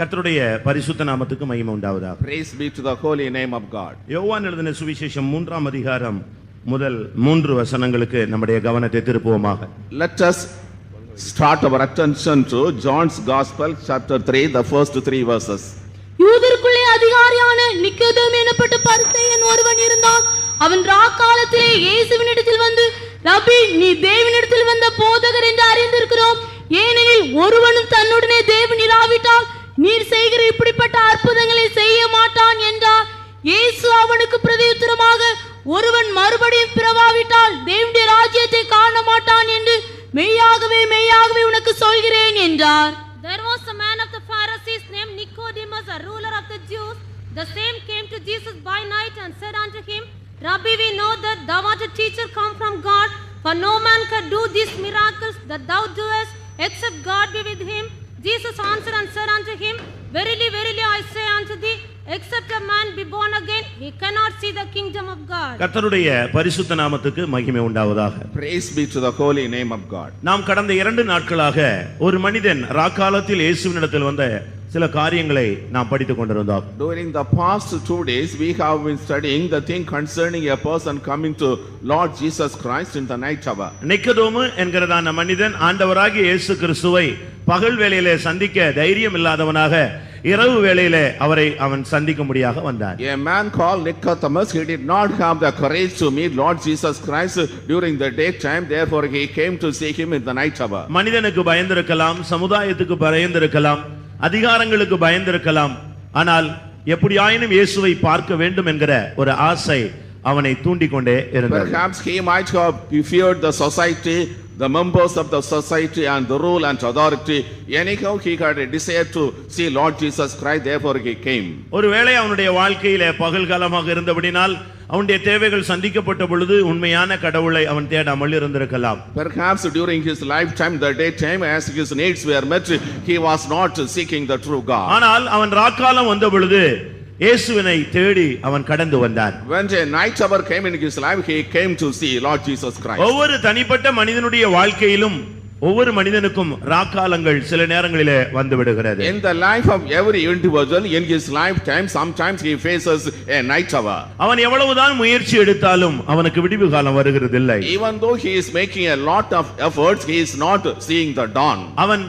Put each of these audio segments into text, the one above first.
கர்த்தருடைய பரிசுத்த நாமத்துக்கு மகிமை உண்டாவதாக. Praise be to the holy name of God. யோவான் எழுதின சுவிசேஷம் 3ஆம் அதிகாரம் முதல் 3 வசனங்களுக்கு நம்முடைய கவனத்தை திருப்புவோமாக. Let us start our attention to John's Gospel chapter 3, the first 3 verses. யூதருக்குள்ளே அதிகாரியான நிக்கோதேமு எனப்பட்ட பரிசேயன் ஒருவன் இருந்தான். அவன் ராக்காலத்திலே இயேசுவினிடத்தில் வந்து, ரபி, நீ தேவனிடத்தில் வந்த போதகர் என்று அறிந்திருக்கிறோம். ஏனெனில் ஒருவனும் தன்னுடனே தேவன் இராவிட்டால் நீர் செய்கிற இப்படிப்பட்ட அற்புதங்களை செய்ய மாட்டான் என்றார். இயேசு அவனுக்கு பிரதியுத்தரமாக, ஒருவன் மறுபடியும் பிறவாவிட்டால் தேவனுடைய ராஜ்யத்தை காண மாட்டான் என்று மெய்யாகவே மெய்யாகவே உனக்கு சொல்கிறேன் என்றார். There was a man of the Pharisees named Nicodemus, a ruler of the Jews. The same came to Jesus by night and said unto him, Rabbi, we know that thou art a teacher come from God, for no man can do these miracles that thou doest, except God be with him. Jesus answered and said unto him, Verily, verily, I say unto thee, except a man be born again, he cannot see the kingdom of God. கர்த்தருடைய பரிசுத்த நாமத்துக்கு மகிமை உண்டாவதாக. Praise be to the holy name of God. நாம் கடந்த 2 நாட்களாக ஒரு மனிதன் ராக்காலத்தில் இயேசுவினிடத்தில் வந்த சில காரியங்களை நாம் படித்துக் கொண்டிருந்தோம். During the past 2 days we have been studying the thing concerning a person coming to Lord Jesus Christ in the night hour. நிக்கோதேமு என்கிறதான மனிதன் ஆண்டவராகிய இயேசு கிறிஸ்துவை பகல் வேளையிலே சந்திக்க தைரியம் இல்லாதவனாக இரவு வேளையிலே அவன் சந்திக்கும்படியாக வந்தான். A man called Nicodemus, he did not have the courage to meet Lord Jesus Christ during the daytime, therefore he came to see him in the night hour. மனிதனுக்கு பயந்திருக்கலாம், சமுதாயத்துக்கு பயந்திருக்கலாம், அதிகாரங்களுக்கு பயந்திருக்கலாம், ஆனால் எப்படியாயினும் இயேசுவை பார்க்க வேண்டும் என்கிற ஒரு ஆசை அவனை தூண்டிக்கொண்டே இருந்தது. Perhaps he might have feared the society, the members of the society and the rule and authority. Anyhow he had a desire to see Lord Jesus Christ, therefore he came. ஒருவேளை அவனுடைய வாழ்க்கையிலே பகல்காலமாக இருந்தபடினால் அவனுடைய தேவைகள் சந்திக்கப்பட்ட பொழுது உண்மையான கடவுளை அவன் தேடாமல் இருந்திருக்கலாம். Perhaps during his lifetime, the daytime, as his needs were met, he was not seeking the true God. ஆனால் அவன் ராக்காலம் வந்த பொழுது இயேசுவினை தேடி அவன் கடந்து வந்தான். When a night hour came in his life, he came to see Lord Jesus Christ. ஒவ்வொரு தனிப்பட்ட மனிதனுடைய வாழ்க்கையிலும் ஒவ்வொரு மனிதனுக்கும் ராக்காலங்கள் சில நேரங்களிலே வந்து விடுகிறது. In the life of every individual, in his lifetime, sometimes he faces a night hour. அவன் எவ்வளவுதான் முயற்சி எடுத்தாலும் அவனுக்கு விடிவு காலம் வருகிறதில்லை. Even though he is making a lot of efforts, he is not seeing the dawn. அவன்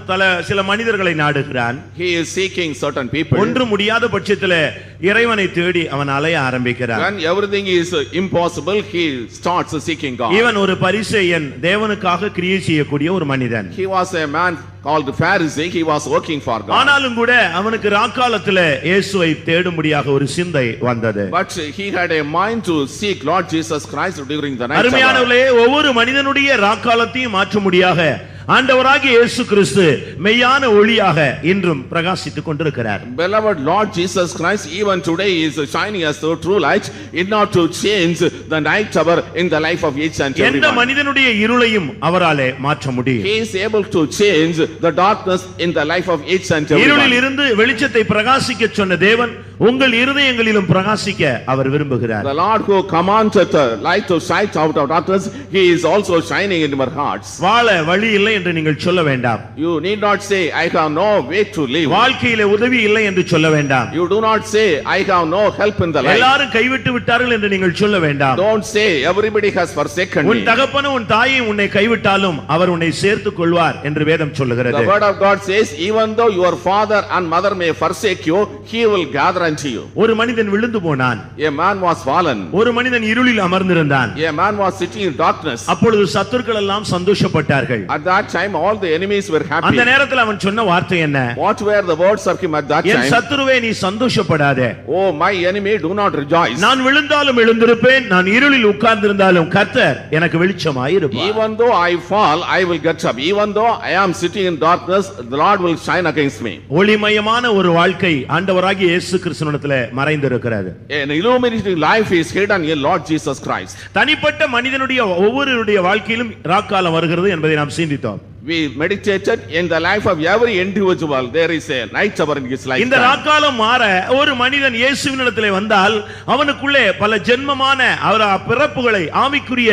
சில மனிதர்களை நாடுகிறான். He is seeking certain people. ஒன்று முடியாத பட்சத்திலே இறைவனை தேடி அவன் அலைய ஆரம்பிக்கிறான். When everything is impossible, he starts seeking God. இவன் ஒரு பரிசேயன், தேவனுக்காக கிரியை செய்யக்கூடிய ஒரு மனிதன். He was a man called Pharisee, he was working for God. ஆனாலும் கூட அவனுக்கு ராக்காலத்திலே இயேசுவை தேடும்படியாக ஒரு சிந்தை வந்தது. But he had a mind to seek Lord Jesus Christ during the night hour. அருமையானவர்களே, ஒவ்வொரு மனிதனுடைய ராக்காலத்தையும் மாற்றும்படியாக ஆண்டவராகிய இயேசு கிறிஸ்து மெய்யான ஒளியாக இன்றும் பிரகாசித்துக் கொண்டிருக்கிறார். Beloved, Lord Jesus Christ even today is shining as the true light in order to change the night hour in the life of each and every எந்த one. மனிதனுடைய இருளையும் அவராலே மாற்ற முடியும். He is able to change the darkness in the life of each and every இருளில் one. இருந்து வெளிச்சத்தை பிரகாசிக்க சொன்ன தேவன் உங்கள் இருதயங்களிலும் பிரகாசிக்க அவர் விரும்புகிறார். The Lord who commanded the light to shine out of darkness, he is also shining in your hearts. வாழ வழி இல்லை என்று நீங்கள் சொல்ல வேண்டாம். You need not say I have no way to live. வாழ்க்கையிலே உதவி இல்லை என்று சொல்ல வேண்டாம். You do not say I have no help in the life. எல்லாரும் கைவிட்டு விட்டார்கள் என்று நீங்கள் சொல்ல வேண்டாம். Don't say everybody has forsaken me. உன் தகப்பனும் உன் தாயும் உன்னை கைவிட்டாலும் அவர் உன்னை சேர்த்துக் கொள்வார் என்று வேதம் சொல்லுகிறது. The word of God says, even though your father and mother may forsake you, he will gather unto you. ஒரு மனிதன் விழுந்து போனான். A man was fallen. ஒரு மனிதன் இருளில் அமர்ந்திருந்தான். A man was sitting in darkness. அப்பொழுது சத்துருக்கள் எல்லாம் சந்தோஷப்பட்டார்கள். At that time all the enemies were happy. அந்த நேரத்தில் அவன் சொன்ன வார்த்தை என்ன? What were the words of him at that time? என் சத்துருவே நீ சந்தோஷப்படாதே. Oh my enemy, do not rejoice. நான் விழுந்தாலும் எழுந்திருப்பேன், நான் இருளில் உட்கார்ந்திருந்தாலும் கர்த்தர் எனக்கு வெளிச்சமாய் இருப்பார். Even though I fall, I will get up. Even though I am sitting in darkness, the Lord will shine against me. ஒளிமயமான ஒரு வாழ்க்கை ஆண்டவராகிய இயேசு கிறிஸ்துவினிடத்திலே மறைந்திருக்கிறது. An illuminating life is hidden in Lord Jesus Christ. தனிப்பட்ட மனிதனுடைய ஒவ்வொருவருடைய வாழ்க்கையிலும் ராக்காலம் வருகிறது என்பதை நாம் சிந்தித்தோம். we meditated in the life of every individual. There is a night hour in his life. இந்த ராக்காலம் மாற ஒரு மனிதன் இயேசுவினிடத்திலே வந்தால் அவனுக்குள்ளே பல ஜென்மமான அவர் பிறப்புகளை ஆவிக்குரிய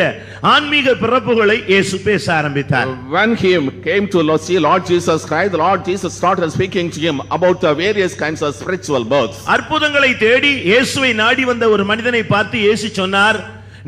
ஆன்மீக பிறப்புகளை இயேசு பேச ஆரம்பித்தார். When he came to see Lord Jesus Christ, the Lord Jesus started speaking to him about the various kinds of spiritual births. அற்புதங்களை தேடி இயேசுவை நாடி வந்த ஒரு மனிதனை பார்த்து இயேசு சொன்னார்,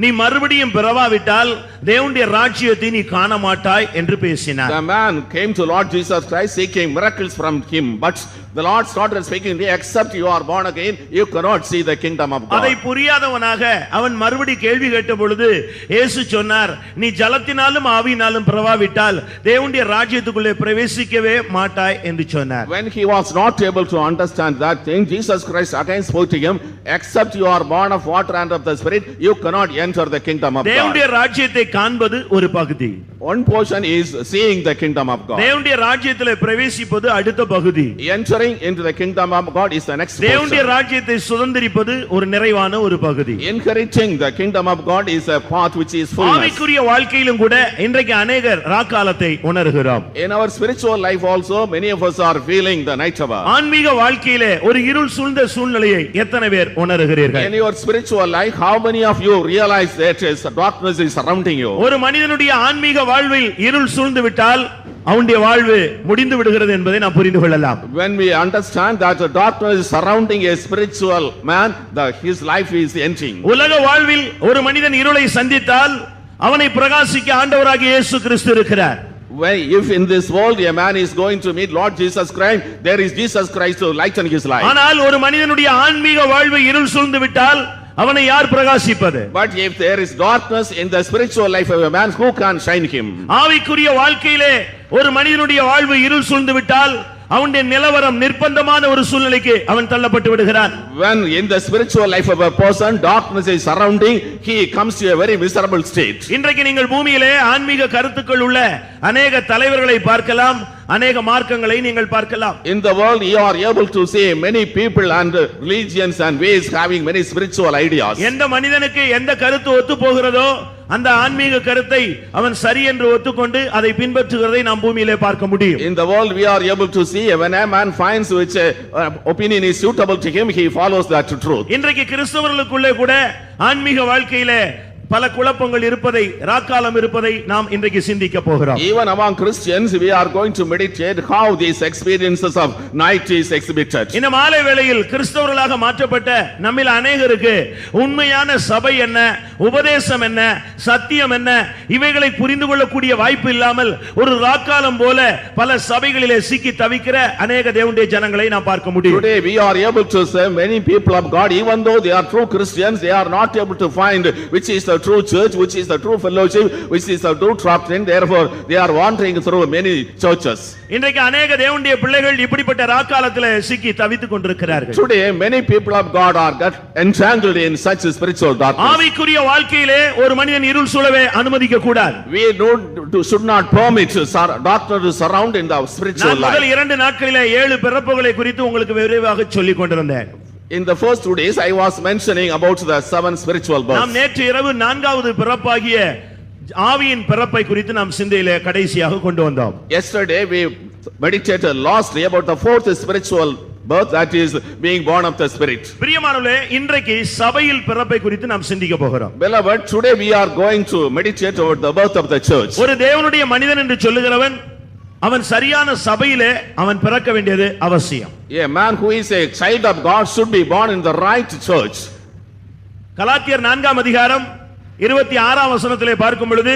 நீ மறுபடியும் பிறவாவிட்டால் தேவனுடைய ராஜ்யத்தை நீ காண மாட்டாய் என்று பேசினார். The man came to Lord Jesus Christ seeking miracles from him, but the Lord started speaking to him, except you are born again, you cannot see the kingdom of God. அதை புரியாதவனாக அவன் மறுபடி கேள்வி கேட்ட பொழுது இயேசு சொன்னார், நீ ஜலத்தினாலும் ஆவியினாலும் பிறவாவிட்டால் தேவனுடைய ராஜ்யத்துக்குள்ளே பிரவேசிக்கவே மாட்டாய் என்று சொன்னார். When he was not able to understand that thing, Jesus Christ again spoke to him, except you are born of water and of the Spirit, you cannot enter the kingdom of God. தேவனுடைய ராஜ்யத்தை காண்பது ஒரு பகுதி. One portion is seeing the kingdom of God. தேவனுடைய ராஜ்யத்திலே பிரவேசிப்பது அடுத்த பகுதி. Entering into the kingdom of God is the next தேவனுடைய portion. ராஜ்யத்தை சுதந்தரிப்பது ஒரு நிறைவான ஒரு பகுதி. Inheriting the kingdom of God is a path which is fullness. ஆவிக்குரிய வாழ்க்கையிலும் கூட இன்றைக்கு அநேகர் ராக்காலத்தை உணர்கிறோம். In our spiritual life also, many of us are feeling the night hour. ஆன்மீக வாழ்க்கையிலே ஒரு இருள் சூழ்ந்த சூழ்நிலையை எத்தனை பேர் உணர்கிறீர்கள்? In your spiritual life, how many of you realize that darkness is surrounding you? ஒரு மனிதனுடைய ஆன்மீக வாழ்வில் இருள் சூழ்ந்து விட்டால் அவனுடைய வாழ்வு முடிந்து விடுகிறது என்பதை நாம் புரிந்து கொள்ளலாம். When we understand that the darkness is surrounding a spiritual man, his life is ending. உலக வாழ்வில் ஒரு மனிதன் இருளை சந்தித்தால் அவனை பிரகாசிக்க ஆண்டவராகிய இயேசு கிறிஸ்து இருக்கிறார். If in this world a man is going to meet Lord Jesus Christ, there is Jesus Christ to lighten his life. ஆனால் ஒரு மனிதனுடைய ஆன்மீக வாழ்வு இருள் சூழ்ந்து விட்டால் அவனை யார் பிரகாசிப்பது? But if there is darkness in the spiritual life of a man, who can shine him? ஆவிக்குரிய வாழ்க்கையிலே ஒரு மனிதனுடைய வாழ்வு இருள் சூழ்ந்து விட்டால் அவனுடைய நிலவரம் நிர்பந்தமான ஒரு சூழ்நிலைக்கு அவன் தள்ளப்பட்டு விடுகிறான். When in the spiritual life of a person darkness is surrounding, he comes to a very miserable state. இன்றைக்கு நீங்கள் பூமியிலே ஆன்மீக கருத்துக்கள் உள்ள அநேக தலைவர்களை பார்க்கலாம், அநேக மார்க்கங்களை நீங்கள் பார்க்கலாம். In the world you are able to see many people and religions and ways having many spiritual ideas. எந்த மனிதனுக்கு எந்த கருத்து ஒத்து போகிறதோ அந்த ஆன்மீக கருத்தை அவன் சரி என்று ஒத்துக்கொண்டு அதை பின்பற்றுகிறதை நாம் பூமியிலே பார்க்க முடியும். In the world we are able to see when a man finds which opinion is suitable to him, he follows that truth. இன்றைக்கு கிறிஸ்தவர்களுக்குள்ளே கூட ஆன்மீக வாழ்க்கையிலே பல குழப்பங்கள் இருப்பதை, ராக்காலம் இருப்பதை நாம் இன்றைக்கு சிந்திக்க போகிறோம். Even among Christians we are going to meditate how these experiences of night is exhibited. இந்த மாலை வேளையில் கிறிஸ்தவர்களாக மாற்றப்பட்ட நம்மில் அநேகருக்கு உண்மையான சபை என்ன, உபதேசம் என்ன, சத்தியம் என்ன, இவைகளை புரிந்து கொள்ளக்கூடிய வாய்ப்பு இல்லாமல் ஒரு ராக்காலம் போல பல சபைகளிலே சிக்கி தவிக்கிற அநேக தேவனுடைய ஜனங்களை நாம் பார்க்க முடியும். Today we are able to say many people of God, even though they are true Christians, they are not able to find which is the true church, which is the true fellowship, which is the true doctrine. Therefore they are wandering through many churches. இன்றைக்கு அநேக தேவனுடைய பிள்ளைகள் இப்படிப்பட்ட ராக்காலத்திலே சிக்கி தவித்துக் கொண்டிருக்கிறார்கள். Today many people of God are got entangled in such spiritual darkness. ஆவிக்குரிய வாழ்க்கையிலே ஒரு மனிதன் இருள் சூழவே அனுமதிக்க கூடாது. We should not permit darkness to surround in the spiritual நான் முதல் life. 2 நாட்களிலே 7 பிறப்புகளை குறித்து உங்களுக்கு விரைவாக சொல்லிக் கொண்டிருந்தேன். In the first 2 days I was mentioning about the 7 spiritual births. நாம் நேற்று இரவு 4வது பிறப்பாகிய ஆவியின் பிறப்பை குறித்து நாம் சிந்தையிலே கடைசியாக கொண்டு வந்தோம். Yesterday we meditated lastly about the 4th spiritual birth, that is being born of the Spirit. பிரியமானவர்களே, இன்றைக்கு சபையில் பிறப்பை குறித்து நாம் சிந்திக்க போகிறோம். Beloved, today we are going to meditate about the birth of the church. ஒரு தேவனுடைய மனிதன் என்று சொல்லுகிறவன் அவன் சரியான சபையிலே அவன் பிறக்க வேண்டியது அவசியம். A man who is a child of God should be born in the right church. கலாத்தியர் 4ஆம் அதிகாரம் 26ஆம் வசனத்திலே பார்க்கும் பொழுது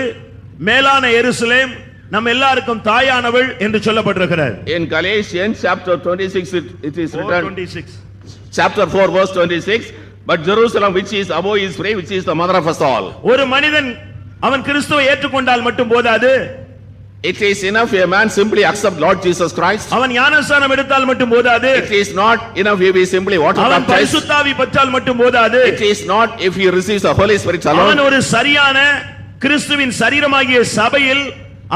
மேலான எருசலேம் நம் எல்லாருக்கும் தாயானவள் என்று சொல்லப்பட்டிருக்கிறது. In Galatians chapter 26 it is written, 26 chapter 4 verse 26, but Jerusalem which is above is free, which is the mother of us all. ஒரு மனிதன் அவன் கிறிஸ்துவை ஏற்றுக்கொண்டால் மட்டும் போதாது. It is enough a man simply accept Lord Jesus Christ. அவன் ஞானஸ்நானம் எடுத்தால் மட்டும் போதாது. It is not enough if he simply water அவன் baptized. பரிசுத்தாவி பெற்றால் மட்டும் போதாது. It is not if he receives the Holy Spirit அவன் alone. ஒரு சரியான கிறிஸ்துவின் சரீரமாகிய சபையில்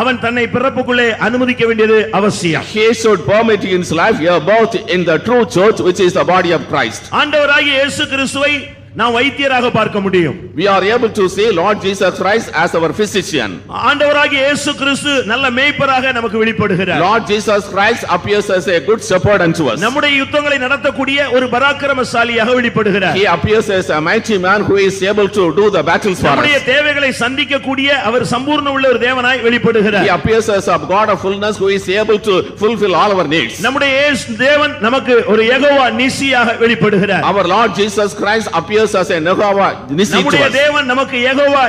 அவன் தன்னை பிறப்புக்குள்ளே அனுமதிக்க வேண்டியது அவசியம். He should permit his life here both in the true church, which is the body of Christ. ஆண்டவராகிய இயேசு கிறிஸ்துவை நாம் வைத்தியராக பார்க்க முடியும். We are able to see Lord Jesus Christ as our physician. ஆண்டவராகிய இயேசு கிறிஸ்து நல்ல மேய்ப்பராக நமக்கு வெளிப்படுகிறார். Lord Jesus Christ appears as a good shepherd unto us. நம்முடைய யுத்தங்களை நடத்தக்கூடிய ஒரு பராக்கிரமசாலியாக வெளிப்படுகிறார். He appears as a mighty man who is able to do the battles for us. நம்முடைய தேவைகளை சந்திக்கக்கூடிய அவர் சம்பூர்ண உள்ள ஒரு தேவனாய் வெளிப்படுகிறார். He appears as a God of fullness who is able to fulfill all our needs. நம்முடைய தேவன் நமக்கு ஒரு Jehovah நிசியாக வெளிப்படுகிறார். Our Lord Jesus Christ appears as a Jehovah Nissi to நம்முடைய us. தேவன் நமக்கு யெகோவா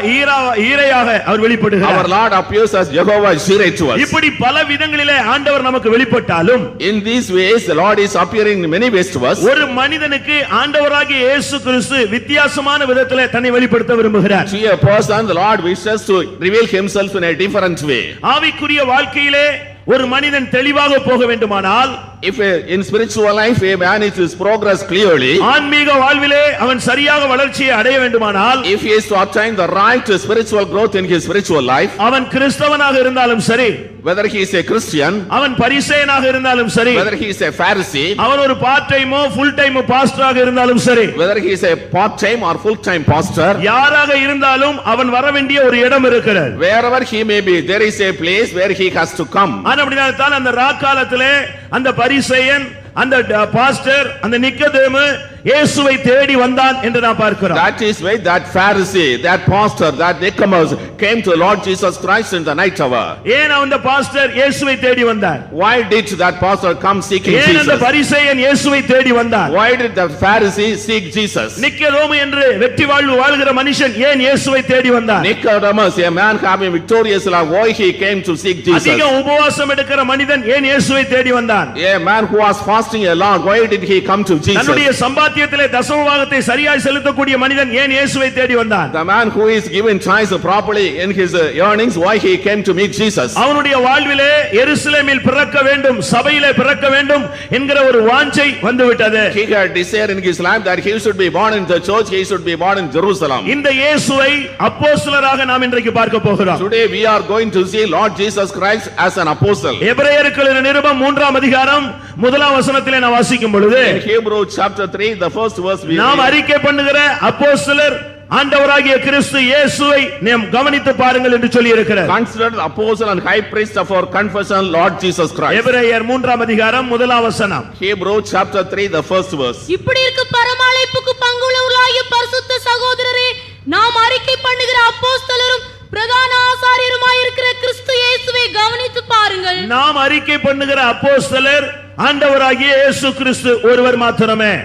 ஈரையாக அவர் வெளிப்படுகிறார். Our Lord appears as Jehovah Jireh to us. இப்படி பல விதங்களிலே ஆண்டவர் நமக்கு வெளிப்பட்டாலும் In these ways the Lord is appearing in many ways to us. ஒரு மனிதனுக்கு ஆண்டவராகிய இயேசு கிறிஸ்து வித்தியாசமான விதத்திலே தன்னை வெளிப்படுத்த விரும்புகிறார். To a person the Lord wishes to reveal himself in a different way. ஆவிக்குரிய வாழ்க்கையிலே ஒரு மனிதன் தெளிவாக போக வேண்டுமானால், If in spiritual life a man is to progress clearly, ஆன்மீக வாழ்விலே அவன் சரியாக வளர்ச்சியை அடைய வேண்டுமானால், if he is to attain the right spiritual growth in his spiritual life, அவன் கிறிஸ்தவனாக இருந்தாலும் சரி, whether he is a Christian, அவன் பரிசேயனாக இருந்தாலும் சரி, whether he is a Pharisee, அவன் ஒரு பார்ட் டைமோ ஃபுல் டைமோ பாஸ்டராக இருந்தாலும் சரி, whether he is a part-time or full-time pastor, யாராக இருந்தாலும் அவன் வர வேண்டிய ஒரு இடம் இருக்கிறது. wherever he may be, there is a place where he has to come. அப்படினால்தான் அந்த ராக்காலத்திலே அந்த பரிசேயன், அந்த பாஸ்டர், அந்த நிக்கதேமு இயேசுவை தேடி வந்தான் என்று நாம் பார்க்கிறோம். That is why that Pharisee, that pastor, that Nicodemus came to Lord Jesus Christ in the night hour. ஏன் அந்த பாஸ்டர் இயேசுவை தேடி வந்தார்? Why did that pastor come seeking ஏன் அந்த Jesus? பரிசேயன் இயேசுவை தேடி வந்தார்? Why did the Pharisee seek Jesus? நிக்கதேமு என்று வெற்றி வாழ்வு வாழ்கிற மனுஷன் ஏன் இயேசுவை தேடி வந்தார்? Nicodemus, a man having victorious life, why he came to seek Jesus? அதிக உபவாசம் எடுக்கிற மனிதன் ஏன் இயேசுவை தேடி வந்தான்? A man who was fasting a lot, why did he come to Jesus? தன்னுடைய சம்பாத்தியத்திலே தசமபாகத்தை சரியாய் செலுத்தக்கூடிய மனிதன் ஏன் இயேசுவை தேடி வந்தான்? The man who is given tithes properly in his earnings, why he came to meet Jesus? அவனுடைய வாழ்விலே எருசலேமில் பிறக்க வேண்டும், சபையிலே பிறக்க வேண்டும் என்கிற ஒரு வாஞ்சை வந்துவிட்டது. He had desire in his life that he should be born in the church, he should be born in Jerusalem. இந்த இயேசுவை அப்போஸ்தலராக நாம் இன்றைக்கு பார்க்க போகிறோம். Today we are going to see Lord Jesus Christ as an apostle. எபிரேயருக்கு எழுதின நிருபம் 3ஆம் அதிகாரம் 1ஆம் வசனத்திலே நாம் வாசிக்கும் பொழுது, In Hebrew chapter 3, the first verse we நாம் read, அறிக்கை பண்ணுகிற அப்போஸ்தலர் ஆண்டவராகிய கிறிஸ்து இயேசுவை நாம் கவனித்து பாருங்கள் என்று சொல்லி இருக்கிறார். consider the apostle and high priest of our confession, Lord Jesus Christ. எபிரேயர் 3ஆம் அதிகாரம் 1ஆம் வசனம். Hebrew chapter 3, the first verse. இப்படி இருக்க பரமழைப்புக்கு பங்குள்ளவர்களாகிய பரிசுத்த சகோதரரே, நாம் அறிக்கை பண்ணுகிற அப்போஸ்தலரும் பிரதான ஆசாரியருமாய் இருக்கிற கிறிஸ்து இயேசுவை கவனித்து பாருங்கள். நாம் அறிக்கை பண்ணுகிற அப்போஸ்தலர் ஆண்டவராகிய இயேசு கிறிஸ்து ஒருவர் மாத்திரமே.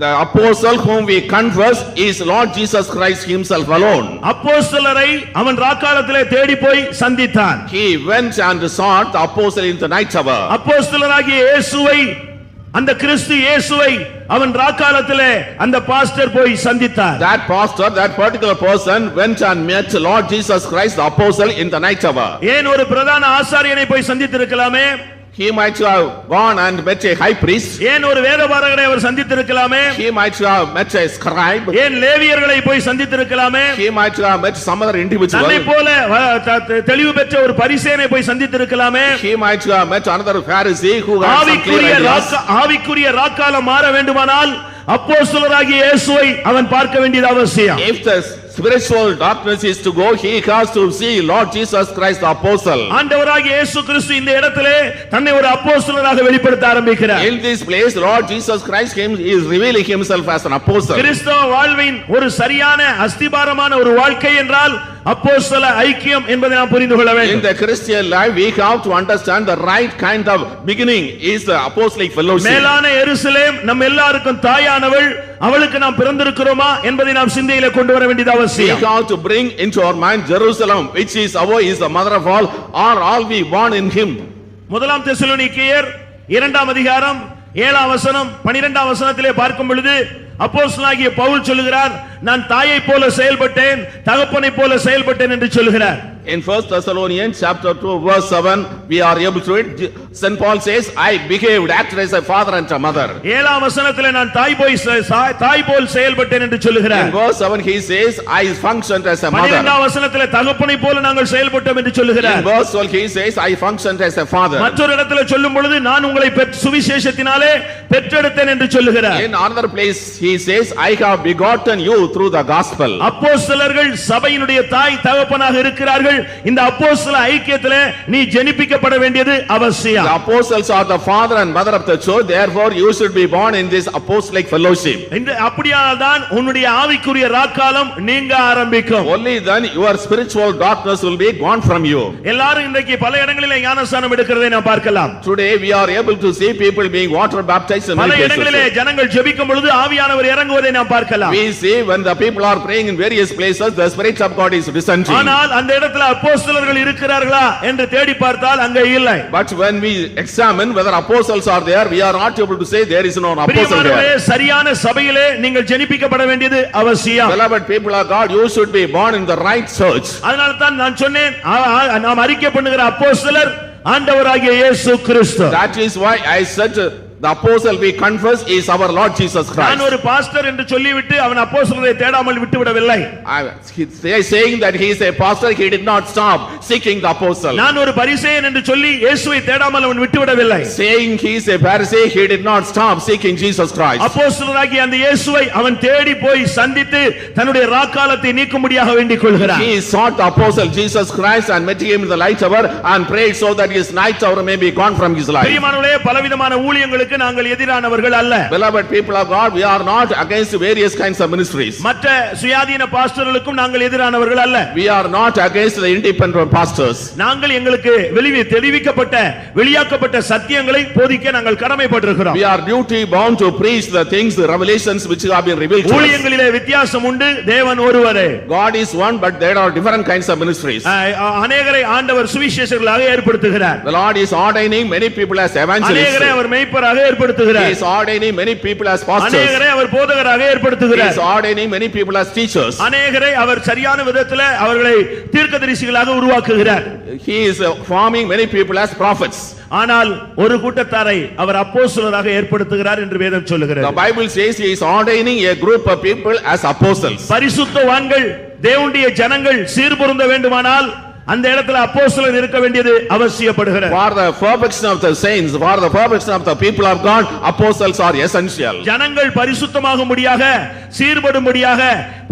The apostle whom we confess is Lord Jesus Christ himself alone. அப்போஸ்தலரை அவன் ராக்காலத்திலே தேடி போய் சந்தித்தான். He went and sought the apostle in the night hour. அப்போஸ்தலராகிய இயேசுவை, அந்த கிறிஸ்து இயேசுவை அவன் ராக்காலத்திலே அந்த பாஸ்டர் போய் சந்தித்தார். That pastor, that particular person went and met Lord Jesus Christ the apostle in the night hour. ஏன் ஒரு பிரதான ஆசாரியனை போய் சந்தித்திருக்கலாமே? He might have gone and met a high priest. ஏன் ஒரு வேதபாரகரை அவர் சந்தித்திருக்கலாமே? He might have met a scribe. ஏன் லேவியர்களை போய் சந்தித்திருக்கலாமே? He might have met some other individual. தன்னை போல தெளிவு பெற்ற ஒரு பரிசேயனை போய் சந்தித்திருக்கலாமே? He might have met another Pharisee who had some clear ideas. ஆவிக்குரிய ராக்காலம் மாற வேண்டுமானால் அப்போஸ்தலராகிய இயேசுவை அவன் பார்க்க வேண்டியது அவசியம். If the spiritual darkness is to go, he has to see Lord Jesus Christ the apostle. ஆண்டவராகிய இயேசு கிறிஸ்து இந்த இடத்திலே தன்னை ஒரு அப்போஸ்தலராக வெளிப்படுத்த ஆரம்பிக்கிறார். In this place Lord Jesus Christ is revealing himself as an apostle. கிறிஸ்தவ வாழ்வின் ஒரு சரியான அஸ்திபாரமான ஒரு வாழ்க்கை என்றால் அப்போஸ்தல ஐக்கியம் என்பதை நாம் புரிந்து கொள்ள In வேண்டும். the Christian life we have to understand the right kind of beginning is the apostolic fellowship. மேலான எருசலேம் நம் எல்லாருக்கும் தாயானவள், அவளுக்கு நாம் பிறந்திருக்கிறோமா என்பதை நாம் சிந்தையிலே கொண்டு வர வேண்டியது We அவசியம். have to bring into our mind Jerusalem, which is the mother of all, are all we born in him. முதலாம் தெசலோனிக்கேயர் 2ஆம் அதிகாரம் 7ஆம் வசனம் 12ஆம் வசனத்திலே பார்க்கும் பொழுது அப்போஸ்தலனாகிய பவுல் சொல்லுகிறார், நான் தாயை போல செயல்பட்டேன், தகப்பனை போல செயல்பட்டேன் என்று சொல்லுகிறார். In 1 Thessalonians chapter 2 verse 7 we are able to read, St. Paul says, I behaved, acted as a father and a mother. 7ஆம் வசனத்திலே நான் தாய் போல் செயல்பட்டேன் என்று சொல்லுகிறார். In verse 7 he says, I functioned as a mother. 12ஆம் வசனத்திலே தகப்பனை போல நாங்கள் செயல்பட்டோம் என்று சொல்லுகிறார். In verse 12 he says, I functioned as a father. மற்றொரு இடத்திலே சொல்லும் பொழுது நான் உங்களை சுவிசேஷத்தினாலே பெற்றெடுத்தேன் என்று சொல்லுகிறார். In another place he says, I have begotten you through the gospel. அப்போஸ்தலர்கள் சபையினுடைய தாய் தகப்பனாக இருக்கிறார்கள். இந்த அப்போஸ்தல ஐக்கியத்திலே நீ ஜெனிப்பிக்கப்பட வேண்டியது அவசியம். The apostles are the father and mother of the church, therefore you should be born in this apostolic fellowship. அப்படியானால் உன்னுடைய ஆவிக்குரிய ராக்காலம் நீங்க ஆரம்பிக்கும். Only then your spiritual darkness will be gone from you. எல்லாரும் இன்றைக்கு பல இடங்களிலே ஞானஸ்நானம் எடுக்கிறதை நாம் பார்க்கலாம். Today we are able to see people being water baptized in பல many இடங்களிலே places. ஜனங்கள் ஜெபிக்கும் பொழுது ஆவியானவர் இறங்குவதை நாம் பார்க்கலாம். We see when the people are praying in various places, the spirit of God is descending. ஆனால் அந்த இடத்துல அப்போஸ்தலர்கள் இருக்கிறார்களா என்று தேடி பார்த்தால் அங்கே இல்லை. But when we examine whether apostles are there, we are not able to say there is no apostle there. சரியான சபையிலே நீங்கள் ஜெனிப்பிக்கப்பட வேண்டியது அவசியம். Beloved people of God, you should be born in the right church. அதனால தான் நான் சொன்னேன் நாம் அறிக்கை பண்ணுகிற அப்போஸ்தலர் ஆண்டவராகிய இயேசு கிறிஸ்து. That is why I said the apostle we confess is our Lord Jesus Christ. நான் ஒரு பாஸ்டர் என்று சொல்லிவிட்டு அவன் அப்போஸ்தலரை தேடாமல் விட்டு விடவில்லை. They are saying that he is a pastor, he did not stop seeking the apostle. நான் ஒரு பரிசேயன் என்று சொல்லி இயேசுவை தேடாமல் அவன் விட்டு விடவில்லை. Saying he is a Pharisee, he did not stop seeking Jesus Christ. அப்போஸ்தலராகிய அந்த இயேசுவை அவன் தேடி போய் சந்தித்து தன்னுடைய ராக்காலத்தை நீக்கும்படியாக வேண்டிக் கொள்கிறான். He sought the apostle Jesus Christ and met him in the light hour and prayed so that his night hour may be gone from his life. பிரியமானவர்களே, பலவிதமான ஊழியங்களுக்கு நாங்கள் எதிரானவர்கள் அல்ல. Beloved people of God, we are not against various kinds of ministries. மற்ற சுயாதீன பாஸ்டர்களுக்கும் நாங்கள் எதிரானவர்கள் அல்ல. We are not against the independent pastors. நாங்கள் எங்களுக்கு வெளியாக்கப்பட்ட சத்தியங்களை போதிக்க நாங்கள் கடமைப்பட்டிருக்கிறோம். We are duty bound to preach the things, the revelations which have been revealed to us. ஊழியங்களிலே வித்தியாசம் உண்டு, தேவன் ஒருவரே. God is one, but there are different kinds of ministries. அநேகரை ஆண்டவர் சுவிசேஷகர்களாக ஏற்படுத்துகிறார். The Lord is ordaining many people as evangelists. அநேகரை அவர் மேய்ப்பராக ஏற்படுத்துகிறார். He is ordaining many people as pastors. அநேகரை அவர் போதகராக He ஏற்படுத்துகிறார். is ordaining many people as teachers. அநேகரை அவர் சரியான விதத்திலே அவர்களை தீர்க்கதரிசிகளாக உருவாக்குகிறார். He is forming many people as prophets. ஆனால் ஒரு கூட்டத்தாரை அவர் அப்போஸ்தலராக ஏற்படுத்துகிறார் என்று வேதம் சொல்லுகிறது. The Bible says he is ordaining a group of people as apostles. பரிசுத்தவான்கள் தேவனுடைய ஜனங்கள் சீர்பொருந்த வேண்டுமானால் அந்த இடத்துல அப்போஸ்தலர் இருக்க வேண்டியது அவசியப்படுகிறது. For the perfection of the saints, for the perfection of the people of God, apostles are essential. ஜனங்கள் பரிசுத்தமாகும்படியாக சீர்படும்படியாக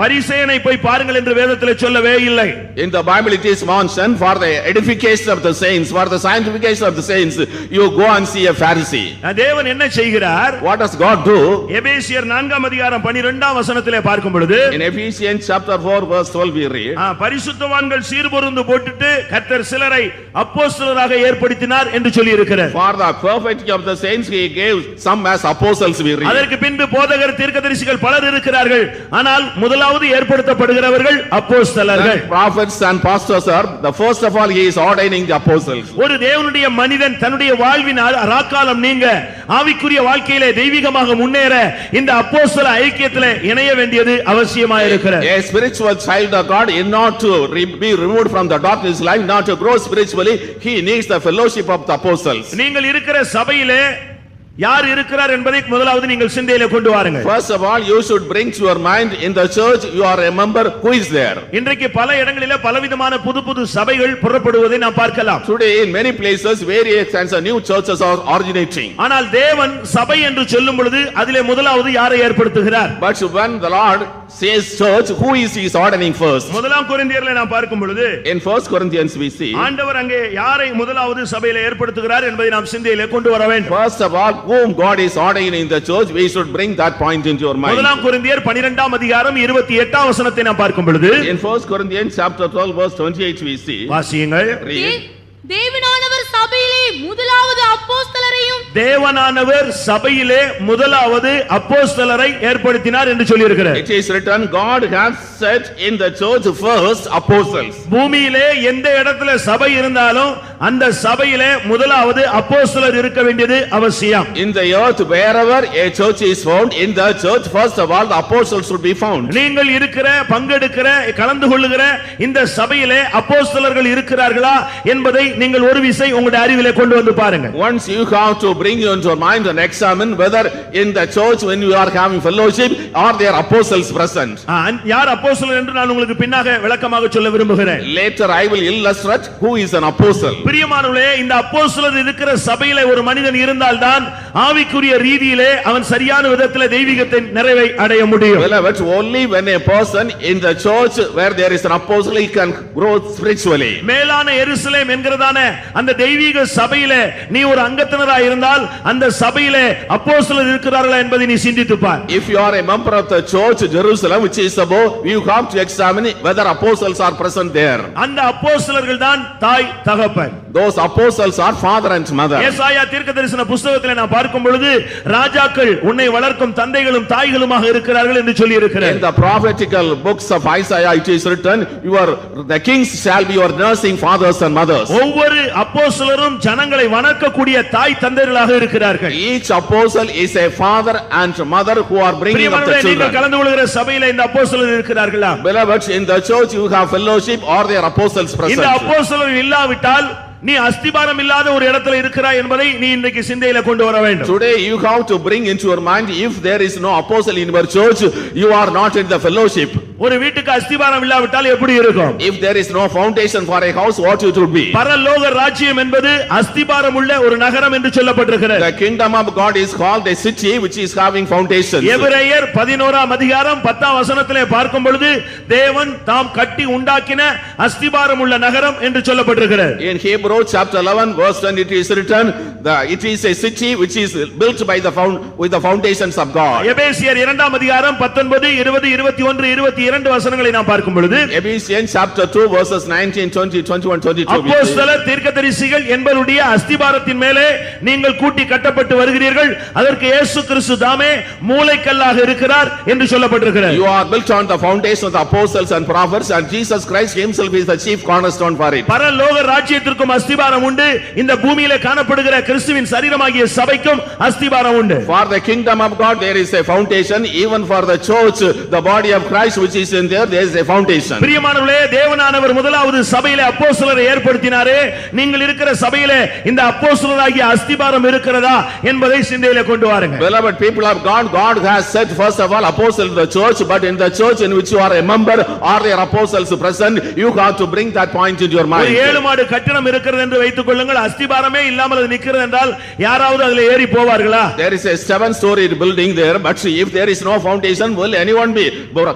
பரிசேயனை போய் பாருங்கள் என்று வேதத்திலே சொல்லவே இல்லை. In the Bible it is mentioned for the edification of the saints, for the sanctification of the saints, you go and see a Pharisee. தேவன் என்ன செய்கிறார்? What does God do? எபேசியர் 4ஆம் அதிகாரம் 12ஆம் வசனத்திலே பார்க்கும் பொழுது In Ephesians chapter 4 verse 12 we read, பரிசுத்தவான்கள் சீர்பொருந்து போட்டுட்டு கர்த்தர் சிலரை அப்போஸ்தலராக ஏற்படுத்தினார் என்று சொல்லி இருக்கிறார். For the perfecting of the saints he gave some as apostles we read. அதற்கு பின்பு போதகர் தீர்க்கதரிசிகள் பலர் இருக்கிறார்கள். ஆனால் முதலாவது ஏற்படுத்தப்படுகிறவர்கள் அப்போஸ்தலர்கள். Prophets and pastors are the first of all he is ordaining the apostles. ஒரு தேவனுடைய மனிதன் தன்னுடைய வாழ்வின் ராக்காலம் நீங்க ஆவிக்குரிய வாழ்க்கையிலே தெய்வீகமாக முன்னேற இந்த அப்போஸ்தல ஐக்கியத்திலே இணைய வேண்டியது அவசியமாக இருக்கிறது. A spiritual child of God, in order to be removed from the darkness life, not to grow spiritually, he needs the fellowship of the apostles. நீங்கள் இருக்கிற சபையிலே யார் இருக்கிறார் என்பதை முதலாவது நீங்கள் சிந்தையிலே கொண்டு வாருங்கள். First of all, you should bring to your mind in the church you are a member who is there. இன்றைக்கு பல இடங்களிலே பலவிதமான புது சபைகள் புறப்படுவதை நாம் பார்க்கலாம். Today in many places various kinds of new churches are originating. ஆனால் தேவன் சபை என்று சொல்லும் பொழுது அதிலே முதலாவது யாரை ஏற்படுத்துகிறார்? But when the Lord says church, who is he ordaining first? முதலாம் கொரிந்தியர்ல நாம் பார்க்கும் பொழுது In 1 Corinthians we see ஆண்டவர் அங்கே யாரை முதலாவது சபையிலே ஏற்படுத்துகிறார் என்பதை நாம் சிந்தையிலே கொண்டு வர வேண்டும். first of all whom God is ordaining in the church, we should bring that point into your mind. முதலாம் கொரிந்தியர் 12ஆம் அதிகாரம் 28ஆம் வசனத்தை நாம் பார்க்கும் பொழுது In 1 Corinthians chapter 12 verse 28 we see, வாசியுங்கள். read, தேவனானவர் சபையிலே முதலாவது அப்போஸ்தலரையும் தேவனானவர் சபையிலே முதலாவது அப்போஸ்தலரை ஏற்படுத்தினார் என்று சொல்லி இருக்கிறார். it is written, God has set in the church first apostles. பூமியிலே எந்த இடத்துல சபை இருந்தாலும் அந்த சபையிலே முதலாவது அப்போஸ்தலர் இருக்க வேண்டியது அவசியம். In the earth, wherever a church is found, in the church, first of all, the apostles should be found. நீங்கள் இருக்கிற பங்கெடுக்கிற கலந்து கொள்ளுகிற இந்த சபையிலே அப்போஸ்தலர்கள் இருக்கிறார்களா என்பதை நீங்கள் ஒரு விசை உங்களுடைய அறிவிலே கொண்டு வந்து பாருங்க. Once you have to bring into your mind and examine whether in the church when you are having fellowship are there apostles present. யார் அப்போஸ்தலர் என்று நான் உங்களுக்கு பின்னாக விளக்கமாக சொல்ல விரும்புகிறேன். Later I will illustrate who is an apostle. பிரியமானவர்களே, இந்த அப்போஸ்தலர் இருக்கிற சபையிலே ஒரு மனிதன் இருந்தால்தான் ஆவிக்குரிய ரீதியிலே அவன் சரியான விதத்திலே தெய்வீகத்தின் நிறைவை அடைய முடியும். Beloved, only when a person in the church where there is an apostle he can grow spiritually. மேலான எருசலேம் என்கிறதான அந்த தெய்வீக சபையிலே நீ ஒரு அங்கத்தினராய் இருந்தால் அந்த சபையிலே அப்போஸ்தலர் இருக்கிறார்களா என்பதை நீ சிந்தித்து பார். If you are a member of the church Jerusalem which is above, you have to examine whether apostles are present there. அந்த அப்போஸ்தலர்கள் தான் தாய் தகப்பன். Those apostles are father and mother. ஏசாயா தீர்க்கதரிசன புத்தகத்திலே நான் பார்க்கும் பொழுது ராஜாக்கள் உன்னை வளர்க்கும் தந்தைகளும் தாய்களுமாக இருக்கிறார்கள் என்று சொல்லி இருக்கிறார். In the prophetical books of Isaiah it is written, the kings shall be your nursing fathers and mothers. ஒவ்வொரு அப்போஸ்தலரும் ஜனங்களை வணங்கக்கூடிய தாய் தந்தைகளாக இருக்கிறார்கள். Each apostle is a father and mother who are bringing up the children. நீங்கள் கலந்து கொள்கிற சபையிலே இந்த அப்போஸ்தலர் இருக்கிறார்களா? Beloved, in the church you have fellowship or there apostles present. இந்த அப்போஸ்தலர் இல்லாவிட்டால் நீ அஸ்திபாரம் இல்லாத ஒரு இடத்துல இருக்கிறாய் என்பதை நீ இன்றைக்கு சிந்தையில கொண்டு வர வேண்டும். Today you have to bring into your mind, if there is no apostle in your church, you are not in the fellowship. ஒரு வீட்டுக்கு அஸ்திபாரம் இல்லாவிட்டால் எப்படி இருக்கும்? If there is no foundation for a house, what it would be? பரலோக ராஜ்யம் என்பது அஸ்திபாரம் உள்ள ஒரு நகரம் என்று சொல்லப்பட்டிருக்கிறது. The kingdom of God is called a city which is having foundations. எபிரேயர் 11ஆம் அதிகாரம் 10ஆம் வசனத்திலே பார்க்கும் பொழுது தேவன் தாம் கட்டி உண்டாக்கின அஸ்திபாரம் உள்ள நகரம் என்று சொல்லப்பட்டிருக்கிறது. In Hebrew chapter 11 verse 10 it is written, it is a city which is built by with the foundations of God. எபேசியர் 2ஆம் அதிகாரம் 19 20 21 22 வசனங்களை நாம் பார்க்கும் பொழுது Ephesians chapter 2 verses 19 20 21 22 அப்போஸ்தலர் தீர்க்கதரிசிகள் என்பவருடைய அஸ்திபாரத்தின் மேலே நீங்கள் கூட்டி கட்டப்பட்டு வருகிறீர்கள். அதற்கு இயேசு கிறிஸ்து தாமே மூலைக்கல்லாக இருக்கிறார் என்று சொல்லப்பட்டிருக்கிறது. You are built on the foundation of the apostles and prophets, and Jesus Christ himself is the chief cornerstone for it. பரலோக ராஜ்யத்திற்கும் அஸ்திபாரம் உண்டு, இந்த பூமியிலே காணப்படுகிற கிறிஸ்துவின் சரீரமாகிய சபைக்கும் அஸ்திபாரம் உண்டு. For the kingdom of God there is a foundation, even for the church, the body of Christ which is in there is a foundation. பிரியமானவர்களே, தேவனானவர் முதலாவது சபையிலே அப்போஸ்தலரை ஏற்படுத்தினாரே, நீங்கள் இருக்கிற சபையிலே இந்த அப்போஸ்தலராகிய அஸ்திபாரம் இருக்கிறதா என்பதை சிந்தையிலே கொண்டு வாருங்க. Beloved people of God, God has said first of all apostle in the church, but in the church in which you are a member, are there apostles present? You have to bring that point into your mind. ஒரு ஏழு மாடு கட்டடம் இருக்கிறது என்று வைத்துக் கொள்ளுங்கள், அஸ்திபாரமே இல்லாமல் அது நிக்கிறது என்றால் யாராவது அதிலே ஏறி போவார்களா? There is a 7-story building there, but if there is no foundation, will anyone be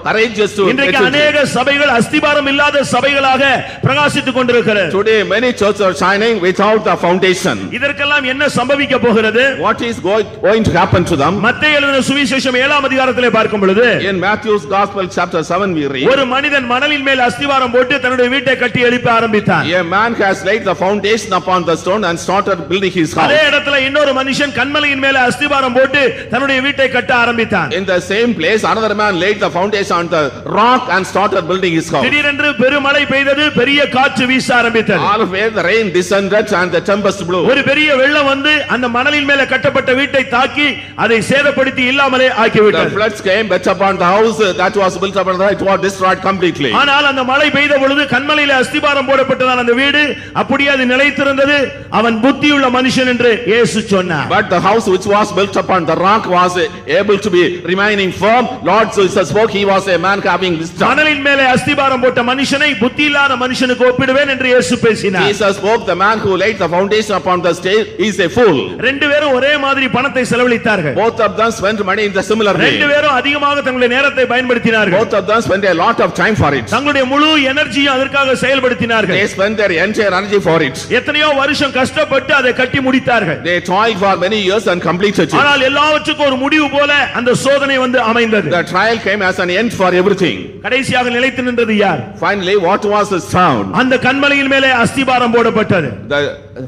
courageous to? இன்றைக்கு अनेक சபைகள் அஸ்திபாரம் இல்லாத சபைகளாக பிரகாசித்துக் கொண்டிருக்கிறது. Today many churches are shining without the foundation. இதற்கெல்லாம் என்ன சம்பவிக்க போகிறது? What is going to happen to them? மத்தேயு எழுதின சுவிசேஷம் 7ஆம் அதிகாரத்திலே பார்க்கும் பொழுது In Matthew's Gospel chapter 7 we read, ஒரு மனிதன் மணலின் மேல் அஸ்திபாரம் போட்டு தன்னுடைய வீட்டை கட்டி எழுப்ப ஆரம்பித்தான். a man has laid the foundation upon the stone and started building his house. அதே இடத்துல இன்னொரு மனுஷன் கன்மலையின் மேல அஸ்திபாரம் போட்டு தன்னுடைய வீட்டை கட்ட ஆரம்பித்தான். In the same place another man laid the foundation on the rock and started building his house. திடீரென்று பெருமழை பெய்தது, பெரிய காற்று வீச ஆரம்பித்தது. All of where the rain descended and the tempest blew. ஒரு பெரிய வெள்ளம் வந்து அந்த மணலின் மேல கட்டப்பட்ட வீட்டை தாக்கி அதை சேதப்படுத்தி இல்லாமலே ஆக்கிவிட்டது. The floods came but upon the house that was built upon the it was destroyed completely. ஆனால் அந்த மழை பெய்த பொழுது கன்மலையிலே அஸ்திபாரம் போடப்பட்டதான அந்த வீடு அப்படியே அது நிலைத்திருந்தது. அவன் புத்தியுள்ள மனுஷன் என்று இயேசு சொன்னார். But the house which was built upon the rock was able to be remaining firm. Lord Jesus spoke, he was a man having wisdom. மணலின் மேலே அஸ்திபாரம் போட்ட மனுஷனை புத்தியில்லாத மனுஷனுக்கு ஒப்பிடுவேன் என்று இயேசு பேசினார். Jesus spoke, the man who laid the foundation upon the stone is a fool. ரெண்டு பேரும் ஒரே மாதிரி பணத்தை செலவழித்தார்கள். Both of them spent money in the similar way. ரெண்டு பேரும் அதிகமாக தங்களுடைய நேரத்தை பயன்படுத்தினார்கள். Both of them spent a lot of time for it. தங்களுடைய முழு எனர்ஜியை அதற்காக செயல்படுத்தினார்கள். They spent their entire energy for it. எத்தனையோ வருஷம் கஷ்டப்பட்டு அதை கட்டி முடித்தார்கள். They toiled for many years and completed it. ஆனால் எல்லாவற்றுக்கும் ஒரு முடிவு போல அந்த சோதனை வந்து அமைந்தது. The trial came as an end for everything. கடைசியாக நிலைத்து நின்றது யார்? Finally what was found? அந்த கன்மலையின் மேலே அஸ்திபாரம் போடப்பட்டது. The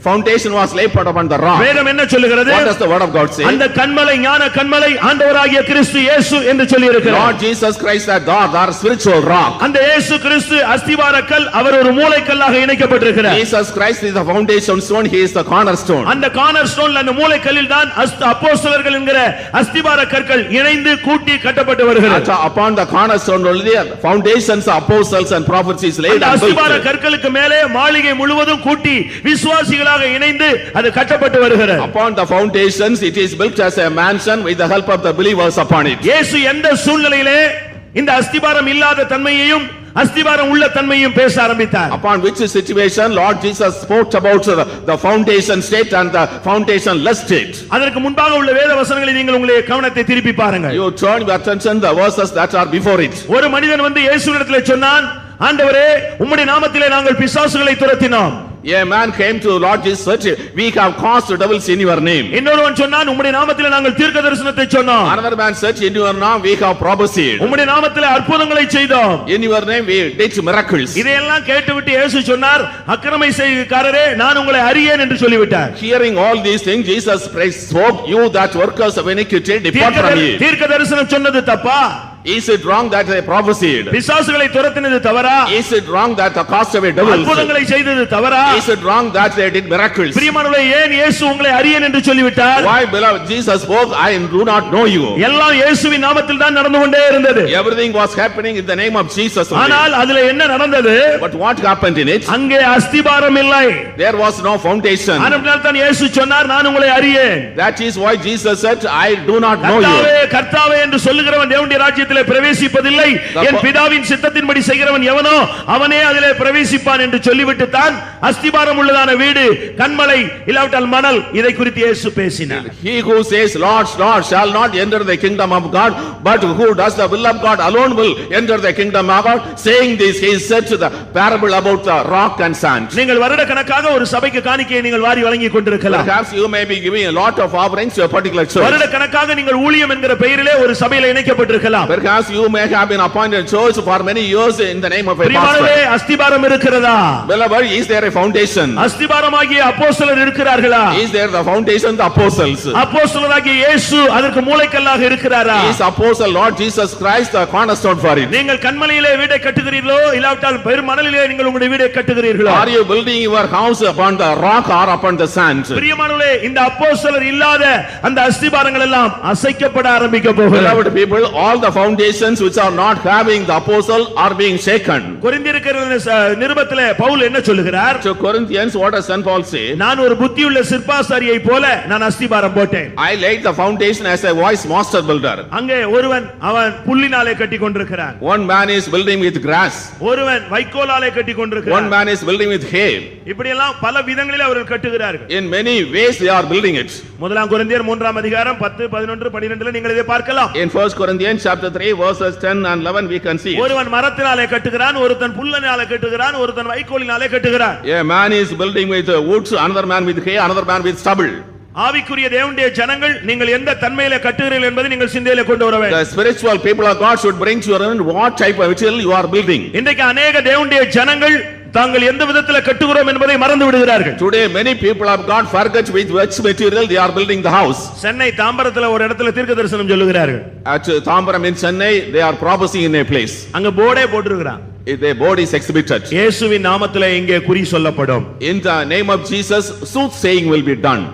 foundation was laid upon the rock. வேதம் என்ன சொல்லுகிறது? What does the word of God say? அந்த கன்மலை ஞான கன்மலை ஆண்டவராகிய கிறிஸ்து இயேசு என்று சொல்லி இருக்கிறார். Lord Jesus Christ that God, our spiritual rock. அந்த இயேசு கிறிஸ்து அஸ்திபாரக்கல், அவர் ஒரு மூலைக்கல்லாக இணைக்கப்பட்டிருக்கிறார். Jesus Christ is the foundation stone, he is the cornerstone. அந்த கார்னர் ஸ்டோன்ல அந்த மூலைக்கல்லில் தான் அப்போஸ்தலர்கள் என்கிற அஸ்திபார கற்கள் இணைந்து கூட்டி கட்டப்பட்டு வருகிறது. Upon the cornerstone only the foundations of apostles and prophets is laid. அந்த அஸ்திபார கற்களுக்கு மேலே மாளிகை முழுவதும் கூட்டி விசுவாசிகளாக இணைந்து அது கட்டப்பட்டு வருகிறது. Upon the foundations it is built as a mansion with the help of the believers upon it. இயேசு எந்த சூழ்நிலையிலே இந்த அஸ்திபாரம் இல்லாத தன்மையையும் அஸ்திபாரம் உள்ள தன்மையும் பேச ஆரம்பித்தார். Upon which situation Lord Jesus spoke about the foundation state and the foundation less state. அதற்கு முன்பாக உள்ள வேத வசனங்களை நீங்கள் உங்களுடைய கவனத்தை திருப்பி பாருங்கள். You turn your attention the verses that are before it. ஒரு மனிதன் வந்து இயேசுவிடத்தில் சொன்னான், ஆண்டவரே உம்முடைய நாமத்திலே நாங்கள் பிசாசுகளை துரத்தினோம். A man came to Lord Jesus said, we have cast devils in your name. இன்னொருவன் சொன்னான், உம்முடைய நாமத்திலே நாங்கள் தீர்க்கதரிசனத்தை சொன்னோம். Another man said, in your name we have prophesied. உம்முடைய நாமத்திலே அற்புதங்களை செய்தோம். In your name we did miracles. இதையெல்லாம் கேட்டுவிட்டு இயேசு சொன்னார், அக்கிரமை செய்கைக்காரரே நான் உங்களை அறியேன் என்று சொல்லிவிட்டார். Hearing all these things Jesus spoke, you that workers of iniquity depart from me. தீர்க்கதரிசனம் சொன்னது தப்பா? Is it wrong that they prophesied? பிசாசுகளை துரத்தினது தவறா? Is it wrong that they cast away devils? அற்புதங்களை செய்தது தவறா? Is it wrong that they did miracles? பிரியமானவர்களே, ஏன் இயேசு உங்களை அறியேன் என்று சொல்லிவிட்டார்? Why beloved Jesus spoke, I do not know you? எல்லாம் இயேசுவின் நாமத்தில் தான் நடந்து கொண்டே இருந்தது. Everything was happening in the name of Jesus only. ஆனால் அதிலே என்ன நடந்தது? But what happened in it? அங்கே அஸ்திபாரம் இல்லை. There was no foundation. அதனால் தான் இயேசு சொன்னார், நான் உங்களை அறியேன். That is why Jesus said, I do not know you. கர்த்தாவே கர்த்தாவே என்று சொல்லுகிறவன் தேவனுடைய ராஜ்யத்திலே பிரவேசிப்பதில்லை. என் பிதாவின் சித்தத்தின்படி செய்கிறவன் எவனோ அவனே அதிலே பிரவேசிப்பான் என்று சொல்லிவிட்டு தான் அஸ்திபாரம் உள்ளதான வீடு, கன்மலை இல்லாவிட்டால் மணல், இதை குறித்து இயேசு பேசினார். He who says Lord, Lord shall not enter the kingdom of God, but who does the will of God alone will enter the kingdom of God. Saying this, he said to the parable about the rock and sand. நீங்கள் வருட கணக்காக ஒரு சபைக்கு காணிக்கையை நீங்கள் வாரி வழங்கி கொண்டிருக்கலாம். Perhaps you may be giving a lot of offerings to a particular church. வருட கணக்காக நீங்கள் ஊழியம் என்கிற பெயரிலே ஒரு சபையில இணைக்கப்பட்டிருக்கலாம். Perhaps you may have been appointed church for many years in the name of a பிரியமானவர்களே, pastor. அஸ்திபாரம் இருக்கிறதா? Beloved, is there a foundation? அஸ்திபாரமாகிய அப்போஸ்தலர் இருக்கிறார்களா? Is there the foundation, the apostles? அப்போஸ்தலராகிய இயேசு அதற்கு மூலைக்கல்லாக இருக்கிறாரா? Is apostle Lord Jesus Christ the cornerstone for it? நீங்கள் கன்மலையிலே வீட்டை கட்டுகிறீர்களோ இல்லாவிட்டால் பெருமணலிலே நீங்கள் உங்களுடைய வீட்டை கட்டுகிறீர்களோ? Are you building your house upon the rock or upon the sand? பிரியமானவர்களே, இந்த அப்போஸ்தலர் இல்லாத அந்த அஸ்திபாரங்கள் எல்லாம் அசைக்கப்பட ஆரம்பிக்க போகிறது. Beloved people, all the foundations which are not having the apostle are being shaken. கொரிந்தியர் நிருபத்திலே பவுல் என்ன சொல்லுகிறார்? To Corinthians, what does Saint Paul say? நான் ஒரு புத்தியுள்ள சிற்பாசாரியை போல நான் அஸ்திபாரம் போட்டேன். I laid the foundation as a wise master builder. அங்கே ஒருவன் அவன் புல்லினாலே கட்டி கொண்டிருக்கிறான். One man is building with grass. ஒருவன் வைக்கோலாலே கட்டி கொண்டிருக்கிறான். One man is building with hay. இப்படி எல்லாம் பல விதங்களிலே அவர்கள் கட்டுகிறார்கள். In many ways they are building it. முதலாம் கொரிந்தியர் 3ஆம் அதிகாரம் 10 11 12 நீங்கள் இதை பார்க்கலாம். In 1 Corinthians chapter 3 verses 10 and 11 we can see it. ஒருவன் மரத்தினாலே கட்டுகிறான், ஒருத்தன் புல்லினாலே கட்டுகிறான், ஒருத்தன் வைக்கோலினாலே கட்டுகிறான். A man is building with wood, another man with hay, another man with stubble. ஆவிக்குரிய தேவனுடைய ஜனங்கள் நீங்கள் எந்த தன்மையிலே கட்டுகிறீர்கள் என்பதை நீங்கள் சிந்தையிலே கொண்டு வர வேண்டும். The spiritual people of God should bring to your mind what type of material you are building. இன்றைக்கு अनेक தேவனுடைய ஜனங்கள் தாங்கள் எந்த விதத்தில் கட்டுகிறோம் என்பதை மறந்து விடுகிறார்கள். Today many people of God forget with which material they are building the house. Chennai தாம்பரத்துல ஒரு இடத்துல தீர்க்கதரிசனம் சொல்லுகிறார்கள். At Tambaram in Chennai they are prophesying in a place. அங்க போர்டே போட்டுருக்கான். The board is exhibited. இயேசுவின் நாமத்திலே இங்கே குறி சொல்லப்படும். In the name of Jesus soothsaying will be done.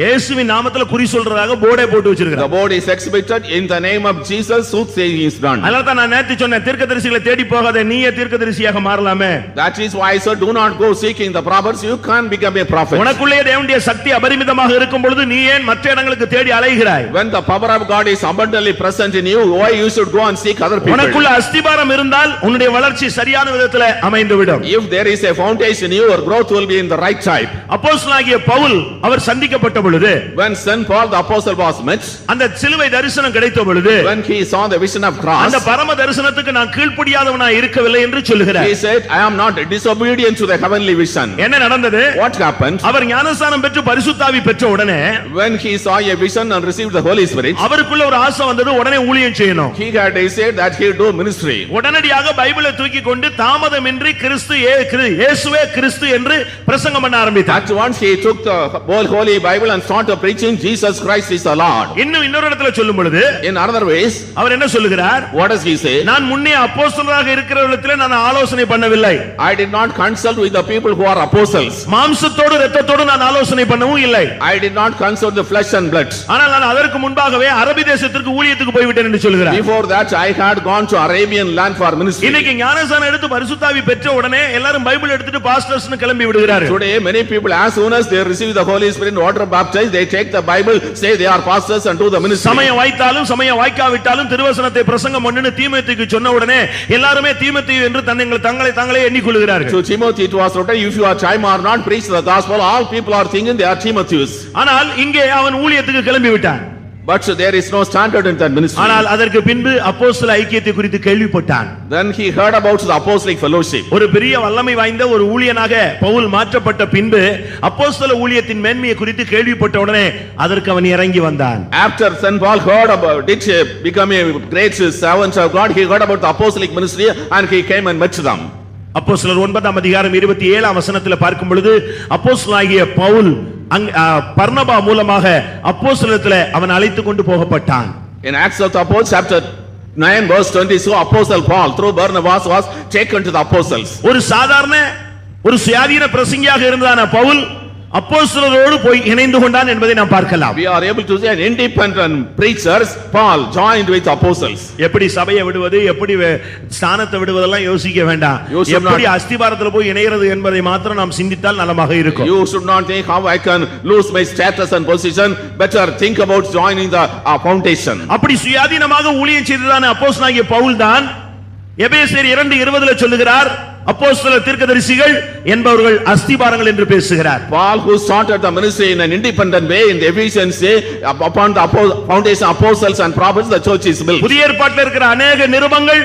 இயேசுவின் நாமத்திலே குறி சொல்றதாக போர்டே போட்டு வச்சிருக்காங்க. The board is exhibited in the name of Jesus soothsaying is done. அதனால தான் நான் நேத்து சொன்னேன், தீர்க்கதரிசிகளை தேடி போகாதே, நீயே தீர்க்கதரிசியாக மாறலாமே. That is why I said do not go seeking the prophets, you can become a prophet. உனக்குள்ளே தேவனுடைய சக்தி அபரிமிதமாக இருக்கும் பொழுது நீ ஏன் மற்ற இடங்களுக்கு தேடி அலைகிறாய்? When the power of God is abundantly present in you, why you should go and seek other people? உனக்குள்ள அஸ்திபாரம் இருந்தால் உன்னுடைய வளர்ச்சி சரியான விதத்தில் அமைந்துவிடும். If there is a foundation, your growth will be in the right type. அப்போஸ்தலனாகிய பவுல் அவர் சந்திக்கப்பட்ட பொழுது, when St. Paul the apostle was met, அந்த சிலுவை தரிசனம் கிடைத்த பொழுது, when he saw the vision of cross, அந்த பரம தரிசனத்துக்கு நான் கீழ்ப்படியாதவனாய் இருக்கவில்லை என்று சொல்லுகிறார். he said, I am not disobedient to the heavenly vision. என்ன நடந்தது? What happened? அவர் ஞானஸ்நானம் பெற்று பரிசுத்த ஆவி பெற்ற உடனே When he saw a vision and received the Holy Spirit, அவருக்குள்ள ஒரு ஆசை வந்தது, உடனே ஊழியம் செய்யணும். he had decided that he would do ministry. உடனடியாக பைபிளை தூக்கி கொண்டு தாமதமின்றி இயேசுவே கிறிஸ்து என்று பிரசங்கம் பண்ண ஆரம்பித்தார். At once he took the whole Holy Bible and started preaching Jesus Christ is the Lord. இன்னொரு இடத்துல சொல்லும் பொழுது, In other ways, அவர் என்ன சொல்லுகிறார்? what does he say? நான் முன்னே அப்போஸ்தலராக இருக்கிறவர்களிடத்தில் நான் ஆலோசனை பண்ணவில்லை. I did not consult with the people who are apostles. மாம்சத்தோடு இரத்தத்தோடு நான் ஆலோசனை பண்ணவும் இல்லை. I did not consult the flesh and blood. ஆனால் நான் அதற்கு முன்பாகவே அரபி தேசத்திற்கு ஊழியத்துக்கு போய்விட்டேன் என்று சொல்லுகிறார். Before that I had gone to Arabian land for ministry. இன்னைக்கு ஞானஸ்நானம் எடுத்து பரிசுத்த ஆவி பெற்ற உடனே எல்லாரும் பைபிள் எடுத்துட்டு பாஸ்டர்ஸ்னு கிளம்பி விடுகிறார்கள். Today many people, as soon as they receive the Holy Spirit and water baptized, they take the Bible, say they are pastors and do the ministry. சமயம் வாய்த்தாலும் சமயம் வாய்க்காவிட்டாலும் திருவசனத்தை பிரசங்கம் பண்ணுன்னு தீமோத்தேயுக்கு சொன்ன உடனே எல்லாரும் தீமோத்தேயு என்று தங்களை எண்ணிக்கொள்கிறார்கள். To Timothy it was written, if you are time or not preach the gospel, all people are thinking they are Timotheus. ஆனால் இங்கே அவன் ஊழியத்துக்கு கிளம்பி விட்டான். But there is no standard in that ministry. ஆனால் அதற்கு பின்பு அப்போஸ்தல ஐக்கியத்தை குறித்து கேள்விப்பட்டான். Then he heard about the apostolic fellowship. ஒரு பெரிய வல்லமை வாய்ந்த ஒரு ஊழியனாக பவுல் மாற்றப்பட்ட பின்பு அப்போஸ்தல ஊழியத்தின் மேன்மையை குறித்து கேள்விப்பட்ட உடனே அதற்கு அவன் இறங்கி வந்தான். After St. Paul heard about it, become a great servant of God, he heard about the apostolic ministry and he came and met them. அப்போஸ்தலர் 9ஆம் அதிகாரம் 27ஆம் வசனத்தில் பார்க்கும் பொழுது அப்போஸ்தலனாகிய பவுல் பர்னபா மூலமாக அப்போஸ்தலத்திலே அவன் அழைத்து கொண்டு போகப்பட்டான். In Acts of the Apostles chapter 9 verse 20, so apostle Paul through Barnabas was taken to the apostles. ஒரு சாதாரண ஒரு சுயாதீன பிரசங்கியாக இருந்தான பவுல் அப்போஸ்தலரோடு போய் இணைந்து கொண்டான் என்பதை நாம் பார்க்கலாம். We are able to see an independent preachers Paul joined with apostles. எப்படி சபையை விடுவது, எப்படி ஸ்தானத்தை விடுவதெல்லாம் யோசிக்க வேண்டாம். எப்படி அஸ்திபாரத்தில் போய் இணைகிறது என்பதை மாத்திரம் நாம் சிந்தித்தால் நலமாக இருக்கும். You should not think how I can lose my status and position, better think about joining the foundation. அப்படி சுயாதீனமாக ஊழியம் செய்ததான அப்போஸ்தலனாகிய பவுல் தான் எபேசியர் 2:20 சொல்லுகிறார், அப்போஸ்தல தீர்க்கதரிசிகள் என்பவர்கள் அஸ்திபாரங்கள் என்று பேசுகிறார். Paul who started the ministry in an independent way in the Ephesians say upon the foundation apostles and prophets the church is built. புதிய ஏற்பாட்டில் இருக்கிற அநேக நிருபங்கள்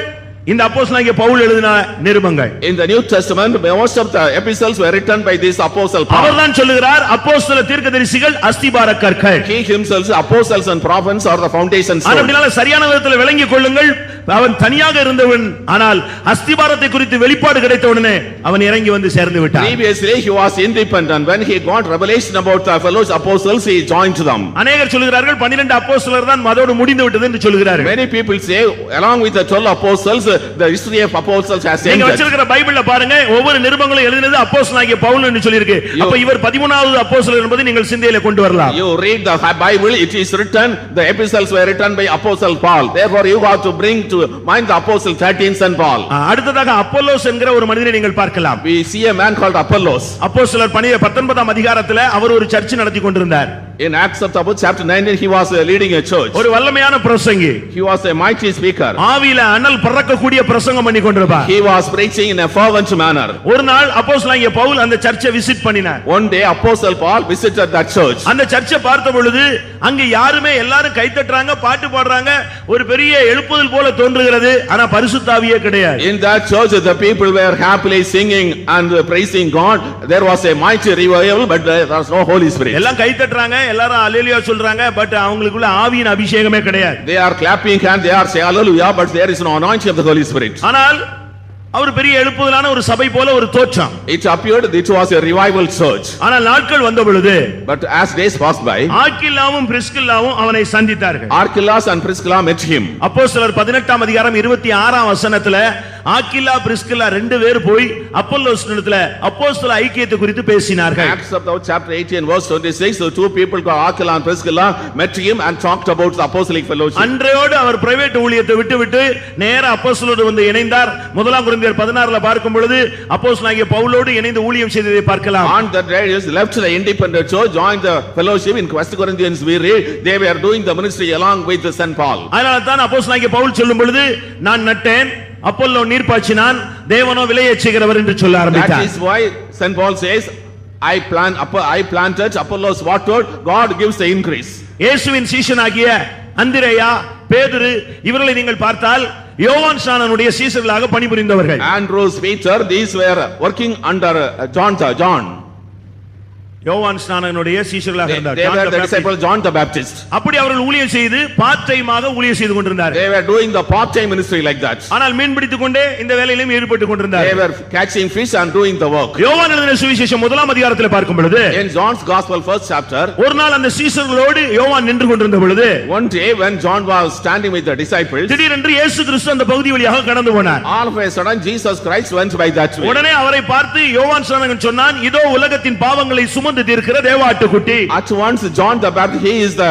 இந்த அப்போஸ்தலனாகிய பவுல் எழுதின நிருபங்கள். In the New Testament most of the epistles were written by this apostle Paul. அவர்தான் சொல்லுகிறார் அப்போஸ்தல தீர்க்கதரிசிகள் அஸ்திபார கற்கள். He himself apostles and prophets are the foundation stone. அப்படினால சரியான விதத்தில் விளங்கிக் கொள்ளுங்கள். அவன் தனியாக இருந்தவன், ஆனால் அஸ்திபாரத்தை குறித்து வெளிப்பாடு கிடைத்த உடனே அவன் இறங்கி வந்து சேர்ந்து விட்டான். Previously he was independent. When he got revelation about the fellow apostles, he joined them. அநேகர் சொல்கிறார்கள் 12 அப்போஸ்தலர் தான் அதோடு முடிந்து விட்டது என்று சொல்கிறார்கள். Many people say along with the 12 apostles the history of apostles has ended. நீங்க வச்சிருக்கிற பைபிள்ல பாருங்க, ஒவ்வொரு நிருபங்களும் எழுதினது அப்போஸ்தலனாகிய பவுல் என்று சொல்லி இருக்கு. அப்ப இவர் 13வது அப்போஸ்தலர் என்பதை நீங்கள் சிந்தையில கொண்டு வரலாம். You read the Bible, it is written the epistles were written by apostle Paul. Therefore you have to bring to mind the apostle 13 St. Paul. அடுத்ததாக அப்போலோஸ் என்கிற ஒரு மனிதனை நீங்கள் பார்க்கலாம். We see a man called Apollos. அப்போஸ்தலர் 19ஆம் அதிகாரத்தில் அவர் ஒரு search நடத்தி கொண்டிருந்தார். In Acts of the Apostles chapter 19 he was leading a church. ஒரு வல்லமையான பிரசங்கி. He was a mighty speaker. ஆவியில அனல் பறக்கக்கூடிய பிரசங்கம் பண்ணி கொண்டிருப்பார். He was preaching in a fervent manner. ஒரு நாள் அப்போஸ்தலனாகிய பவுல் அந்த சர்ச்சை விசிட் பண்ணினார். One day apostle Paul visited that church. அந்த சர்ச்சை பார்த்த பொழுது அங்க யாருமே எல்லாரும் கை தட்டறாங்க, பாட்டு பாடுறாங்க, ஒரு பெரிய எழுப்புதல் போல தோன்றுகிறது. ஆனா பரிசுத்த ஆவியே கிடையாது. In that church the people were happily singing and praising God. There was a mighty revival, but there was no Holy Spirit. எல்லாம் கை தட்டறாங்க, எல்லாரும் அல்லேலூயா சொல்றாங்க, பட் அவங்களுக்குள்ள ஆவியின் அபிஷேகமே கிடையாது. They are clapping hands, they are saying hallelujah, but there is no anointing of the Holy Spirit. ஆனால் அவர் பெரிய எழுப்புதலான ஒரு சபை போல ஒரு தோற்றம். It appeared it was a revival church. ஆனால் நாட்கள் வந்த பொழுது, but as days passed by, ஆக்கில்லாவும் பிரிஸ்கில்லாவும் அவனை சந்தித்தார்கள். Archelaus and Priscilla met him. அப்போஸ்தலர் 18ஆம் அதிகாரம் 26ஆம் வசனத்துல ஆக்கில்லா பிரிஸ்கில்லா ரெண்டு பேர் போய் அப்போலோஸ் இடத்துல அப்போஸ்தல ஐக்கியத்தை குறித்து பேசினார்கள். Acts of the chapter 18 verse 26, the two people called Aquila and Priscilla met him and talked about the apostolic fellowship. அன்றையோடு அவர் பிரைவேட் ஊழியத்தை விட்டுவிட்டு நேரா அப்போஸ்தலரோடு வந்து இணைந்தார். முதலாம் கொரிந்தியர் 16ல பார்க்கும் பொழுது அப்போஸ்தலனாகிய பவுலோடு இணைந்து ஊழியம் செய்ததை பார்க்கலாம். On that day he left the independent church, joined the fellowship. In 1 Corinthians we read they were doing the ministry along with the St. Paul. அதனால தான் அப்போஸ்தலனாகிய பவுல் சொல்லும் பொழுது நான் நட்டேன், அப்போலோ நீர் பாய்ச்சினான், தேவனோ விளையச் செய்கிறவர் என்று சொல்ல ஆரம்பித்தார். That is why St. Paul says I planted, Apollos watered, God gives the increase. இயேசுவின் சீஷனாகிய அந்திரேயா, பேதுரு இவர்களை நீங்கள் பார்த்தால் யோவான் ஸ்நானனுடைய சீஷர்களாக பணிபுரிந்தவர்கள். Andrews, Peter, these were working under John. யோவான் ஸ்நானனுடைய சீஷர்களாக They இருந்தார்கள். were the disciple John the Baptist. அப்படி அவர்கள் ஊழியம் செய்து பார்ட் டைமாக ஊழியம் செய்து கொண்டிருந்தார்கள். They were doing the part-time ministry like that. ஆனால் மீன் பிடித்துக் கொண்டே இந்த வேலையிலும் ஈடுபட்டுக் They கொண்டிருந்தார்கள். were catching fish and doing the work. யோவான் எழுதின சுவிசேஷம் 1ஆம் அதிகாரத்தில் பார்க்கும் பொழுது In John's Gospel, 1st chapter, ஒரு நாள் அந்த சீஷர்களோடு யோவான் நின்று கொண்டிருந்த பொழுது one day when John was standing with the disciples, திடீரென்று இயேசு கிறிஸ்து அந்த பகுதி வழியாக கடந்து போனார். all of a sudden Jesus Christ went by that way. உடனே அவரை பார்த்து யோவான் ஸ்நானகன் சொன்னான், இதோ உலகத்தின் பாவங்களை சுமந்து தீர்க்கிற தேவாட்டுக்குட்டி. At once John the Baptist, he is the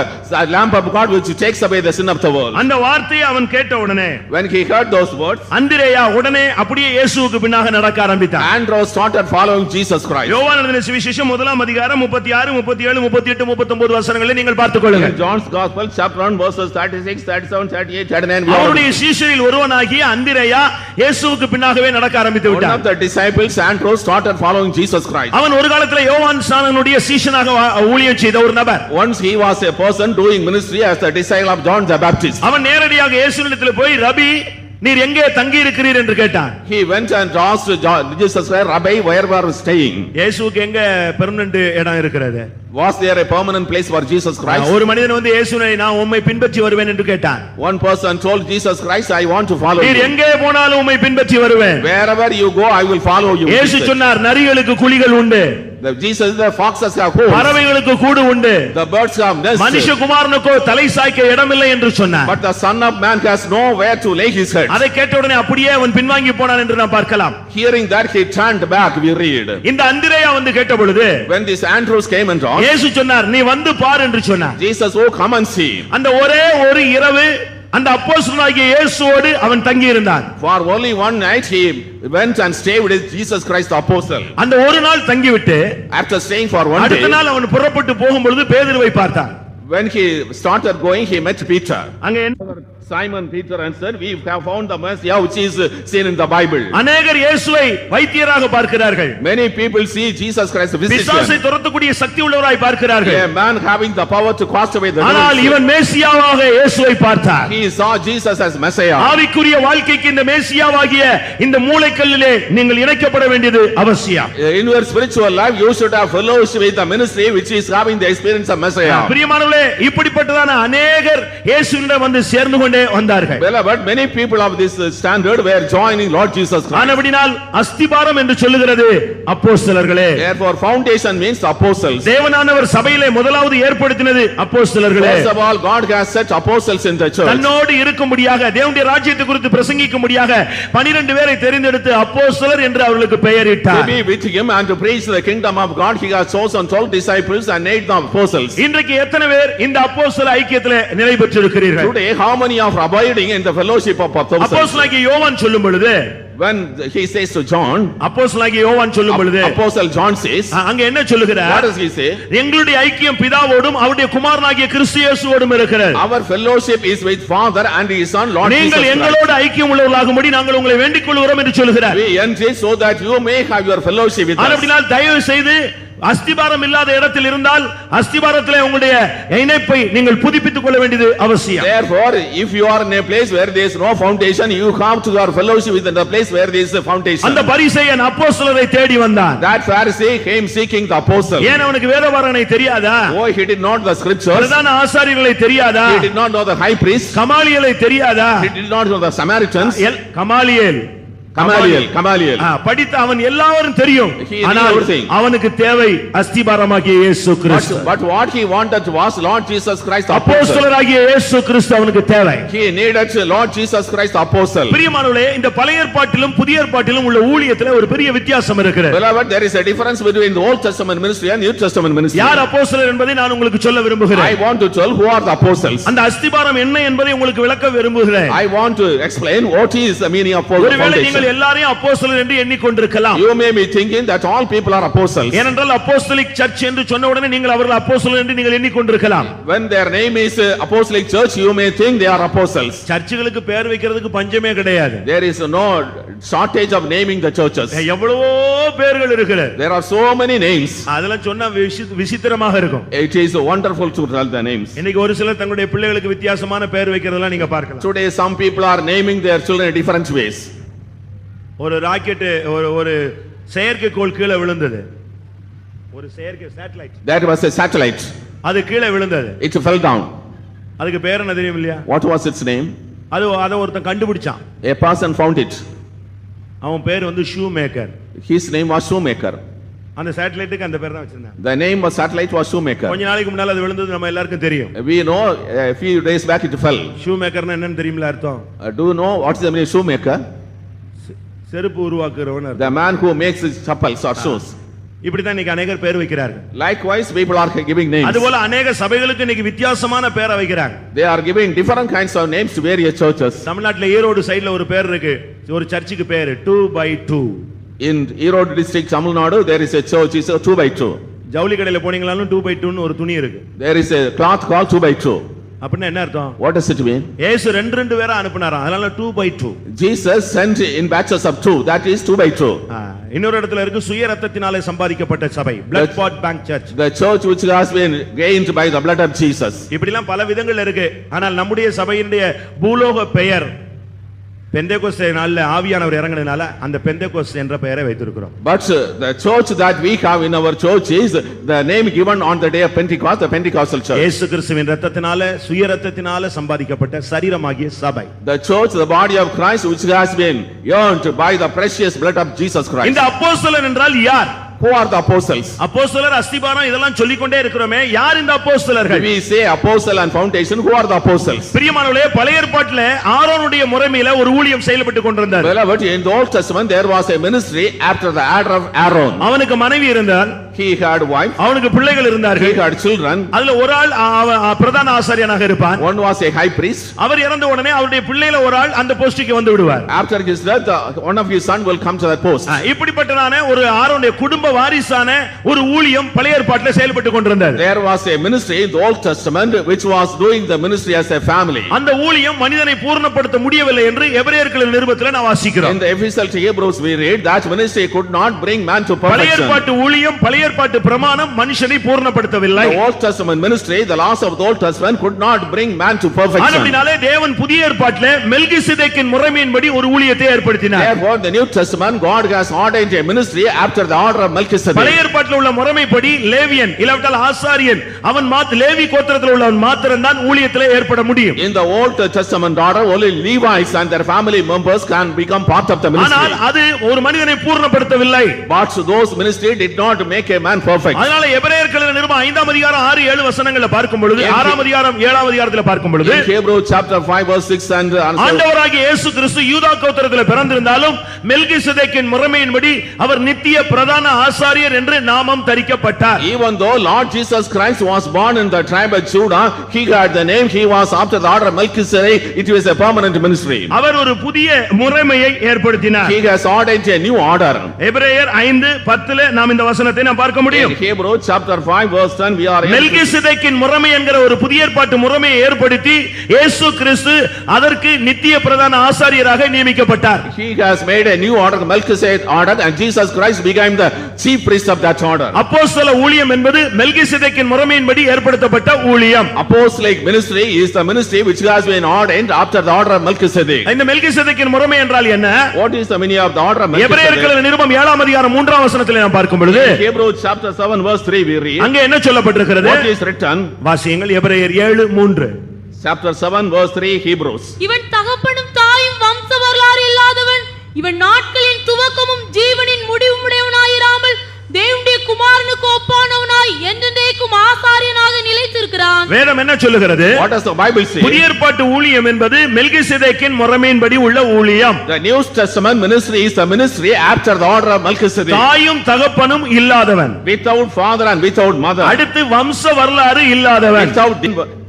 lamb of God which takes away the sin of the world. அந்த வார்த்தையை அவன் கேட்ட உடனே When he heard those words, அந்திரேயா உடனே அப்படியே இயேசுவுக்கு பின்னாக நடக்க ஆரம்பித்தான். Andrew started following Jesus Christ. யோவான் எழுதின சுவிசேஷம் 1ஆம் அதிகாரம் 36, 37, 38, 39 வசனங்களை நீங்கள் பார்த்துக் கொள்ளுங்கள். In John's Gospel, chapter 1, verses 36, 37, 38, 39. அவருடைய சீஷரில் ஒருவனாகிய அந்திரேயா இயேசுவுக்கு பின்னாகவே நடக்க ஆரம்பித்து One விட்டான். of the disciples, Andrew, started following Jesus Christ. அவன் ஒரு காலத்துல யோவான் ஸ்நானனுடைய சீஷனாக ஊழியம் செய்த ஒரு நபர். Once he was a person doing ministry as the disciple of John the Baptist. அவன் நேரடியாக இயேசுவிடத்தில் போய், ரபி, நீர் எங்கே தங்கி இருக்கிறீர் என்று கேட்டான். He went and asked Jesus Christ, Rabbi, where were you staying? இயேசுவுக்கு எங்க பெர்மனன்ட் இடம் இருக்கிறது? Was there a permanent place for Jesus Christ? ஒரு மனிதன் வந்து இயேசுவை நான் உம்மை பின்பற்றி வருவேன் என்று கேட்டான். One person told Jesus Christ, I want to follow நீர் you. எங்கே போனாலும் உம்மை பின்பற்றி வருவேன். Wherever you go, I will follow you. இயேசு சொன்னார், நரிகளுக்கு குழிகள் உண்டு, Jesus, the foxes have holes, பறவைகளுக்கு கூடு உண்டு, the birds have nests, மனுஷகுமாரனுக்கோ தலை சாய்க்க இடமில்லை என்று சொன்னார். but the Son of Man has nowhere to lay his head. அதை கேட்ட உடனே அப்படியே அவன் பின்வாங்கி போனான் என்று நாம் பார்க்கலாம். Hearing that, he turned back, we read. இந்த அந்திரேயா வந்து கேட்ட பொழுது When this Andrews came and asked, இயேசு சொன்னார், நீ வந்து பார் என்று சொன்னார். Jesus, oh, come and see. அந்த ஒரே ஒரு இரவு அந்த அப்போஸ்தலனாகிய இயேசுவோடு அவன் தங்கி இருந்தான். For only one night he went and stayed with Jesus Christ the apostle. அந்த ஒரு நாள் தங்கிவிட்டு After staying for one day, அடுத்த நாள் அவன் புறப்பட்டு போகும்பொழுது பேதுருவை பார்த்தான். when he started going, he met Peter. அங்க என்ன? Simon Peter answered, we have found the Messiah which is seen in the Bible. அநேகர் இயேசுவை வைத்தியராக பார்க்கிறார்கள். Many people see Jesus Christ as a பிசாசை physician, துரத்தக்கூடிய சக்தி உள்ளவராய் பார்க்கிறார்கள். a man having the power to cast away the ஆனால் devils. இவன் மேசியாவாக இயேசுவை பார்த்தார். He saw Jesus as Messiah. ஆவிக்குரிய வாழ்க்கைக்கு இந்த மேசியாவாகிய இந்த மூலைக்கல்லிலே நீங்கள் இணைக்கப்பட வேண்டியது அவசியம். In your spiritual life, you should have fellowship with the ministry which is having the experience of Messiah. பிரியமானவர்களே, இப்படிப்பட்டதான அநேகர் இயேசுவிடம் வந்து சேர்ந்து கொண்டே வந்தார்கள். Beloved, many people of this standard were joining Lord Jesus Christ. ஆனபடியால் அஸ்திபாரம் என்று சொல்லுகிறது அப்போஸ்தலர்களே. Therefore, foundation means apostles. தேவனானவர் சபையிலே முதலாவது ஏற்படுத்தினது அப்போஸ்தலர்களே. First of all, God has set apostles in the church. தன்னோடு இருக்கும்படியாக தேவனுடைய ராஜ்யத்தை குறித்து பிரசங்கிக்கும்படியாக 12 பேரை தெரிந்தெடுத்து அப்போஸ்தலர் என்று அவர்களுக்கு To பெயரிட்டார். be with him and to preach the kingdom of God, he has chosen 12 disciples and made them apostles. இன்றைக்கு எத்தனை பேர் இந்த அப்போஸ்தல ஐக்கியத்திலே நிலை பெற்றிருக்கிறீர்கள்? Today, how many are abiding in the fellowship of apostles? அப்போஸ்தலனாகிய யோவான் சொல்லும் பொழுது, When he says to John, அப்போஸ்தலனாகிய யோவான் சொல்லும் பொழுது Apostle John says, அங்க என்ன சொல்லுகிறார்? what does he say? எங்களுடைய ஐக்கியம் பிதாவோடும் அவருடைய குமாரனாகிய கிறிஸ்து இயேசுவோடும் இருக்கிறது. Our fellowship is with Father and his Son, Lord Jesus நீங்கள் Christ. எங்களோடு ஐக்கியம் உள்ளவர்களாகும்படி நாங்கள் உங்களை வேண்டிக் கொள்கிறோம் என்று சொல்லுகிறார். We enter so that you may have your fellowship with us. அப்படினால் தயவு செய்து அஸ்திபாரம் இல்லாத இடத்தில் இருந்தால் அஸ்திபாரத்திலே உங்களுடைய இணைப்பை நீங்கள் புதுப்பித்துக் கொள்ள வேண்டியது அவசியம். Therefore, if you are in a place where there is no foundation, you come to your fellowship within the place where there is a foundation. அந்த பரிசேயன் அப்போஸ்தலரை தேடி வந்தான். That Pharisee came seeking the apostle. ஏன் அவனுக்கு வேதபாரனை தெரியாதா? Oh, he did not the scriptures. பிரதான ஆசாரியர்களை தெரியாதா? He did not know the high priest. கமாலியலை தெரியாதா? He did not know the Samaritans. Gamaliel Gamaliel. படித்த அவன் எல்லாரும் தெரியும். He knew ஆனால் everything. அவனுக்கு தேவை அஸ்திபாரமாகிய இயேசு கிறிஸ்து. But what he wanted was Lord Jesus Christ the apostle. அப்போஸ்தலராகிய இயேசு கிறிஸ்து அவனுக்கு தேவை. He needed Lord Jesus Christ the apostle. பிரியமானவர்களே, இந்த பழைய ஏற்பாட்டிலும் புதிய ஏற்பாட்டிலும் உள்ள ஊழியத்திலே ஒரு பெரிய வித்தியாசம் இருக்கிறது. Beloved, there is a difference between the Old Testament ministry and New Testament ministry. யார் அப்போஸ்தலர் என்பதை நான் உங்களுக்கு சொல்ல விரும்புகிறேன். I want to tell who are the apostles. அந்த அஸ்திபாரம் என்ன என்பதை உங்களுக்கு விளக்க விரும்புகிறேன். I want to explain what is the meaning of foundation. நீங்கள் எல்லாரையும் அப்போஸ்தலர் என்று எண்ணிக்கொண்டிருக்கலாம். You may be thinking that all people are apostles. ஏனென்றால் அப்போஸ்தலிக் சர்ச் என்று சொன்ன உடனே நீங்கள் அவர்கள் அப்போஸ்தலர் என்று நீங்கள் எண்ணிக்கொண்டிருக்கலாம். When their name is apostolic church, you may think they are apostles. சர்ச்சுகளுக்கு பெயர் வைக்கிறதுக்கு பஞ்சமே கிடையாது. There is no shortage of naming the churches. எவ்வளவோ பேர்கள் இருக்கிறது. There are so many names. அதெல்லாம் சொன்னா விசித்திரமாக இருக்கும். It is wonderful to tell the names. இன்னைக்கு ஒரு சிலர் தங்களுடைய பிள்ளைகளுக்கு வித்தியாசமான பெயர் வைக்கிறதெல்லாம் நீங்க பார்க்கலாம். Today some people are naming their children in different ways. ஒரு ராக்கெட் ஒரு செயற்கைக்கோள் கீழே விழுந்தது. ஒரு செயற்கை satellite. That was a satellite. அது கீழே விழுந்தது. It fell down. அதுக்கு பேர் என்ன தெரியும் இல்லையா? What was its name? அத ஒருத்தன் கண்டுபிடிச்சான். A person found it. அவன் பேர் வந்து shoe maker. His name was Shoemaker. அந்த சேட்டலைட்டுக்கு அந்த பேர் தான் வச்சிருந்தாங்க. The name of satellite was Shoemaker. கொஞ்ச நாளைக்கு முன்னால அது விழுந்தது நம்ம எல்லாருக்கும் தெரியும். We know a few days back it fell. Shoe மேக்கர்னா என்னன்னு தெரியும்ல அர்த்தம்? Do you know what is the meaning of shoemaker? செருப்பு உருவாக்குறவன் அர்த்தம். The man who makes chappals or shoes. இப்படி தான் இன்னைக்கு अनेகர் பேர் வைக்கிறார்கள். Likewise people are giving names. அதுபோல अनेக சபைகளுக்கு இன்னைக்கு வித்தியாசமான பேரை வைக்கிறாங்க. They are giving different kinds of names to various churches. தமிழ்நாட்டுல ஈரோடு சைடுல ஒரு பேர் இருக்கு. ஒரு சர்ச்சுக்கு பேரு 2x2. In Erode district Tamil Nadu there is a church is a 2x2. ஜவுளி கடையில போனீங்களாலும் 2x2 ன்னு ஒரு துணி இருக்கு. There is a cloth called 2x2. அப்படினா என்ன அர்த்தம்? What does it mean? இயேசு ரெண்டு பேரா அனுப்புனாராம். அதனால 2x2. Jesus sent in batches of 2, that is 2x2. இன்னொரு இடத்துல இருக்கு சுய ரத்தத்தினாலே சம்பாதிக்கப்பட்ட சபை, blood bought bank church. The church which has been gained by the blood of Jesus. இப்படிலாம் பல விதங்கள் இருக்கு. ஆனால் நம்முடைய சபையினுடைய பூலோக பெயர் பெந்தேகோஸ்தே நாள்ல ஆவியானவர் இறங்கினனால அந்த பெந்தேகோஸ்தே என்ற பெயரை வைத்திருக்கிறோம். But the church that we have in our church is the name given on the day of Pentecost, the Pentecostal church. இயேசு கிறிஸ்துவின் இரத்தத்தினால சுய இரத்தத்தினால சம்பாதிக்கப்பட்ட சரீரமாகிய சபை. The church, the body of Christ which has been earned by the precious blood of Jesus Christ. இந்த அப்போஸ்தலர் என்றால் யார்? Who are the apostles? அப்போஸ்தலர் அஸ்திபாரம் இதெல்லாம் சொல்லிக்கொண்டே இருக்கிறோமே. யார் இந்த அப்போஸ்தலர்கள்? We say apostle and foundation. Who are the apostles? பிரியமானவர்களே, பழைய ஏற்பாட்டிலே ஆரோனுடைய முறைமையில ஒரு ஊழியம் செயல்பட்டு கொண்டிருந்தார். Beloved, in the Old Testament there was a ministry after the order of Aaron. அவனுக்கு மனைவி இருந்தாள். He had wife. அவனுக்கு பிள்ளைகள் இருந்தார்கள். He had children. அதுல ஒரு ஆள் பிரதான ஆசாரியனாக இருப்பான். One was a high priest. அவர் இறந்த உடனே அவருடைய பிள்ளையில ஒரு ஆள் அந்த போஸ்டுக்கு வந்து விடுவார். After his death, one of his son will come to that post. இப்படிப்பட்டதான ஒரு ஆரோனுடைய குடும்ப வாரிசான ஒரு ஊழியம் பழைய ஏற்பாட்டிலே செயல்பட்டு கொண்டிருந்தது. There was a ministry in the Old Testament which was doing the ministry as a family. அந்த ஊழியம் மனிதனை பூர்ணப்படுத்த முடியவில்லை என்று எபிரேயர்களின் நிருபத்திலே நாம் வாசிக்கிறோம். In the epistle to Hebrews we read that ministry could not bring man to perfection. பழைய ஏற்பாட்டு ஊழியம் பழைய ஏற்பாட்டு பிரமாணம் மனுஷனை பூர்ணப்படுத்தவில்லை. The Old Testament ministry, the laws of the Old Testament could not bring man to perfection. அதனாலே தேவன் புதிய ஏற்பாட்டிலே மெல்கிசேதேக்கின் முறைமையின்படி ஒரு ஊழியத்தை ஏற்படுத்தினார். Therefore the New Testament God has ordained a ministry after the order of Melchizedek. பழைய ஏற்பாட்டில் உள்ள முறைமைப்படி லேவியன் இல்லாவிட்டால் ஆசாரியன் அவன் லேவி கோத்திரத்தில் உள்ளவன் மாத்திரம் தான் ஊழியத்திலே ஏற்பட முடியும். In the Old Testament order only Levites and their family members can become part of the ministry. ஆனால் அது ஒரு மனிதனை பூர்ணப்படுத்தவில்லை. But those ministry did not make a man perfect. அதனால எபிரேயர்களின் நிருபம் 5ஆம் அதிகாரம் 6-7 வசனங்களை பார்க்கும் பொழுது 6ஆம் அதிகாரம் 7ஆம் அதிகாரத்தில் பார்க்கும் பொழுது in Hebrews chapter 5 verse 6 and ஆண்டவராகிய இயேசு கிறிஸ்து யூதா கோத்திரத்தில் பிறந்திருந்தாலும் மெல்கிசேதேக்கின் முறைமையின்படி அவர் நித்திய பிரதான ஆசாரியர் என்று நாமம் தரிக்கப்பட்டார். Even though Lord Jesus Christ was born in the tribe of Judah, he had the name, he was after the order of Melchizedek. It was a permanent ministry. அவர் ஒரு புதிய முறைமையை ஏற்படுத்தினார். He has ordained a new order. எபிரேயர் 5:10 நாம் இந்த வசனத்தை நாம் பார்க்க முடியும். In Hebrews chapter 5 verse 10 we are மெல்கிசேதேக்கின் முறைமை என்கிற ஒரு புதிய ஏற்பாட்டு முறைமையை ஏற்படுத்தி இயேசு கிறிஸ்து அதற்கு நித்திய பிரதான ஆசாரியராக நியமிக்கப்பட்டார். He has made a new order, Melchizedek order, and Jesus Christ became the chief priest of that order. அப்போஸ்தல ஊழியம் என்பது மெல்கிசேதேக்கின் முறைமையின்படி ஏற்படுத்தப்பட்ட ஊழியம். Apostolic ministry is the ministry which has been ordained after the order of Melchizedek. இந்த மெல்கிசேதேக்கின் முறைமை என்றால் என்ன? What is the meaning of the order of Melchizedek? எபிரேயர்களின் நிருபம் 7ஆம் அதிகாரம் 3ஆம் வசனத்திலே நாம் பார்க்கும் பொழுது Hebrews chapter 7 verse 3 we read. அங்கே என்ன சொல்லப்பட்டிருக்கிறது? What is written? வாசியுங்கள் எபிரேயர் 7:3. Chapter 7 verse 3 Hebrews. இவன் தகப்பனும் தாயும் வம்ச வரலாறு இல்லாதவன், இவன் நாட்களின் துவக்கமும் ஜீவனின் முடிவும் உடையவனாயிராமல் தேவனுடைய குமாரனுக்கு ஒப்பானவனாய் என்றென்றைக்கும் ஆசாரியனாக நிலைத்திருக்கிறான். வேதம் என்ன சொல்லுகிறது? What does the Bible say? புதிய ஏற்பாட்டு ஊழியம் என்பது மெல்கிசேதேக்கின் முறைமையின்படி உள்ள ஊழியம். The New Testament ministry is the ministry after the order of Melchizedek. தாயும் தகப்பனும் இல்லாதவன், Without father and without mother. அடுத்து வம்ச வரலாறு இல்லாதவன். Without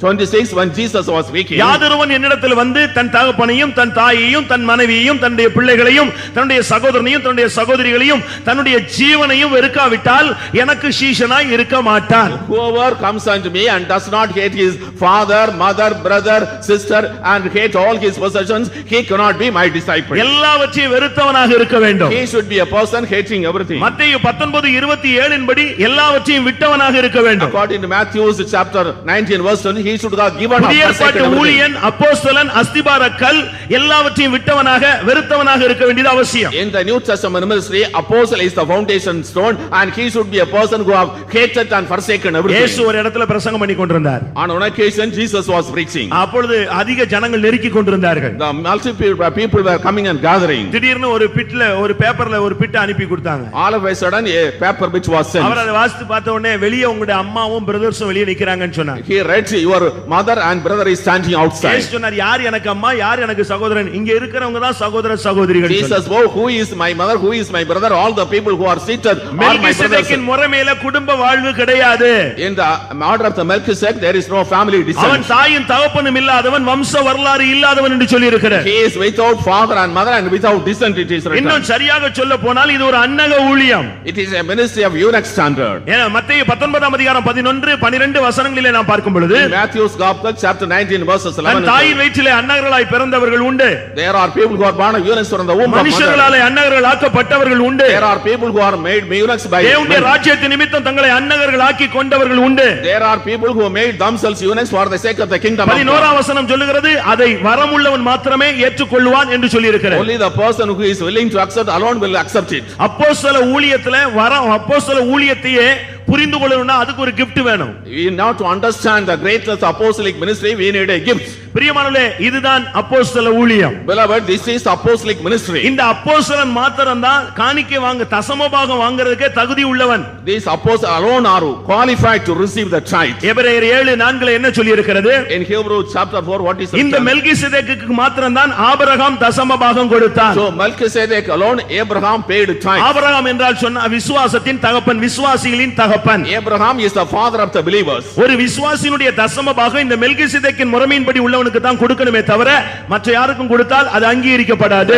26 when Jesus was speaking. யாதொருவன் என்னிடத்தில் வந்து தன் தகப்பனையும் தன் தாயையும் தன் மனைவியையும் தன்னுடைய பிள்ளைகளையும் தன்னுடைய சகோதரனையும் தன்னுடைய சகோதரிகளையும் தன்னுடைய ஜீவனையும் வெறுக்காவிட்டால் எனக்கு சீஷனாய் இருக்க மாட்டான். Whoever comes unto me and does not hate his father, mother, brother, sister and hate all his possessions, he cannot be my disciple. எல்லாவற்றையும் வெறுத்தவனாக இருக்க வேண்டும். He should be a person hating everything. மத்தேயு 19:27 இன்படி எல்லாவற்றையும் விட்டவனாக இருக்க வேண்டும். According to Matthew chapter 19 verse 20, he should have given up புதிய ஏற்பாட்டு ஊழியன், அப்போஸ்தலன், அஸ்திபாரக்கல் எல்லாவற்றையும் விட்டவனாக வெறுத்தவனாக இருக்க வேண்டியது அவசியம். In the New Testament ministry, apostle is the foundation stone and he should be a person who have hated and forsaken everything. இயேசு ஒரு இடத்துல பிரசங்கம் பண்ணி கொண்டிருந்தார். On one occasion Jesus was preaching. அப்பொழுது அதிக ஜனங்கள் நெருக்கி கொண்டிருந்தார்கள். The multiple people were coming and gathering. திடீர்னு ஒரு பிட்ல ஒரு பேப்பர்ல ஒரு பிட் அனுப்பி கொடுத்தாங்க. All of a sudden a paper which was sent. அவர் அதை வாசித்து பார்த்த உடனே வெளியே உங்களுடைய அம்மாவும் பிரதர்ஸும் வெளியே நிக்கறாங்கன்னு சொன்னாங்க. He read your mother and brother is standing outside. இயேசு சொன்னார், யார் எனக்கு அம்மா யார் எனக்கு சகோதரன்? இங்க இருக்கிறவங்க தான் சகோதர சகோதரிகள். Jesus, oh, who is my mother, who is my brother? All the people who are seated are my brothers. மெல்கிசேதேக்கின் முறைமையில குடும்ப வாழ்வு கிடையாது. In the order of the Melchizedek there is no family descent. அவன் தாயும் தகப்பனும் இல்லாதவன், வம்ச வரலாறு இல்லாதவன் என்று சொல்லி இருக்கிறார். He is without father and mother and without descent, it is written. இன்னும் சரியாக சொல்ல போனால் இது ஒரு அன்னக ஊழியம். It is a ministry of eunuch standard. ஏன்னா மத்தேயு 19:11-12 வசனங்களிலே நாம் பார்க்கும் பொழுது In Matthew's Gospel chapter 19 verses 11 தன் தாயின் வயிற்றிலே அன்னகர்களாய் பிறந்தவர்கள் உண்டு. there are people who are born of eunuchs from the womb of mother. மனுஷர்களாலே அன்னகர்கள் ஆக்கப்பட்டவர்கள் உண்டு. There are people who are made eunuchs by தேவனுடைய men. ராஜ்யத்தின் நிமித்தம் தங்களை அன்னகர்கள் ஆக்கி கொண்டவர்கள் உண்டு. There are people who made themselves eunuchs for the sake of the kingdom of God. 11ஆம் வசனம் சொல்லுகிறது, அதை வரமுள்ளவன் மாத்திரமே ஏற்றுக்கொள்வான் என்று சொல்லி இருக்கிறார். Only the person who is willing to accept alone will accept it. அப்போஸ்தல ஊழியத்திலே அப்போஸ்தல ஊழியத்தையே புரிந்து கொள்ளணும்னா அதுக்கு ஒரு gift வேணும். We now to understand the greatness of apostolic ministry we need a gift. பிரியமானவர்களே, இதுதான் அப்போஸ்தல ஊழியம். Beloved, this is apostolic ministry. இந்த அப்போஸ்தலன் மாத்திரம் தான் காணிக்கை வாங்க தசமபாகம் வாங்குறதுக்கே தகுதி உள்ளவன். These apostles alone are qualified to receive the tithe. எபிரேயர் 7:4 என்ன சொல்லி இருக்கிறது? In Hebrews chapter 4 what is இந்த மெல்கிசேதேக்குக்கு மாத்திரம் தான் ஆபிரகாம் தசமபாகம் கொடுத்தான். So Melchizedek alone Abraham paid tithe. Abraham என்றால் சொன்ன விசுவாசத்தின் தகப்பன், விசுவாசிகளின் தகப்பன். Abraham is the father of the believers. ஒரு விசுவாசியினுடைய தசமபாகம் இந்த மெல்கிசேதேக்கின் முறைமையின்படி உள்ளவனுக்கு தான் கொடுக்கணுமே தவிர மற்ற யாருக்கும் கொடுத்தால் அது அங்கீகரிக்கப்படாது.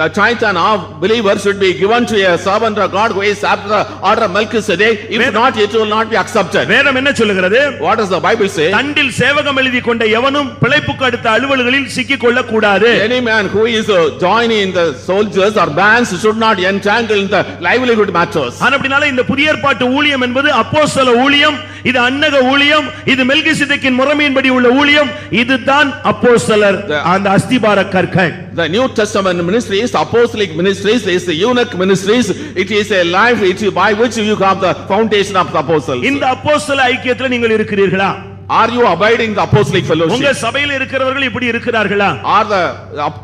The tithe of believers should be given to a servant of God who is after the order of Melchizedek. If not, it will not be accepted. வேதம் என்ன சொல்லுகிறது? What does the Bible say? தண்டில் சேவகம் எழுதி கொண்ட எவனும் பிழைப்புக்கு அடுத்த அலுவல்களில் சிக்கிக் கொள்ளக் கூடாது. Any man who is joining in the soldiers or bands should not entangle in the livelihood matters. அப்படினால இந்த புதிய ஏற்பாட்டு ஊழியம் என்பது அப்போஸ்தல ஊழியம், இது அன்னக ஊழியம், இது மெல்கிசேதேக்கின் முறைமையின்படி உள்ள ஊழியம், இதுதான் அப்போஸ்தலர் அந்த அஸ்திபார கற்கள். The New Testament ministry is apostolic ministries, is the eunuch ministries. It is a life by which you have the foundation of the apostles. இந்த அப்போஸ்தல ஐக்கியத்தில் நீங்கள் இருக்கிறீர்களா? Are you abiding the apostolic fellowship? உங்க சபையில் இருக்கிறவர்கள் இப்படி இருக்கிறார்களா? Are the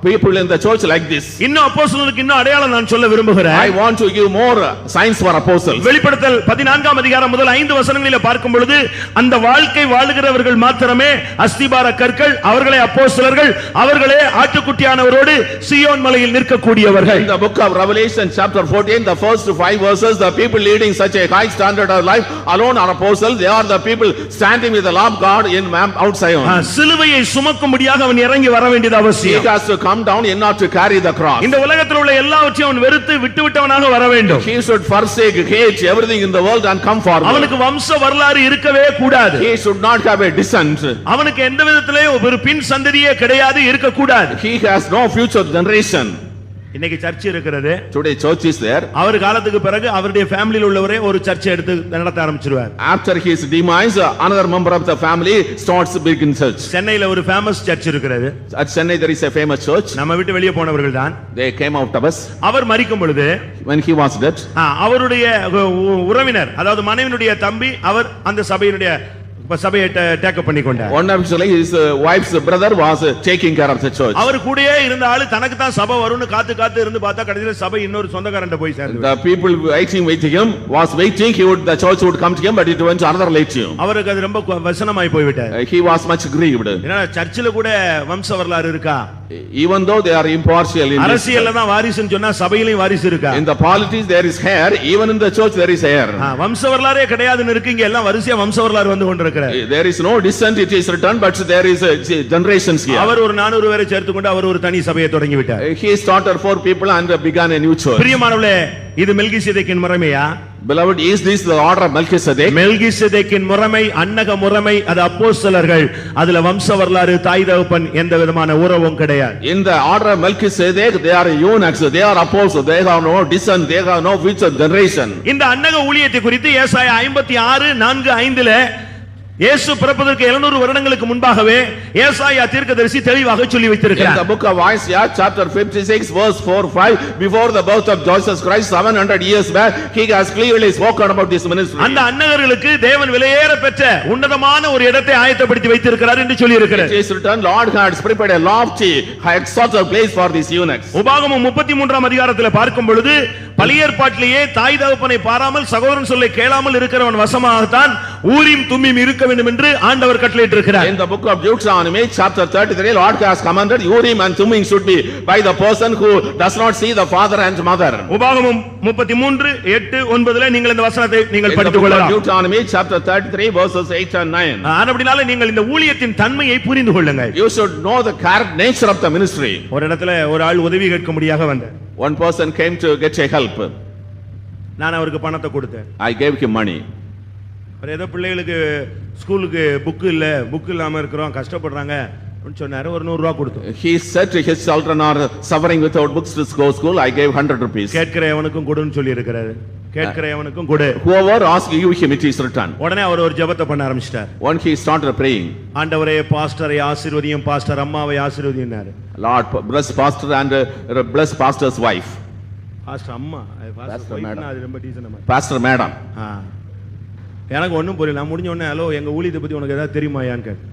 people in the church like this? இன்னும் அப்போஸ்தலருக்கு இன்னும் அடையாளம் நான் சொல்ல விரும்புகிறேன். I want to give more signs for apostles. வெளிப்படுத்தல் 14ஆம் அதிகாரம் முதல் 5 வசனங்களிலே பார்க்கும் பொழுது அந்த வாழ்க்கை வாழுகிறவர்கள் மாத்திரமே அஸ்திபார கற்கள், அவர்களே அப்போஸ்தலர்கள், அவர்களே ஆட்டுக்குட்டியானவரோடு சீயோன் மலையில் நிற்கக்கூடியவர்கள். In the book of Revelation chapter 14 the first 5 verses, the people leading such a high standard of life alone are apostles. They are the people standing with the Lamb God in Mount Zion. சிலுவையை சுமக்கும்படியாக அவன் இறங்கி வர வேண்டியது He அவசியம். has to come down in order to carry the cross. இந்த உலகத்தில் உள்ள எல்லாவற்றையும் அவன் வெறுத்து விட்டுவிட்டவனாக வர வேண்டும். He should forsake, hate everything in the world and come forward. அவனுக்கு வம்ச வரலாறு இருக்கவே கூடாது. He should not have a descent. அவனுக்கு எந்த விதத்திலே ஒரு பின் சந்ததியே கிடையாது, இருக்க கூடாது. He has no future generation. இன்னைக்கு சர்ச் இருக்கிறது. Today church is there. அவர் காலத்துக்கு பிறகு அவருடைய ஃபேமிலியில் உள்ளவரே ஒரு சர்ச்சை எடுத்து நடத்த ஆரம்பிச்சிருவார். After his demise, another member of the family starts a big church. சென்னையில ஒரு ஃபேமஸ் சர்ச் இருக்கிறது. At Chennai there is a famous church. நம்ம விட்டு வெளியே போனவர்கள் தான். They came out of us. அவர் மரிக்கும் பொழுது When he was dead, அவருடைய உறவினர், அதாவது மனைவியினுடைய தம்பி, அவர் அந்த சபையினுடைய இப்ப சபையை டேக்கப் பண்ணி கொண்டார். One actually his wife's brother was taking care of the church. அவர் கூடயே இருந்த ஆளு தனக்கு தான் சபை வரும்னு காத்து இருந்து பார்த்தா கடைசில சபை இன்னொரு சொந்தக்காரன்ட்ட போய் சேர்ந்து. The people waiting with him was waiting, the church would come to him, but it went to another relation. அவருக்கு அது ரொம்ப வசனமாய் போய் விட்டார். He was much grieved. ஏன்னா சர்ச்சில கூட வம்ச வரலாறு இருக்கா? Even though they are impartial in அரசியல்ல தான் வாரிசுன்னு சொன்னா சபையிலயும் வாரிசு இருக்கா? in the politics there is heir, even in the church there is heir. வம்ச வரலாறே கிடையாதுன்னு இருக்கு, இங்க எல்லாம் வரிசையா வம்ச வரலாறு வந்து கொண்டிருக்கிறது. There is no descent, it is written, but there is generations here. அவர் ஒரு 400 பேரை சேர்த்துக்கொண்டு அவர் ஒரு தனி சபையை தொடங்கி விட்டார். He started 4 people and began a new church. பிரியமானவர்களே, இது மெல்கிசேதேக்கின் முறைமையா? Beloved, is this the order of Melchizedek? மெல்கிசேதேக்கின் முறைமை அன்னக முறைமை, அது அப்போஸ்தலர்கள், அதுல வம்ச வரலாறு தாய் தகப்பன் எந்த விதமான உறவும் கிடையாது. In the order of Melchizedek, they are eunuchs, they are apostles, they have no descent, they have no future generation. இந்த அன்னக ஊழியத்தை குறித்து ஏசாயா 56:4-5 இயேசு பிறப்பதற்கு 700 வருடங்களுக்கு முன்பாகவே ஏசாயா தீர்க்கதரிசி தெளிவாக சொல்லி வைத்திருக்கிறார். In the book of Isaiah chapter 56 verse 4-5, before the birth of Jesus Christ 700 years back, he has clearly spoken about this ministry. அந்த அன்னகர்களுக்கு தேவன் விலையேற பெற்ற உன்னதமான ஒரு இடத்தை ஆயத்தப்படுத்தி வைத்திருக்கிறார் என்று சொல்லி இருக்கிறார். It is written, Lord has prepared a lofty, exalted place for these eunuchs. உபாகமம் 33ஆம் அதிகாரத்தில் பார்க்கும் பொழுது பழைய ஏற்பாட்டிலேயே தாய் தகப்பனை பாராமல் சகோதரன் சொல்லை கேளாமல் இருக்கிறவன் வசமாகத்தான் ஊரீம் தும்மீம் இருக்க வேண்டும் என்று ஆண்டவர் கட்டளையிட்டிருக்கிறார். In the book of Deuteronomy chapter 33, Lord has commanded Urim and Thummim should be by the person who does not see the father and mother. உபாகமம் 33:8-9 நீங்கள் இந்த வசனத்தை நீங்கள் படித்துக் கொள்ளலாம். Deuteronomy chapter 33 verses 8 and 9. அப்படினால நீங்கள் இந்த ஊழியத்தின் தன்மையை புரிந்து கொள்ளுங்கள். You should know the nature of the ministry. ஒரு இடத்துல ஒரு ஆள் உதவி கேட்கும்படியாக வந்தார். One person came to get a help. நான் அவருக்கு பணத்தை கொடுத்தேன். I gave him money. ஏதோ பிள்ளைகளுக்கு ஸ்கூலுக்கு புக் இல்லாம இருக்கிறோம், கஷ்டப்படுறாங்க அப்படின்னு சொன்னாரு. ஒரு 100 ரூபாய் கொடுத்தோம். He said to his children are suffering without books to go school. I gave 100 rupees. கேட்கிற எவனுக்கும் கொடுன்னு சொல்லி இருக்கிறாரு. கேட்கிற எவனுக்கும் கொடு. Whoever asks you him, it is returned. உடனே அவர் ஒரு ஜெபத்தை பண்ண ஆரம்பிச்சிட்டார். When he started praying, ஆண்டவரே பாஸ்டரை ஆசீர்வதியும், பாஸ்டர் அம்மாவை ஆசீர்வதினாரு. Lord bless pastor and bless pastor's wife. Pastor அம்மா, பாஸ்டர் வைஃப்னா அது ரொம்ப டீசன்ட். Pastor madam. எனக்கு ஒண்ணும் புரியல. நான் முடிஞ்ச உடனே ஹலோ எங்க ஊழியத்தை பத்தி உனக்கு ஏதாவது தெரியுமாயான்னு கேட்டேன்.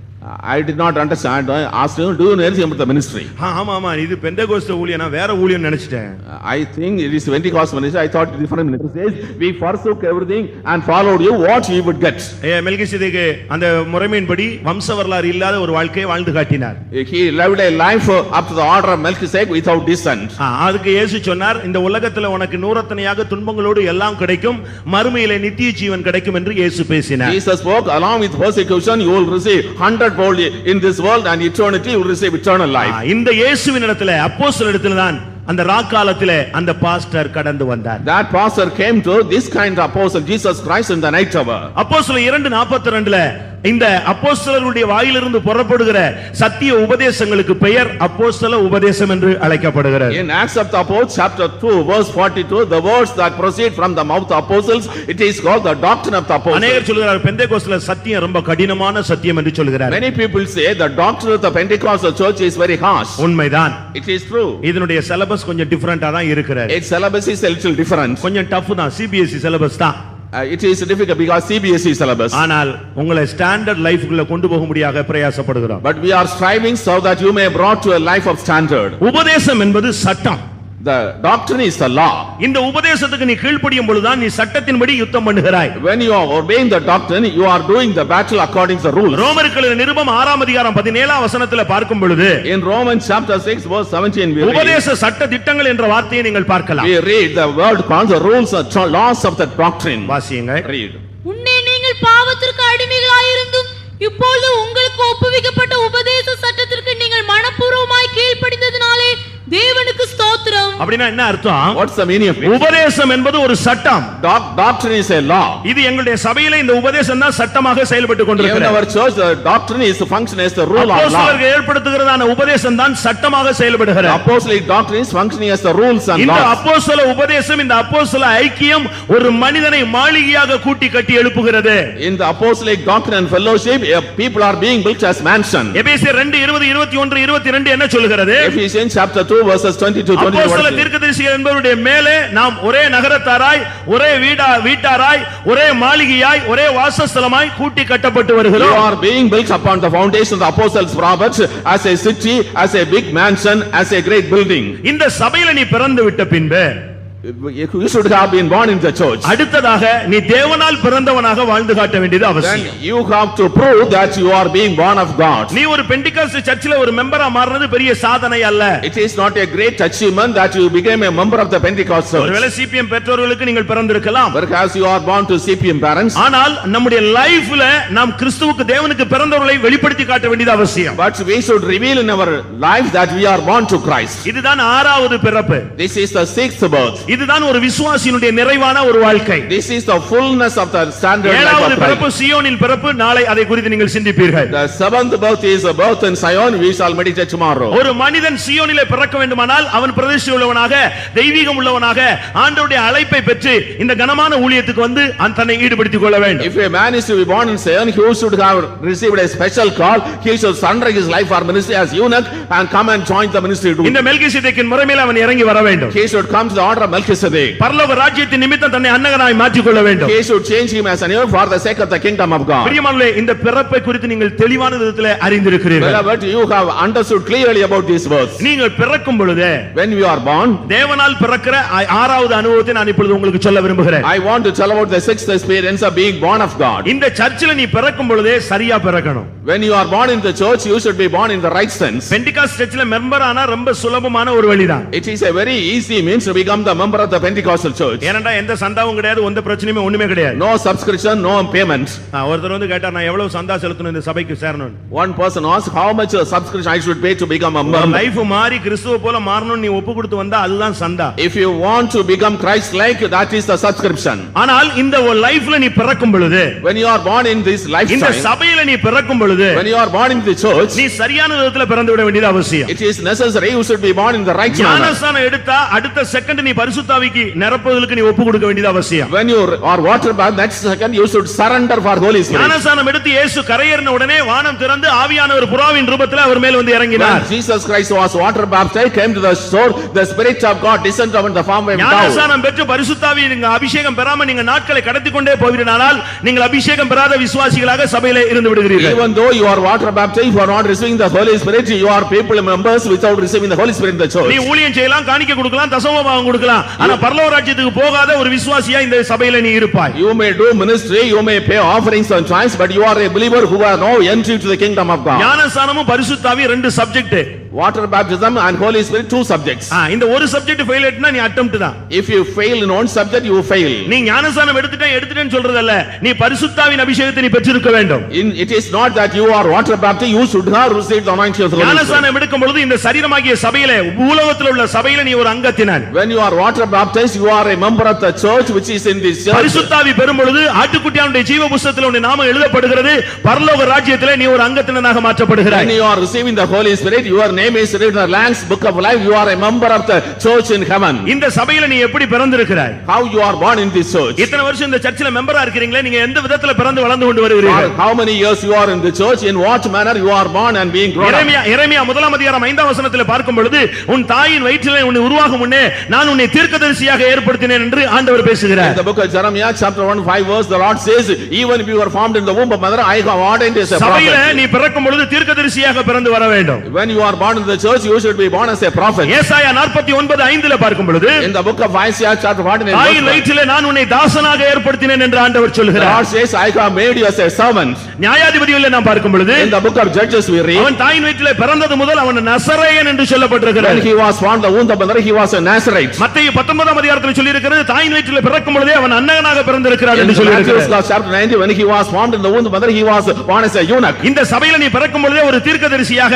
I did not understand. I asked him, do you know anything about the ministry? ஆமா இது பெந்தேகோஸ்தே ஊழியம், நான் வேற ஊழியம் நினைச்சிட்டேன். I think it is Pentecost ministry. I thought different ministry. Says we forsook everything and followed you. What you would get? மெல்கிசேதேக்கு அந்த முறைமையின்படி வம்ச வரலாறு இல்லாத ஒரு வாழ்க்கையை வாழ்ந்து காட்டினார். He lived a life up to the order of Melchizedek without descent. அதுக்கு இயேசு சொன்னார், இந்த உலகத்துல உனக்கு நூறத்தனையாக துன்பங்களோடு எல்லாம் கிடைக்கும், மறுமையிலே நித்திய ஜீவன் கிடைக்கும் என்று இயேசு பேசினார். Jesus spoke, along with persecution you will receive 100 fold in this world, and eternity you will receive eternal life. இந்த இயேசுவின் இடத்துல அப்போஸ்தலரிடத்துல தான் அந்த ராக்காலத்திலே அந்த பாஸ்டர் கடந்து வந்தார். That pastor came to this kind of apostle Jesus Christ in the night hour. அப்போஸ்தலர் 2:42 இந்த அப்போஸ்தலருடைய வாயிலிருந்து புறப்படுகிற சத்திய உபதேசங்களுக்கு பெயர் அப்போஸ்தல உபதேசம் என்று அழைக்கப்படுகிறது. In Acts of the Apostles chapter 2 verse 42, the words that proceed from the mouth of apostles, it is called the doctrine of the apostles. அநேகர் சொல்கிறார்கள் பெந்தேகோஸ்தல சத்தியம் ரொம்ப கடினமான சத்தியம் என்று சொல்கிறார்கள். Many people say the doctrine of the Pentecostal church is very harsh. உண்மைதான். It is true. இதனுடைய சிலபஸ் கொஞ்சம் டிஃபரண்டா தான் இருக்குது. Its syllabus is a little different. கொஞ்சம் டஃப் தான், சிபிஎஸ்இ சிலபஸ் தான். It is difficult because CBSE syllabus. ஆனால் உங்களை ஸ்டாண்டர்ட் லைஃப்க்குள்ள கொண்டு போகும்படியாக பிரயாசப்படுகிறோம். But we are striving so that you may brought to a life of standard. உபதேசம் என்பது சட்டம். The doctrine is the law. இந்த உபதேசத்துக்கு நீ கீழ்ப்படியும் பொழுதுதான் நீ சட்டத்தின்படி யுத்தம் பண்ணுகிறாய். When you are obeying the doctrine, you are doing the battle according to the rules. ரோமர்கள் நிருபம் 6ஆம் அதிகாரம் 17ஆம் வசனத்தில் பார்க்கும் பொழுது In Romans chapter 6 verse 17 we read, உபதேச சட்ட திட்டங்கள் என்ற வார்த்தையை நீங்கள் பார்க்கலாம். we read the word called the rules and laws of the doctrine. வாசியுங்கள். Read. முன்னே நீங்கள் பாவத்திற்கு அடிமைகளாயிருந்தும் இப்பொழுது உங்களுக்கு ஒப்புவிக்கப்பட்ட உபதேச சட்டத்திற்கு நீங்கள் மனப்பூர்வமாய் கீழ்ப்படிந்ததினாலே தேவனுக்கு ஸ்தோத்திரம். அப்படினா என்ன அர்த்தம்? What's the meaning of it? உபதேசம் என்பது ஒரு சட்டம். Doctrine is a law. இது எங்களுடைய சபையிலே இந்த உபதேசம் தான் சட்டமாக செயல்பட்டு கொண்டிருக்கிறது. In our church the doctrine is function as the rule of law. அப்போஸ்தலர்கள் ஏற்படுத்துகிறதான உபதேசம் தான் சட்டமாக செயல்படுகிறது. Apostolic doctrine is functioning as the rules and laws. இந்த அப்போஸ்தல உபதேசம், இந்த அப்போஸ்தல ஐக்கியம் ஒரு மனிதனை மாளிகையாக கூட்டி கட்டி எழுப்புகிறது. In the apostolic doctrine and fellowship people are being built as mansion. எபேசியர் 2:20, 21, 22 என்ன சொல்கிறது? Ephesians chapter 2 verses 22, 23. அப்போஸ்தல தீர்க்கதரிசிகள் என்பவருடைய மேலே நாம் ஒரே நகரத்தாராய், ஒரே வீட்டாராய், ஒரே மாளிகையாய், ஒரே வாசஸ்தலமாய் கூட்டி கட்டப்பட்டு You வருகிறோம். are being built upon the foundation of the apostles, prophets, as a city, as a big mansion, as a great building. இந்த சபையில நீ பிறந்து விட்ட பின்பு You should have been born in the church. அடுத்ததாக நீ தேவனால் பிறந்தவனாக வாழ்ந்து காட்ட வேண்டியது Then அவசியம். you have to prove that you are being born of God. நீ ஒரு பெண்டிகாஸ்ட் சர்ச்சில் ஒரு மெம்பரா மாறுனது பெரிய சாதனை அல்ல. It is not a great achievement that you became a member of the Pentecost church. ஒருவேளை சிபிஎம் பெற்றோர்களுக்கு நீங்கள் பிறந்திருக்கலாம். Perhaps you are born to CPM parents. ஆனால் நம்முடைய லைஃப்ல நாம் கிறிஸ்துவுக்கு தேவனுக்கு பிறந்தவர்களை வெளிப்படுத்தி காட்ட வேண்டியது அவசியம். But we should reveal in our life that we are born to Christ. இதுதான் ஆறாவது பிறப்பு. This is the sixth birth. இதுதான் ஒரு விசுவாசியினுடைய நிறைவான ஒரு வாழ்க்கை. This is the fullness of the standard life ஏழாவது of பிறப்பு Christ. சியோனில் பிறப்பு. நாளை அதை குறித்து நீங்கள் சிந்திப்பீர்கள். The seventh birth is a birth in Zion. We shall meditate tomorrow. ஒரு மனிதன் சியோனிலே பிறக்க வேண்டுமானால் அவன் பிரதிஷ்டை உள்ளவனாக, தெய்வீகம் உள்ளவனாக, ஆண்டவருடைய அழைப்பை பெற்று இந்த கனமான ஊழியத்துக்கு வந்து தன்னை ஈடுபடுத்திக் கொள்ள வேண்டும். If a man is to be born in Zion, he should have received a special call. He should surrender his life for ministry as eunuch and come and join the ministry. இந்த மெல்கிசேதேக்கின் முறைமையில் அவன் இறங்கி வர வேண்டும். He should come to the order of Melchizedek. பரலோக ராஜ்யத்தின் நிமித்தம் தன்னை அன்னகனாய் மாற்றிக் கொள்ள வேண்டும். He should change him as an eunuch for the sake of the kingdom of God. பிரியமானவர்களே, இந்த பிறப்பை குறித்து நீங்கள் தெளிவான விதத்தில் அறிந்திருக்கிறீர்கள். Beloved, you have understood clearly about this verse. நீங்கள் பிறக்கும் பொழுது When you are born, தேவனால் பிறக்கிற ஆறாவது அனுபவத்தை நான் இப்பொழுது உங்களுக்கு சொல்ல விரும்புகிறேன். I want to tell about the sixth experience of being born of God. இந்த சர்ச்சில் நீ பிறக்கும் பொழுதே சரியா பிறக்கணும். When you are born in the church, you should be born in the right sense. Pentecost சர்ச்சில் மெம்பர் ஆனா ரொம்ப சுலபமான ஒரு வழிதான். It is a very easy means to become the member of the Pentecostal church. ஏனண்டா எந்த சந்தாவும் கிடையாது, எந்த பிரச்சனையுமே ஒண்ணுமே கிடையாது. No subscription, no payment. ஒருத்தர் வந்து கேட்டா நான் எவ்வளவு சந்தா செலுத்தணும் இந்த சபைக்கு சேரணும். One person asked how much subscription I should pay to become a member. Life மாறி கிறிஸ்துவ போல மாறணும் நீ ஒப்பு கொடுத்து வந்தா அதுதான் சந்தா. If you want to become Christ like, that is the subscription. ஆனால் இந்த லைஃப்ல நீ பிறக்கும் பொழுது, When you are born in this இந்த lifetime, சபையில நீ பிறக்கும் பொழுது, when you are born in the church, நீ சரியான விதத்துல பிறந்து விட வேண்டியது அவசியம். it is necessary you should be born in the right manner. ஞானஸ்நானம் எடுத்தா அடுத்த செகண்ட் நீ பரிசுத்தாவிக்கு நிரப்புவதற்கு நீ ஒப்பு கொடுக்க வேண்டியது அவசியம். When you are water baptized, next second you should surrender for Holy Spirit. ஞானஸ்நானம் எடுத்து இயேசு கரையேறின உடனே வானம் திறந்து ஆவியானவர் புறாவின் ரூபத்தில் அவர் மேல் வந்து இறங்கினார். When Jesus Christ was water baptized, came to the shore, the Spirit of God descended upon the form of a dove. ஞானஸ்நானம் பெற்று பரிசுத்தாவி நீங்க அபிஷேகம் பெறாம நீங்க நாட்களை கடத்திக் கொண்டே போவீர்களானால் நீங்கள் அபிஷேகம் பெறாத விசுவாசிகளாக சபையிலே இருந்து விடுகிறீர்கள். Even though you are water baptized, you are not receiving the Holy Spirit, you are people members without receiving the Holy Spirit in the church. நீ ஊழியம் செய்யலாம், காணிக்கை கொடுக்கலாம், தசமபாகம் கொடுக்கலாம், ஆனா பரலோக ராஜ்யத்துக்கு போகாத ஒரு விசுவாசியா இந்த சபையில நீ இருப்பாய். You may do ministry, you may pay offerings and tithes, but you are a believer who has no entry to the kingdom of God. ஞானஸ்நானமும் பரிசுத்தாவி ரெண்டு subject. Water baptism and Holy Spirit, two subjects. இந்த ஒரு subject fail ஆயிட்டா நீ attempt தான். If you fail in one subject, you fail. நீ ஞானஸ்நானம் எடுத்துட்டேன்னு சொல்றதல்ல, நீ பரிசுத்தாவின் அபிஷேகத்தை நீ பெற்றிருக்க வேண்டும். It is not that you are water baptized, you should have received the anointing of the Holy Spirit. ஞானஸ்நானம் எடுக்கும் பொழுது இந்த சரீரமாகிய சபையிலே பூலோகத்தில் உள்ள சபையில நீ ஒரு அங்கத்தினன். When you are water baptized, you are a member of the church which is in this church. பரிசுத்தாவி பெறும் பொழுது ஆட்டுக்குட்டியானுடைய ஜீவ புத்தகத்தில் உன் நாமம் எழுதப்படுகிறது. பரலோக ராஜ்யத்திலே நீ ஒரு அங்கத்தினனாக மாற்றப்படுகிறாய். When you are receiving the Holy Spirit, your name is written in the Lamb's book of life. You are a member of the church in heaven. இந்த சபையில நீ எப்படி பிறந்திருக்கிறாய்? How you are born in this church? இத்தனை வருஷம் இந்த சர்ச்சில மெம்பரா இருக்கீங்களே, நீங்க எந்த விதத்துல பிறந்து வளர்ந்து கொண்டு வருகிறீர்கள்? How many years you are in the church? In what manner you are born and being grown up? எரேமியா முதலாம் அதிகாரம் 5ஆம் வசனத்தில் பார்க்கும் பொழுது உன் தாயின் வயிற்றிலே உன்னை உருவாகும் முன்னே நான் உன்னை தீர்க்கதரிசியாக ஏற்படுத்தினேன் என்று ஆண்டவர் பேசுகிறார். In the book of Jeremiah chapter 1:5 verse, the Lord says, even if you were formed in the womb of mother, I have ordained as a சபையில prophet. நீ பிறக்கும் பொழுது தீர்க்கதரிசியாக பிறந்து வர வேண்டும். When you are born in the church, you should be born as a prophet. ஏசாயா 49:5 பார்க்கும் பொழுது In the book of Isaiah chapter 49 தாயின் வயிற்றிலே நான் உன்னை தாசனாக ஏற்படுத்தினேன் என்று ஆண்டவர் the சொல்கிறார். Lord says, I have made you as a servant. நியாயாதிபதியிலே நாம் பார்க்கும் பொழுது In the book of Judges we read, அவன் தாயின் வயிற்றிலே பிறந்தது முதல் அவன் நசரேயன் என்று சொல்லப்பட்டிருக்கிறார். when he was formed the womb of mother, he was a Nazarite. மத்தேயு 19ஆம் அதிகாரத்தில் சொல்லி இருக்கிறது தாயின் வயிற்றிலே பிறக்கும் பொழுதே அவன் அன்னகனாக பிறந்திருக்கிறார் In என்று சொல்லி Matthew இருக்கிறார். chapter 19, when he was formed in the womb of mother, he was born as a eunuch. இந்த சபையில நீ பிறக்கும் பொழுதே ஒரு தீர்க்கதரிசியாக,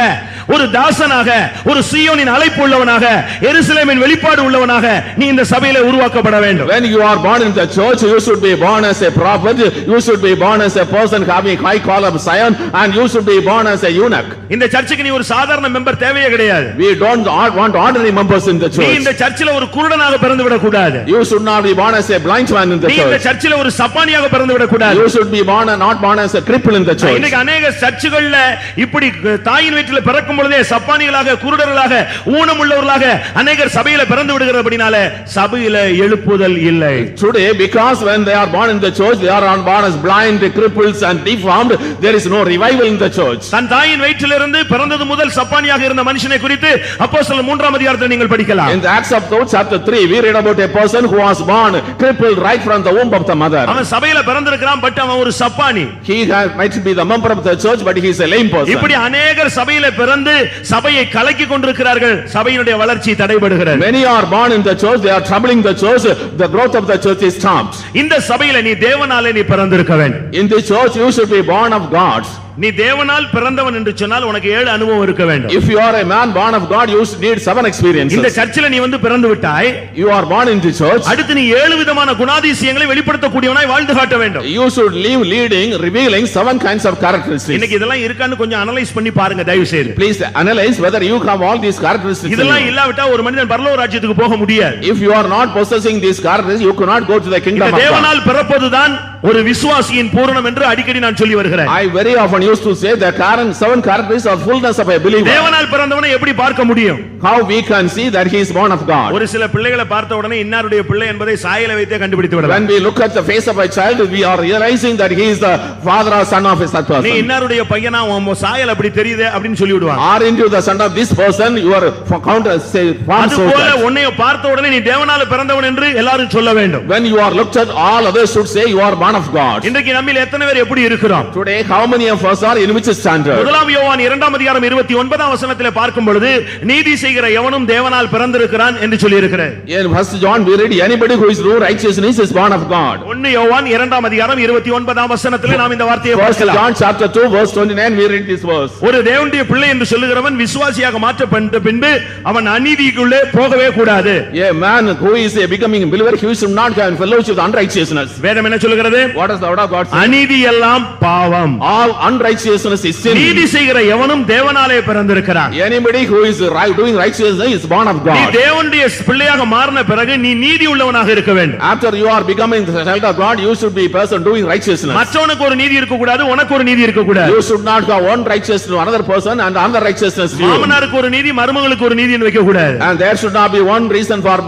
ஒரு தாசனாக, ஒரு சீயோனின் அழைப்பு உள்ளவனாக, எருசலேமின் வெளிப்பாடு உள்ளவனாக நீ இந்த சபையிலே உருவாக்கப்பட வேண்டும். When you are born in the church, you should be born as a prophet, you should be born as a person having high high collar of Zion, and you should be born as a eunuch. இந்த சர்ச்சுக்கு நீ ஒரு சாதாரண member தேவையே கிடையாது. We don't want ordinary members in the நீ church. இந்த சர்ச்சில ஒரு குருடனாக பிறந்து விட கூடாது. You should not be born as a blind man in the நீ இந்த church. சர்ச்சில ஒரு சப்பானியாக பிறந்து விட கூடாது. You should be not born as a cripple in the church. இன்னைக்கு अनेक சர்ச்சுகள்ல இப்படி தாயின் வயிற்றில பிறக்கும் பொழுதே சப்பானிகளாக குருடர்களாக ஊனமுள்ளவர்களாக अनेகர் சபையில பிறந்து விடுகிறபடினால சபையில எழுப்புதல் இல்லை. Today, because when they are born in the church, they are born as blind, cripples and deformed, there is no revival in the church. தன் தாயின் வயிற்றிலிருந்து பிறந்தது முதல் சப்பானியாக இருந்த மனுஷனை குறித்து அப்போஸ்தலர் 3ஆம் அதிகாரத்தில் நீங்கள் படிக்கலாம். In the Acts of Thoughts chapter 3, we read about a person who was born crippled right from the womb of the mother. அவன் சபையில பிறந்திருக்கிறான், பட் அவன் ஒரு சப்பானி. He might be the member of the church, but he is a lame person. இப்படி अनेகர் சபையில பிறந்து சபையை கலக்கி கொண்டிருக்கிறார்கள். சபையினுடைய வளர்ச்சி தடைபடுகிறது. Many are born in the church, they are troubling the church, the growth of the church is stopped. இந்த சபையில நீ தேவனாலே நீ பிறந்திருக்க வேண்டும். In the church, you should be born of God. நீ தேவனால் பிறந்தவன் என்று சொன்னால் உனக்கு 7 அனுபவம் இருக்க வேண்டும். If you are a man born of God, you need 7 experiences. இந்த சர்ச்சில நீ வந்து பிறந்து விட்டாய். You are born in the church. அடுத்து நீ 7 விதமான குணாதிசயங்களை வெளிப்படுத்தக்கூடியவனாய் வாழ்ந்து காட்ட வேண்டும். You should live leading, revealing 7 kinds of characteristics. இன்னைக்கு இதெல்லாம் இருக்கான்னு கொஞ்சம் அனலைஸ் பண்ணி பாருங்க தயவு செய்து. Please analyze whether you have all these characteristics. இதெல்லாம் இல்லாவிட்டா ஒரு மனிதன் பரலோக ராஜ்யத்துக்கு போக முடியாது. If you are not possessing these characteristics, you cannot go to the kingdom of God. தேவனால் பிறப்பதுதான் ஒரு விசுவாசியின் பூரணம் என்று அடிக்கடி நான் சொல்லி வருகிறேன். I very often used to say that 7 characteristics are fullness of a believer. தேவனால் பிறந்தவனை எப்படி பார்க்க முடியும்? How we can see that he is born of God? ஒரு சில பிள்ளைகளை பார்த்த உடனே இன்னாருடைய பிள்ளை என்பதை சாயலை வைத்தே கண்டுபிடித்து விடலாம். When we look at the face of a child, we are realizing that he is the father or son of a such person. நீ இன்னாருடைய பையனா உன் சாயல் அப்படி தெரியுதே அப்படினு சொல்லி விடுவாங்க. Are into the son of this person, your counter say form so அதுபோல that. உன்னை பார்த்த உடனே நீ தேவனால பிறந்தவன் என்று எல்லாரும் சொல்ல வேண்டும். When you are looked at, all others should say you are born of God. இன்றைக்கு நம்மில் எத்தனை பேர் எப்படி இருக்கிறோம்? Today, how many of us are in which standard? முதலாம் யோவான் 2ஆம் அதிகாரம் 29ஆம் வசனத்திலே பார்க்கும் பொழுது நீதி செய்கிற எவனும் தேவனால் பிறந்திருக்கிறான் என்று சொல்லி இருக்கிறார். In 1 John we read anybody who is true righteousness is born of God. 1 யோவான் 2ஆம் அதிகாரம் 29ஆம் வசனத்திலே நாம் இந்த வார்த்தையை 1 பார்க்கலாம். John chapter 2 verse 29 we read this verse. ஒரு தேவனுடைய பிள்ளை என்று சொல்லுகிறவன் விசுவாசியாக மாற்றப்பட்ட பின்பு அவன் அநீதிக்குள்ளே போகவே கூடாது. A man who is a becoming believer, he should not have fellowship with unrighteousness. வேதம் என்ன சொல்லுகிறது? What does the word of God say? அநீதி எல்லாம் பாவம். All unrighteousness is sin. நீதி செய்கிற எவனும் தேவனாலே பிறந்திருக்கிறான். Anybody who is doing righteousness is born of நீ God. தேவனுடைய பிள்ளையாக மாறின பிறகு நீ நீதி உள்ளவனாக இருக்க வேண்டும். After you are becoming the child of God, you should be a person doing righteousness. மற்றவனுக்கு ஒரு நீதி இருக்க கூடாது, உனக்கு ஒரு நீதி இருக்க கூடாது. You should not have one righteousness to another person and another righteousness to you. மாமனாருக்கு ஒரு நீதி, மருமகளுக்கு ஒரு நீதின்னு வைக்க கூடாது. And there should not be one reason for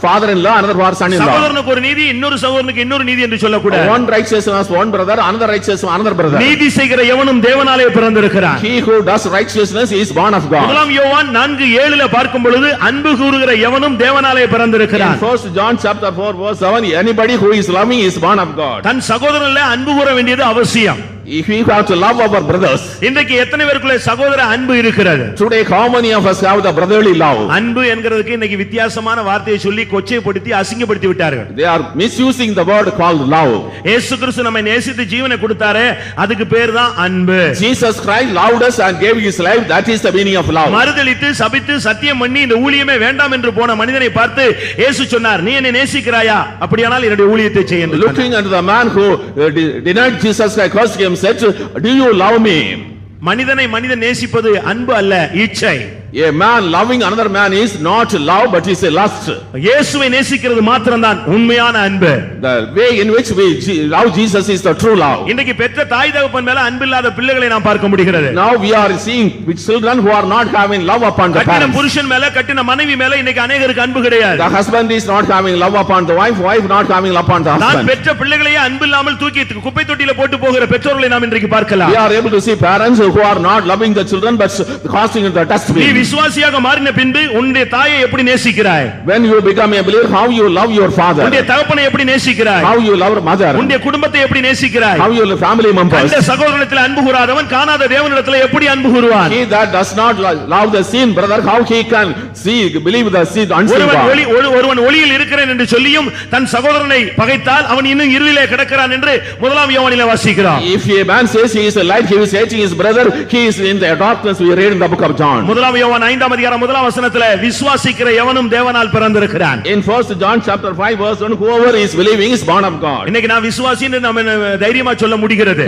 father-in-law, another for son-in-law. சகோதரனுக்கு ஒரு நீதி, இன்னொரு சகோதரனுக்கு இன்னொரு நீதி என்று சொல்லக்கூடாது. One righteousness for one brother, another righteousness for another brother. நீதி செய்கிற எவனும் தேவனாலே பிறந்திருக்கிறான். He who does righteousness is born of God. முதலாம் யோவான் 4:7 பார்க்கும் பொழுது அன்பு கூறுகிற எவனும் தேவனாலே பிறந்திருக்கிறான். In 1 John chapter 4 verse 7, anybody who is loving is born of God. தன் சகோதரனிலே அன்பு கூற வேண்டியது அவசியம். If we have to love our brothers, இன்றைக்கு எத்தனை பேருக்குள்ள சகோதர அன்பு இருக்கிறது? today how many of us have the brotherly love? அன்பு என்கிறதுக்கு இன்னைக்கு வித்தியாசமான வார்த்தையை சொல்லி கொச்சைப்படுத்தி அசிங்கப்படுத்தி விட்டார்கள். They are misusing the word called love. இயேசு கிறிஸ்து நம்மை நேசித்து ஜீவனை கொடுத்தாரே, அதுக்கு பேர் தான் அன்பு. Jesus Christ loved us and gave his life, that is the meaning of love. மறுதலித்து சபித்து சத்தியம் பண்ணி இந்த ஊழியமே வேண்டாம் என்று போன மனிதனை பார்த்து இயேசு சொன்னார், நீ என்னை நேசிக்கிறாயா? அப்படியானால் என்னுடைய ஊழியத்தை செய் என்று. Looking at the man who denied Jesus Christ, cursed him, said, do you love me? மனிதனை மனிதன் நேசிப்பது அன்பு அல்ல, இச்சை. A man loving another man is not love but is a lust. இயேசுவை நேசிக்கிறது மாத்திரம்தான் உண்மையான அன்பு. The way in which we love Jesus is the true love. இன்னைக்கு பெற்ற தாய் தகப்பன் மேல அன்பில்லாத பிள்ளைகளை நாம் பார்க்க முடிகிறது. Now we are seeing children who are not having love upon the கட்டின parents. புருஷன் மேல கட்டின மனைவி மேல இன்னைக்கு अनेகருக்கு அன்பு கிடையாது. The husband is not having love upon the wife, wife not having love upon the நான் husband. பெற்ற பிள்ளைகளையே அன்பில்லாமல் தூக்கி குப்பை தொட்டியில போட்டு போகிற பெற்றோர்களை நாம் இன்றைக்கு பார்க்கலாம். We are able to see parents who are not loving the children but casting in the நீ dustbin. விசுவாசியாக மாறின பின்பு உன்னுடைய தாயை எப்படி நேசிக்கிறாய்? When you become a believer, how you love your father? உன்னுடைய தகப்பனை எப்படி நேசிக்கிறாய்? How you love your mother? உன்னுடைய குடும்பத்தை எப்படி நேசிக்கிறாய்? How you love family members? அந்த சகோதரனிடத்தில் அன்பு கூறாதவன் காணாத தேவனிடத்தில் எப்படி அன்பு கூறுவான்? He that does not love the seen brother, how he can see, believe the seen unseen God? ஒருவன் ஒளியில் இருக்கிறேன் என்று சொல்லியும் தன் சகோதரனை பகைத்தால் அவன் இன்னும் இருளிலே கிடக்கிறான் என்று முதலாம் யோவானிலே வாசிக்கிறோம். If a man says he is a light, he is hating his brother, he is in the darkness. We read in the book of John. முதலாம் யோவான் யோவான் 5ஆம் அதிகாரம் 1ஆம் வசனத்திலே விசுவாசிக்கிற எவனும் தேவனால் பிறந்திருக்கிறான். In 1 John chapter 5 verse 1, whoever is believing is born of God. இன்னைக்கு நான் விசுவாசின்னு நாம தைரியமா சொல்ல முடிகிறது.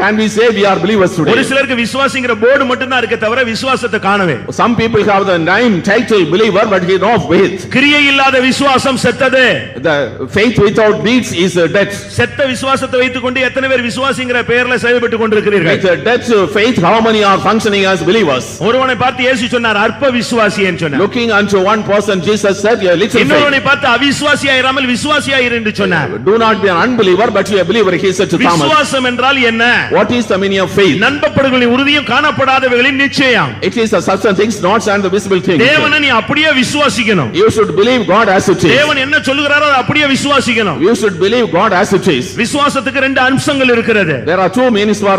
Can we say we are believers today? ஒரு சிலருக்கு விசுவாசிங்கிற போர்டு மட்டும் தான் இருக்கே தவிர விசுவாசத்தை காணவே. Some people have the name title believer but he no faith. கிரியை இல்லாத விசுவாசம் செத்தது. The faith without deeds is dead. செத்த விசுவாசத்தை வைத்துக்கொண்டு எத்தனை பேர் விசுவாசிங்கிற பெயர்ல செயல்பட்டு கொண்டிருக்கிறீர்கள்? With a dead faith how many are functioning as believers? ஒருவனை பார்த்து இயேசு சொன்னார் அற்ப விசுவாசி என்று சொன்னார். Looking unto one person Jesus said a little faith. இன்னொருவனை பார்த்து அவிசுவாசியாயிராமல் விசுவாசியாயிரு என்று சொன்னார். Do not be an unbeliever but you a believer, he said to Thomas. விசுவாசம் என்றால் என்ன? What is the meaning of faith? நம்பப்படுகளின் உறுதியும் காணப்படாதவைகளின் நிச்சயம். It is the substance things not and the visible things. தேவனை நீ அப்படியே விசுவாசிக்கணும். You should believe God as it is. தேவன் என்ன சொல்லுகிறாரோ அதை அப்படியே விசுவாசிக்கணும். You should believe God as it is. விசுவாசத்துக்கு ரெண்டு அம்சங்கள் இருக்கிறது. There are two meanings for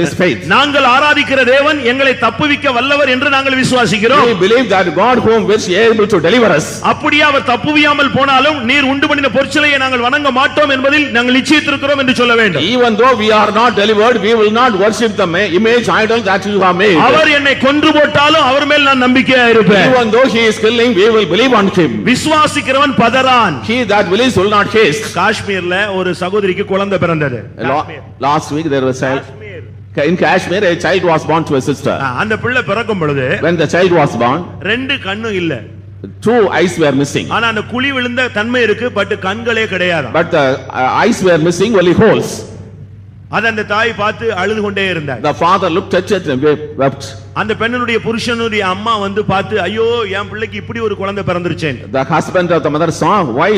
this faith. நாங்கள் ஆராதிக்கிற தேவன் எங்களை தப்புவிக்க வல்லவர் என்று நாங்கள் விசுவாசிக்கிறோம். We believe that God whom which is able to deliver us. அப்படியே அவர் தப்புவியாமல் போனாலும் நீர் உண்டு பண்ணின பொற்சிலையை நாங்கள் வணங்க மாட்டோம் என்பதில் நாங்கள் நிச்சயித்திருக்கிறோம் என்று சொல்ல வேண்டும். Even though we are not delivered, we will not worship the image idol that you have made. அவர் என்னை கொன்று போட்டாலும் அவர் மேல் நான் நம்பிக்கையா இருப்பேன். Even though he is killing, we will believe on him. விசுவாசிக்கிறவன் பதறான். He that believes will not haste. காஷ்மீர்ல ஒரு சகோதரிக்கு குழந்தை பிறந்தது. Last week there was in Kashmir a child was born to a sister. அந்த பிள்ளை பிறக்கும் பொழுது when the child was born, ரெண்டு கண்ணும் இல்ல. two eyes were missing. ஆனா அந்த குழி விழுந்த தன்மை இருக்கு, பட் கண்களே கிடையாது. But the eyes were missing, only holes. அத அந்த தாய் பார்த்து அழுது கொண்டே இருந்தார். The father looked at it and wept. அந்த பெண்ணுடைய புருஷனுடைய அம்மா வந்து பார்த்து ஐயோ என் பிள்ளைக்கு இப்படி ஒரு குழந்தை பிறந்துருச்சேன். The husband of the mother saw why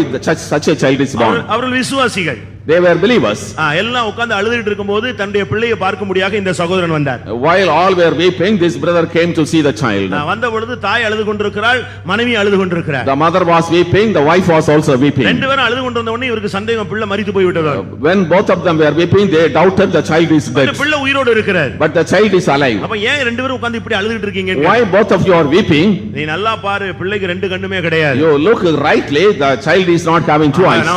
such a child is born. அவர்கள் விசுவாசிகள். They were believers. எல்லாம் உட்கார்ந்து அழுதுட்டு இருக்கும்போது தன்னுடைய பிள்ளையை பார்க்க முடியாத இந்த சகோதரன் வந்தார். While all were weeping, this brother came to see the child. வந்த பொழுது தாய் அழுது கொண்டிருக்கிறாள், மனைவி அழுது கொண்டிருக்கிறார். The mother was weeping, the wife was also weeping. ரெண்டு பேரும் அழுது கொண்டிருந்த உடனே இவருக்கு சந்தேகம் பிள்ளை மரித்து போய் விட்டது. When both of them were weeping, they doubted the child is dead. பிள்ளை உயிரோடு இருக்கிறார். But the child is alive. அப்ப ஏன் ரெண்டு பேரும் உட்கார்ந்து இப்படி அழுதுட்டு இருக்கீங்க? Why both of you are weeping? நீ நல்லா பாரு, பிள்ளைக்கு ரெண்டு கண்ணுமே கிடையாது. You look rightly, the child is not having two eyes.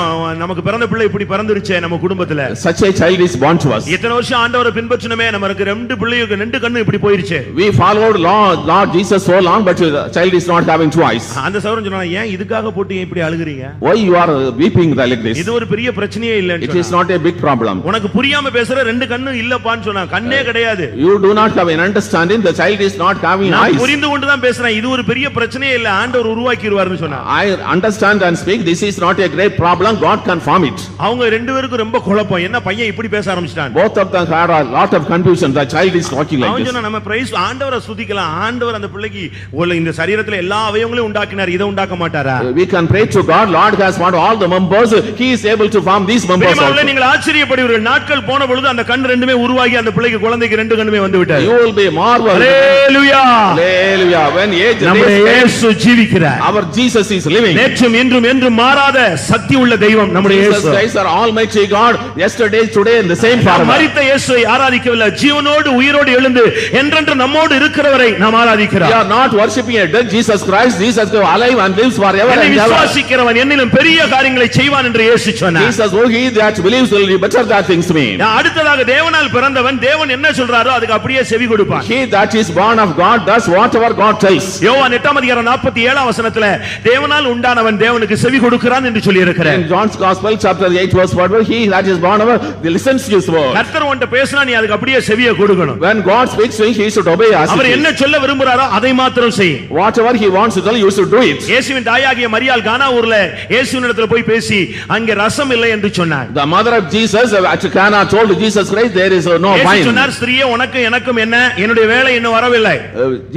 நமக்கு பிறந்த பிள்ளை இப்படி பிறந்துருச்சே நம்ம குடும்பத்துல. Such a child is born to us. இத்தனை வருஷம் ஆண்டவரை பின்பற்றினமே நமக்கு ரெண்டு பிள்ளைக்கு ரெண்டு கண்ணு இப்படி போயிருச்சே. We followed Lord Jesus so long, but the child is not having two eyes. அந்த சகோதரன் சொன்னான், ஏன் இதுக்காக போட்டு இப்படி அழுகுறீங்க? Why you are weeping like this? இது ஒரு பெரிய பிரச்சனையே இல்லன்னு சொன்னான். It is not a big problem. உனக்கு புரியாம பேசுற ரெண்டு கண்ணு இல்லப்பான்னு சொன்னா, கண்ணே கிடையாது. You do not have an understanding, the child is not having eyes. நான் புரிந்து கொண்டு தான் பேசுறேன், இது ஒரு பெரிய பிரச்சனையே இல்ல, ஆண்டவர் உருவாக்கிடுவார்னு சொன்னா. I understand and speak, this is not a great problem, God can form it. அவங்க ரெண்டு பேருக்கு ரொம்ப குழப்பம், என்ன பையன் இப்படி பேச ஆரம்பிச்சிட்டான். Both of them had a lot of confusion, the child is talking like this. அவன் சொன்னா நம்ம பிரைஸ் ஆண்டவரை ஸ்துதிக்கலாம், ஆண்டவர் அந்த பிள்ளைக்கு இந்த சரீரத்துல எல்லா அவயவங்களையும் உண்டாக்கினார், இத உண்டாக்க மாட்டாரா? We can pray to God, Lord has formed all the members, he is able to form these members also. நீங்கள் ஆச்சரியப்படுவீர்கள், நாட்கள் போன பொழுது அந்த கண் ரெண்டுமே உருவாகி அந்த பிள்ளைக்கு குழந்தைக்கு ரெண்டு கண்ணுமே வந்து விட்டது. You will be marveled. Hallelujah. Hallelujah. When age நம்முடைய இயேசு ஜீவிக்கிறார். Our Jesus is living. நேற்றும் இன்றும் என்றும் மாறாத சக்தி உள்ள தெய்வம் நம்முடைய இயேசு. Jesus Christ are almighty God, yesterday, today and the same forever. மரித்த இயேசுவை ஆராதிக்கவில்லை, ஜீவனோடு உயிரோடு எழுந்து என்றென்று நம்மோடு இருக்கிறவரை நாம் ஆராதிக்கிறோம். We are not worshiping a dead Jesus Christ, Jesus is alive and lives forever and ever. விசுவாசிக்கிறவன் என்னிலும் பெரிய காரியங்களை செய்வான் என்று இயேசு சொன்னார். Jesus, oh, he that believes will be better than things me. அடுத்ததாக தேவனால் பிறந்தவன் தேவன் என்ன சொல்றாரோ அதுக்கு அப்படியே செவி கொடுப்பான். He that is born of God does whatever God tells. யோவான் 8ஆம் அதிகாரம் 47ஆம் வசனத்திலே தேவனால் உண்டானவன் தேவனுக்கு செவி கொடுக்கிறான் என்று சொல்லி இருக்கிறார். In John's Gospel chapter 8 verse 4, he that is born of God listens to his word. கர்த்தர் உன்கிட்ட பேசினா நீ அதுக்கு அப்படியே செவியை கொடுக்கணும். When God speaks to him, he should obey us. அவர் என்ன சொல்ல விரும்புறாரோ அதை மாத்திரம் செய். Whatever he wants to tell you should do it. இயேசுவின் தாயாகிய மரியாள் கானா ஊர்ல இயேசுவினிடத்தில் போய் பேசி அங்கே ரசம் இல்லை என்று சொன்னார். The mother of Jesus at Cana told Jesus Christ there is no wine. இயேசு சொன்னார், ஸ்திரியே உனக்கு எனக்கும் என்ன, என்னுடைய வேளை இன்னும் வரவில்லை.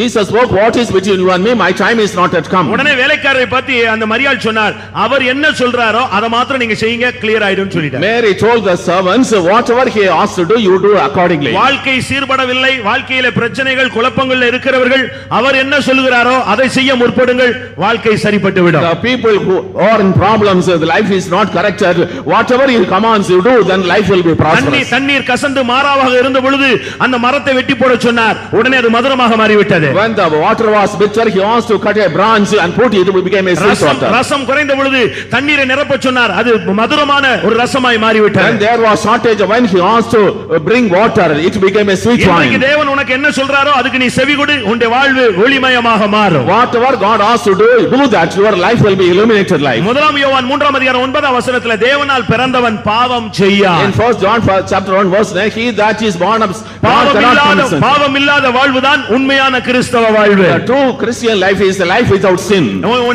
Jesus spoke, what is between you and me, my time is not yet come. உடனே வேலைக்காரரை பார்த்து அந்த மரியாள் சொன்னார், அவர் என்ன சொல்றாரோ அதை மாத்திரம் நீங்க செய்யுங்க, கிளியர் ஆயிடும் சொல்லிட்டார். Mary told the servants, whatever he asks to do, you do accordingly. வாழ்க்கை சீர்படவில்லை, வாழ்க்கையில பிரச்சனைகள் குழப்பங்கள் இருக்கிறவர்கள் அவர் என்ன சொல்கிறாரோ அதை செய்ய முற்படுங்கள், வாழ்க்கை சரிப்பட்டு விடும். The people who are in problems, the life is not corrected, whatever he commands you do, then life will be prosperous. தண்ணீர் கசந்து மாறாவாக இருந்த பொழுது அந்த மரத்தை வெட்டி போட சொன்னார், உடனே அது மதுரமாக மாறிவிட்டது. When the water was bitter, he asked to cut a branch and put it became a sweet water. ரசம் குறைந்த பொழுது தண்ணீரை நிரப்ப சொன்னார், அது மதுரமான ஒரு ரசமாய் When மாறிவிட்டது. there was shortage, when he asked to bring water, it became a sweet இன்றைக்கு wine. தேவன் உனக்கு என்ன சொல்றாரோ அதுக்கு நீ செவி கொடு, உன்னுடைய வாழ்வு ஒளிமயமாக மாறும். Whatever God asks to do that, your life will be illuminated life. முதலாம் யோவான் 3ஆம் அதிகாரம் 9ஆம் வசனத்துல தேவனால் பிறந்தவன் பாவம் செய்யான். In 1 John chapter 1 verse 9, he that is born of God cannot commit sin. பாவம் இல்லாத வாழ்வுதான் உண்மையான கிறிஸ்தவ வாழ்வு. The true Christian life is a life without sin.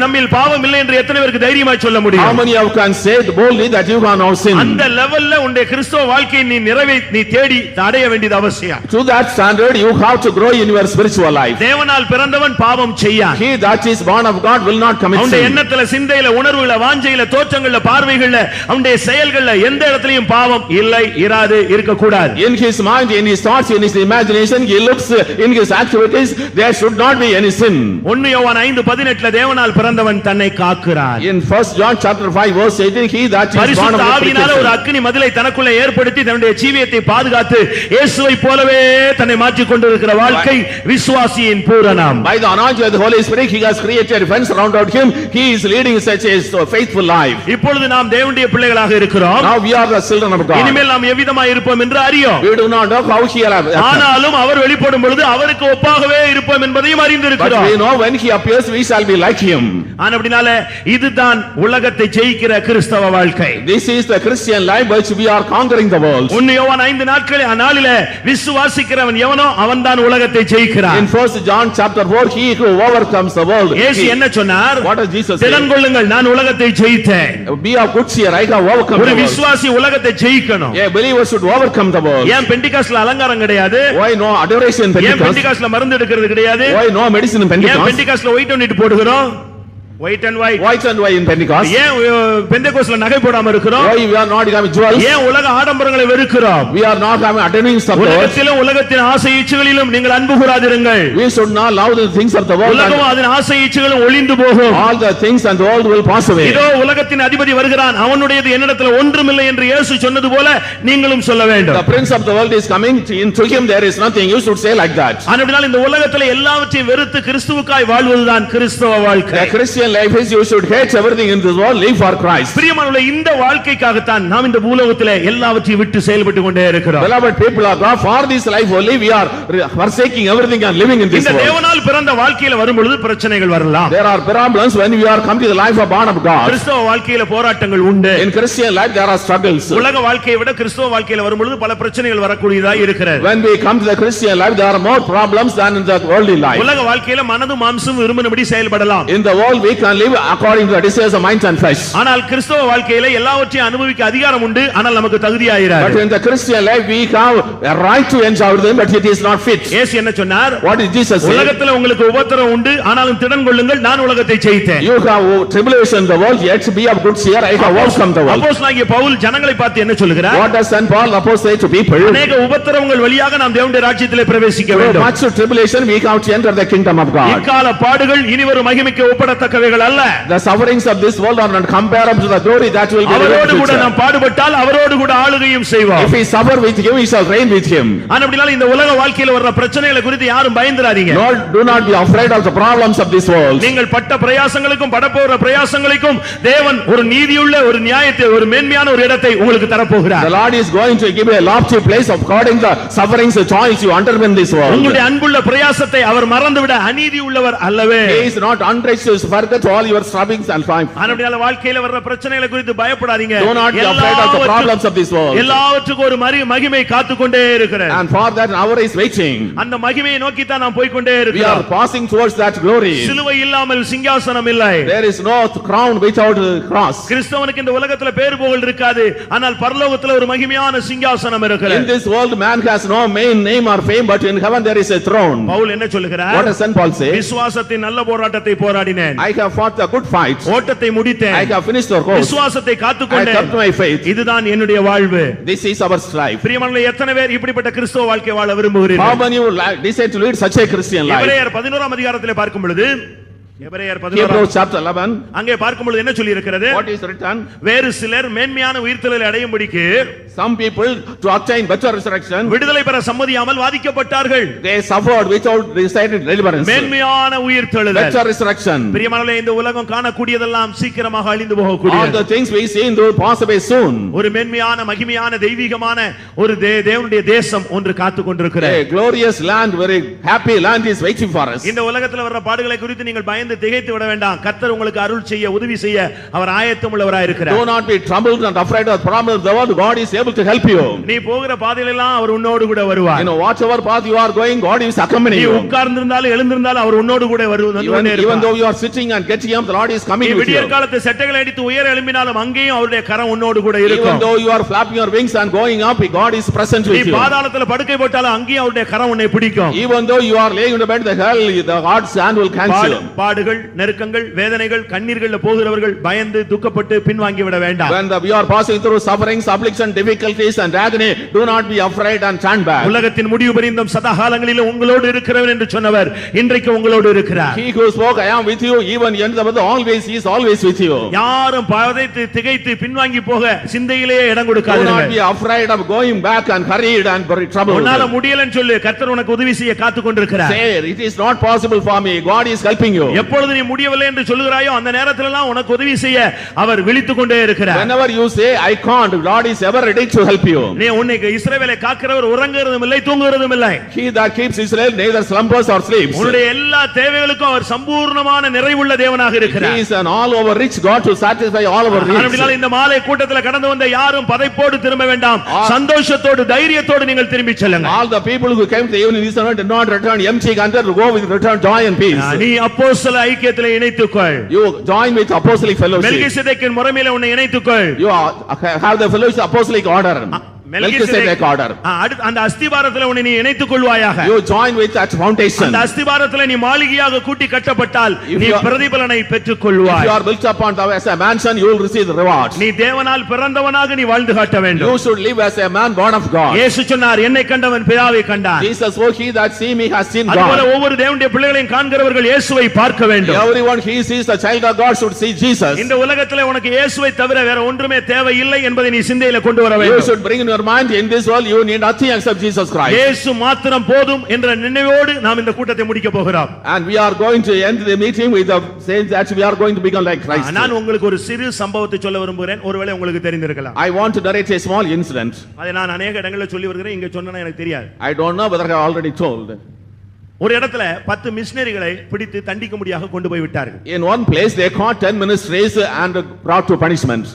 நம்மில் பாவம் இல்லை என்று எத்தனை பேருக்கு தைரியமாய் சொல்ல How முடியும்? many of you can say boldly that you cannot sin? அந்த லெவல்ல உன்னுடைய கிறிஸ்தவ வாழ்க்கையை நீ தேடி அடைய வேண்டியது அவசியம். To that standard, you have to grow in your spiritual life. தேவனால் பிறந்தவன் பாவம் செய்யான். He that is born of God will not commit அவனுடைய sin. எண்ணத்துல, சிந்தையில, உணர்வுல, வாஞ்சையில, தோற்றங்கள்ல, பார்வைகள்ல, அவனுடைய செயல்கள்ல எந்த இடத்திலையும் பாவம் இல்லை, இராது, இருக்க கூடாது. In his mind, in his thoughts, in his imagination, he looks in his activities, there should not be any sin. 1 யோவான் 5:18 தேவனால் பிறந்தவன் தன்னை காக்கிறான். In 1 John chapter 5 verse 18, he that is born of பரிசுத்த God ஆவியினால ஒரு அக்கினி மதிலை தனக்குள்ள ஏற்படுத்தி தன்னுடைய ஜீவியத்தை பாதுகாத்து இயேசுவை போலவே தன்னை மாற்றிக் கொண்டிருக்கிற வாழ்க்கை விசுவாசியின் பூரணம். By the anointing of the Holy Spirit, he has created a fence around him. He is leading such a faithful life. இப்பொழுது நாம் தேவனுடைய பிள்ளைகளாக இருக்கிறோம். Now we are the children of God. இனிமேல் நாம் எவ்விதமாய் இருப்போம் என்று அறியோம். We do not know how he will. ஆனாலும் அவர் வெளிப்படும் பொழுது அவருக்கு ஒப்பாகவே இருப்போம் என்பதையும் But அறிந்திருக்கிறோம். we know when he appears, we shall be like him. ஆனபடினால இதுதான் உலகத்தை ஜெயிக்கிற கிறிஸ்தவ வாழ்க்கை. This is the Christian life which we are conquering the world. 1 யோவான் 5 நாட்களில் அந்நாளிலே விசுவாசிக்கிறவன் எவனோ அவன்தான் உலகத்தை ஜெயிக்கிறான். In 1 John chapter 4, he who overcomes the world. இயேசு என்ன சொன்னார்? What does Jesus say? திடன் கொள்ளுங்கள், நான் உலகத்தை ஜெயித்தேன். Be of good cheer, I have overcome ஒரு the world. விசுவாசி உலகத்தை ஜெயிக்கணும். A believer should overcome the world. ஏன் பெண்டிகாஸ்ட்ல அலங்காரம் கிடையாது? Why no adoration in ஏன் Pentecost? பெண்டிகாஸ்ட்ல மருந்து எடுக்கிறது கிடையாது? Why no medicine in ஏன் Pentecost? பெண்டிகாஸ்ட்ல ஒயிட் அண்ட் போடுகிறோம்? White and white. White and white in Pentecost. ஏன் பெந்தேகோஸ்ட்ல நகை போடாம இருக்கிறோம்? Why we are not having jewels? ஏன் உலக ஆடம்பரங்களை வெறுக்கிறோம்? We are not having attending of the world. உலகத்திலும் உலகத்தின் ஆசை இச்சைகளிலும் நீங்கள் அன்பு கூறாதிருங்கள். We should not love the things of the world. உலகம் அதன் ஆசை இச்சைகளும் ஒளிந்து போகும். All the things and the world will pass away. இதோ உலகத்தின் அதிபதி வருகிறான், அவனுடையது என்னிடத்தில் ஒன்றுமில்லை என்று இயேசு சொன்னது போல நீங்களும் சொல்ல வேண்டும். The prince of the world is coming, into him there is nothing. You should say like that. ஆனபடியால் இந்த உலகத்திலே எல்லாவற்றையும் வெறுத்து கிறிஸ்துவுக்காய் வாழ்வதுதான் கிறிஸ்தவ வாழ்க்கை. The Christian life is you should hate everything in this world, live for Christ. பிரியமானவர்களே, இந்த வாழ்க்கைக்காகத்தான் நாம் இந்த பூலோகத்திலே எல்லாவற்றையும் விட்டு செயல்பட்டு கொண்டே இருக்கிறோம். Beloved people of God, for this life only we are forsaking everything and living in this இந்த world. தேவனால் பிறந்த வாழ்க்கையில வரும்பொழுது பிரச்சனைகள் வரலாம். There are problems when we are come to the life of born of God. கிறிஸ்தவ வாழ்க்கையில போராட்டங்கள் உண்டு. In Christian life there are struggles. உலக வாழ்க்கையை விட கிறிஸ்தவ வாழ்க்கையில வரும்பொழுது பல பிரச்சனைகள் வரக்கூடியதா இருக்கிறது. When we come to the Christian life there are more problems than in the worldly life. உலக வாழ்க்கையில மனது மாம்சம் விரும்பினபடி செயல்படலாம். In the world we can live according to the desires of mind and flesh. ஆனால் கிறிஸ்தவ வாழ்க்கையில எல்லாவற்றையும் அனுபவிக்க அதிகாரம் உண்டு, ஆனால் நமக்கு தகுதியாயிராது. But in the Christian life we have a right to enjoy them, but it is not fit. இயேசு என்ன சொன்னார்? What did Jesus say? உலகத்துல உங்களுக்கு உபத்திரவம் உண்டு, ஆனாலும் திடன் கொள்ளுங்கள், நான் உலகத்தை ஜெயித்தேன். You have tribulation in the world, yet be of good cheer, I have overcome the world. அப்போஸ்தலனாகிய பவுல் ஜனங்களை பார்த்து என்ன சொல்கிறார்? What does Saint Paul apostle say to people? அநேக உபத்திரவங்கள் வழியாக நாம் தேவனுடைய ராஜ்யத்திலே பிரவேசிக்க Through வேண்டும். much tribulation we have to enter the kingdom of God. இக்கால பாடுகள் இனிவரும் மகிமைக்கு ஒப்பிடத்தக்கவைகள் அல்ல. The sufferings of this world are not comparable to the glory that will be revealed அவரோடு in கூட future. நாம் பாடுபட்டால் அவரோடு கூட ஆளுகையும் செய்வோம். If we suffer with him, we shall reign with him. ஆனபடியால் இந்த உலக வாழ்க்கையில வர்ற பிரச்சனைகளை குறித்து யாரும் பயந்துராதீங்க. Lord, do not be afraid of the problems of this world. நீங்கள் பட்ட பிரயாசங்களுக்கும் படப்போற பிரயாசங்களுக்கும் தேவன் ஒரு நீதியுள்ள ஒரு நியாயத்தை ஒரு மேன்மையான ஒரு இடத்தை உங்களுக்கு தரப்போகிறார். The Lord is going to give you a lofty place according to the sufferings and toils you undergo in this world. உங்களுடைய அன்புள்ள பிரயாசத்தை அவர் மறந்துவிட அநீதி உள்ளவர் அல்லவே. He is not unrighteous to forget all your strivings and triumphs. ஆனபடியால் வாழ்க்கையில வர்ற பிரச்சனைகளை குறித்து பயப்படாதீங்க. Do not be afraid of the problems of this world. எல்லாவற்றுக்கும் ஒரு மகிமை காத்துக்கொண்டே இருக்கிறது. And for that an hour is waiting. அந்த மகிமையை நோக்கி தான் நாம் போய் கொண்டே We are இருக்கிறோம். passing towards that glory. சிலுவை இல்லாமல் சிங்காசனம் இல்லை. There is no crown without a cross. கிறிஸ்தவனுக்கு இந்த உலகத்துல பேர் புகழ் இருக்காது, ஆனால் பரலோகத்துல ஒரு மகிமையான சிங்காசனம் In இருக்கிறது. this world man has no main name or fame, but in heaven there is a throne. Pavul என்ன சொல்லுகிறார்? What does Saint Paul say? விசுவாசத்தின் நல்ல போராட்டத்தை போராடினேன், I have fought the good fight. ஓட்டத்தை முடித்தேன், I have finished the course. விசுவாசத்தை I kept காத்துக்கொண்டேன். my faith. இதுதான் என்னுடைய வாழ்வு. This is our strife. பிரியமானவர்களே, எத்தனை பேர் இப்படிப்பட்ட கிறிஸ்தவ வாழ்க்கை வாழ How விரும்புகிறீர்கள்? many would decide to lead such a Christian life? எபிரேயர் 11ஆம் அதிகாரத்திலே பார்க்கும் பொழுது எபிரேயர் Hebrews 11 chapter 11. அங்கே பார்க்கும்போது என்ன சொல்லி இருக்கிறது? What is written? வேறு சிலர் மேன்மையான உயிர்த்தெழுதலை அடையும்படிக்கு Some people to obtain better resurrection, விடுதலை பெற சம்மதியாமல் வாதிக்கப்பட்டார்கள். they suffered without decided deliverance. மேன்மையான உயிர்த்தெழுதல். Better resurrection. பிரியமானவர்களே, இந்த உலகம் காணக்கூடியதெல்லாம் சீக்கிரமாக அழிந்து All போகக்கூடியது. the things we see in the world pass away soon. ஒரு மேன்மையான மகிமையான தெய்வீகமான ஒரு தேவனுடைய தேசம் ஒன்று காத்து கொண்டிருக்கிறது. A glorious land, very happy land is waiting for us. இந்த உலகத்தில் வர்ற பாடுகளை குறித்து நீங்கள் பயந்து திகைத்து விட வேண்டாம். கர்த்தர் உங்களுக்கு அருள் செய்ய உதவி செய்ய அவர் ஆயத்தம் உள்ளவராய் இருக்கிறார். Do not be troubled and afraid of the problem of the world. God is able to help you. நீ போகிற பாதையில எல்லாம் அவர் உன்னோடு கூட வருவார். You know, whatever path you are going, God is accompanying நீ you. உட்கார்ந்திருந்தாலும் எழுந்திருந்தாலும் அவர் உன்னோடு கூட வருவார். Even though you are sitting and getting up, the Lord is coming with you. விடியற் காலத்து செட்டைகளை அடித்து உயர எழும்பினாலும் அங்கேயும் அவருடைய கரம் உன்னோடு கூட Even இருக்கும். though you are flapping your wings and going up, God is present நீ with you. பாதாளத்துல படுக்கை போட்டாலும் அங்கேயும் அவருடைய கரம் உன்னை பிடிக்கும். Even though you are laying in the bed, the hell, the God's hand will cancel. பாடுகள், நெருக்கங்கள், வேதனைகள், கண்ணீர்கள்ல போகிறவர்கள் பயந்து துக்கப்பட்டு பின்வாங்கி விட வேண்டாம். When we are passing through sufferings, affliction, difficulties and agony, do not be afraid and turn back. உலகத்தின் முடிவு பரியந்தம் சதா காலங்களில் உங்களோடு இருக்கிறவர் என்று சொன்னவர் இன்றைக்கு உங்களோடு இருக்கிறார். He who spoke, I am with you, even in the always, he is always with you. யாரும் பதைத்து திகைத்து பின்வாங்கி போக சிந்தையிலே இடம் Do not be கொடுக்காதீர்கள். afraid of going back and hurried and very troubled. உன்னால முடியலன்னு சொல்லு, கர்த்தர் உனக்கு உதவி செய்ய காத்து கொண்டிருக்கிறார். Say, it is not possible for me, God is helping you. எப்பொழுது நீ முடியவில்லை என்று சொல்லுகிறாயோ அந்த நேரத்துல எல்லாம் உனக்கு உதவி செய்ய அவர் விழித்துக் கொண்டே இருக்கிறார். Whenever you say, I can't, God is ever ready to help you. நீ உன்னை இஸ்ரவேலை காக்கிறவர் உறங்குறதும் இல்லை தூங்குறதும் இல்லை. He that keeps Israel neither slumbers or sleeps. உன்னுடைய எல்லா தேவைகளுக்கும் அவர் சம்பூர்ணமான நிறைவுள்ள தேவனாக He இருக்கிறார். is an all over rich God to satisfy all our needs. ஆனபடியால் இந்த மாலை கூட்டத்துல கடந்து வந்த யாரும் பதைப்போடு திரும்ப வேண்டாம். சந்தோஷத்தோடு தைரியத்தோடு நீங்கள் திரும்பி செல்லுங்க. All the people who came to the evening this did not return empty handed, go with return joy and peace. நீ அப்போஸ்தல ஐக்கியத்திலே இணைத்துக்கொள். You join with apostolic fellowship. மெல்கிசேதேக்கின் முறைமையிலே உன்னை இணைத்துக்கொள். You have the fellowship apostolic order. Melchizedek order. அந்த அஸ்திபாரத்திலே உன்னை நீ இணைத்துக் கொள்வாயாக. You join with that foundation. அந்த அஸ்திபாரத்திலே நீ மாளிகையாக கூட்டி கட்டப்பட்டால் நீ பிரதிபலனை பெற்றுக் If கொள்வாய். you are built upon as a mansion, you will receive the rewards. நீ தேவனால் பிறந்தவனாக நீ வாழ்ந்து காட்ட வேண்டும். You should live as a man born of God. இயேசு சொன்னார், என்னை கண்டவன் பிதாவை கண்டான். Jesus, oh, he that see me has seen அதுபோல God. ஒவ்வொரு தேவனுடைய பிள்ளைகளையும் காண்கிறவர்கள் இயேசுவை பார்க்க வேண்டும். Everyone he sees the child of God should see Jesus. இந்த உலகத்திலே உனக்கு இயேசுவை தவிர வேற ஒன்றுமே தேவையில்லை என்பதை நீ சிந்தையில கொண்டு வர You வேண்டும். should bring in your mind, in this world you need nothing except Jesus Christ. இயேசு மாத்திரம் போதும் என்ற நினைவோடு நாம் இந்த கூட்டத்தை முடிக்க போகிறோம். And we are going to end the meeting with the saying that we are going to become like Christ. நான் உங்களுக்கு ஒரு சிறு சம்பவத்தை சொல்ல விரும்புகிறேன். ஒருவேளை உங்களுக்கு தெரிந்திருக்கலாம். I want to narrate a small incident. அதை நான் अनेक இடங்களில் சொல்லி வருகிறேன். இங்க சொன்னா எனக்கு தெரியாது. I don't know whether I have already told. ஒரு இடத்துல 10 மிஷனரிகளை பிடித்து தண்டிக்கும்படியாக கொண்டு போய் விட்டார்கள். In one place they caught 10 ministries and brought to punishment.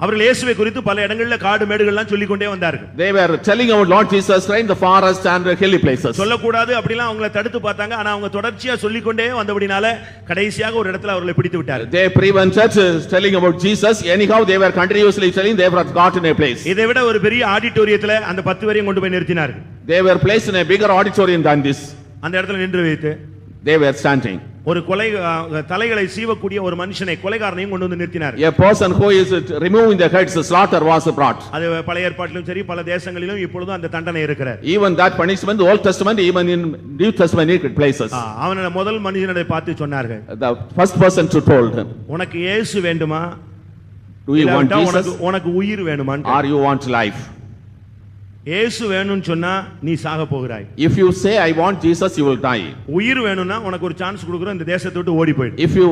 அவர்கள் இயேசுவை குறித்து பல இடங்களில் காடு மேடுகள்லாம் சொல்லிக் கொண்டே வந்தார்கள். They were telling about Lord Jesus Christ in the forest and hilly places. சொல்லக்கூடாது அப்படிலாம் அவங்களை தடுத்து பார்த்தாங்க. ஆனா அவங்க தொடர்ச்சியா சொல்லிக் கொண்டே வந்தபடினால கடைசியாக ஒரு இடத்துல அவர்களை பிடித்து விட்டார்கள். They prevented telling about Jesus. Anyhow they were continuously telling, they were got in a place. இதை விட ஒரு பெரிய ஆடிட்டோரியத்துல அந்த 10 பேரையும் கொண்டு போய் நிறுத்தினார்கள். They were placed in a bigger auditorium than this. அந்த இடத்துல நின்று வைத்து They were standing. ஒரு தலைகளை சீவக்கூடிய ஒரு மனுஷனை கொலைகாரனையும் கொண்டு வந்து நிறுத்தினார். A person who is removing the heads, slaughter was brought. அது பழைய ஏற்பாட்டிலும் சரி பல தேசங்களிலும் இப்பொழுதும் அந்த தண்டனை இருக்கிறது. Even that punishment, the Old Testament, even in New Testament it places. அவன முதல் மனுஷனை பார்த்து சொன்னார்கள். The first person to told him, உனக்கு இயேசு வேண்டுமா? do you want Jesus? உனக்கு உயிர் வேணுமா? Or you want life? இயேசு வேணும்னு சொன்னா நீ சாக போகிறாய். If you say I want Jesus, you will die. உயிர் வேணும்னா உனக்கு ஒரு சான்ஸ் கொடுக்கிறோம், இந்த தேசத்தை விட்டு ஓடி போயிடு. If you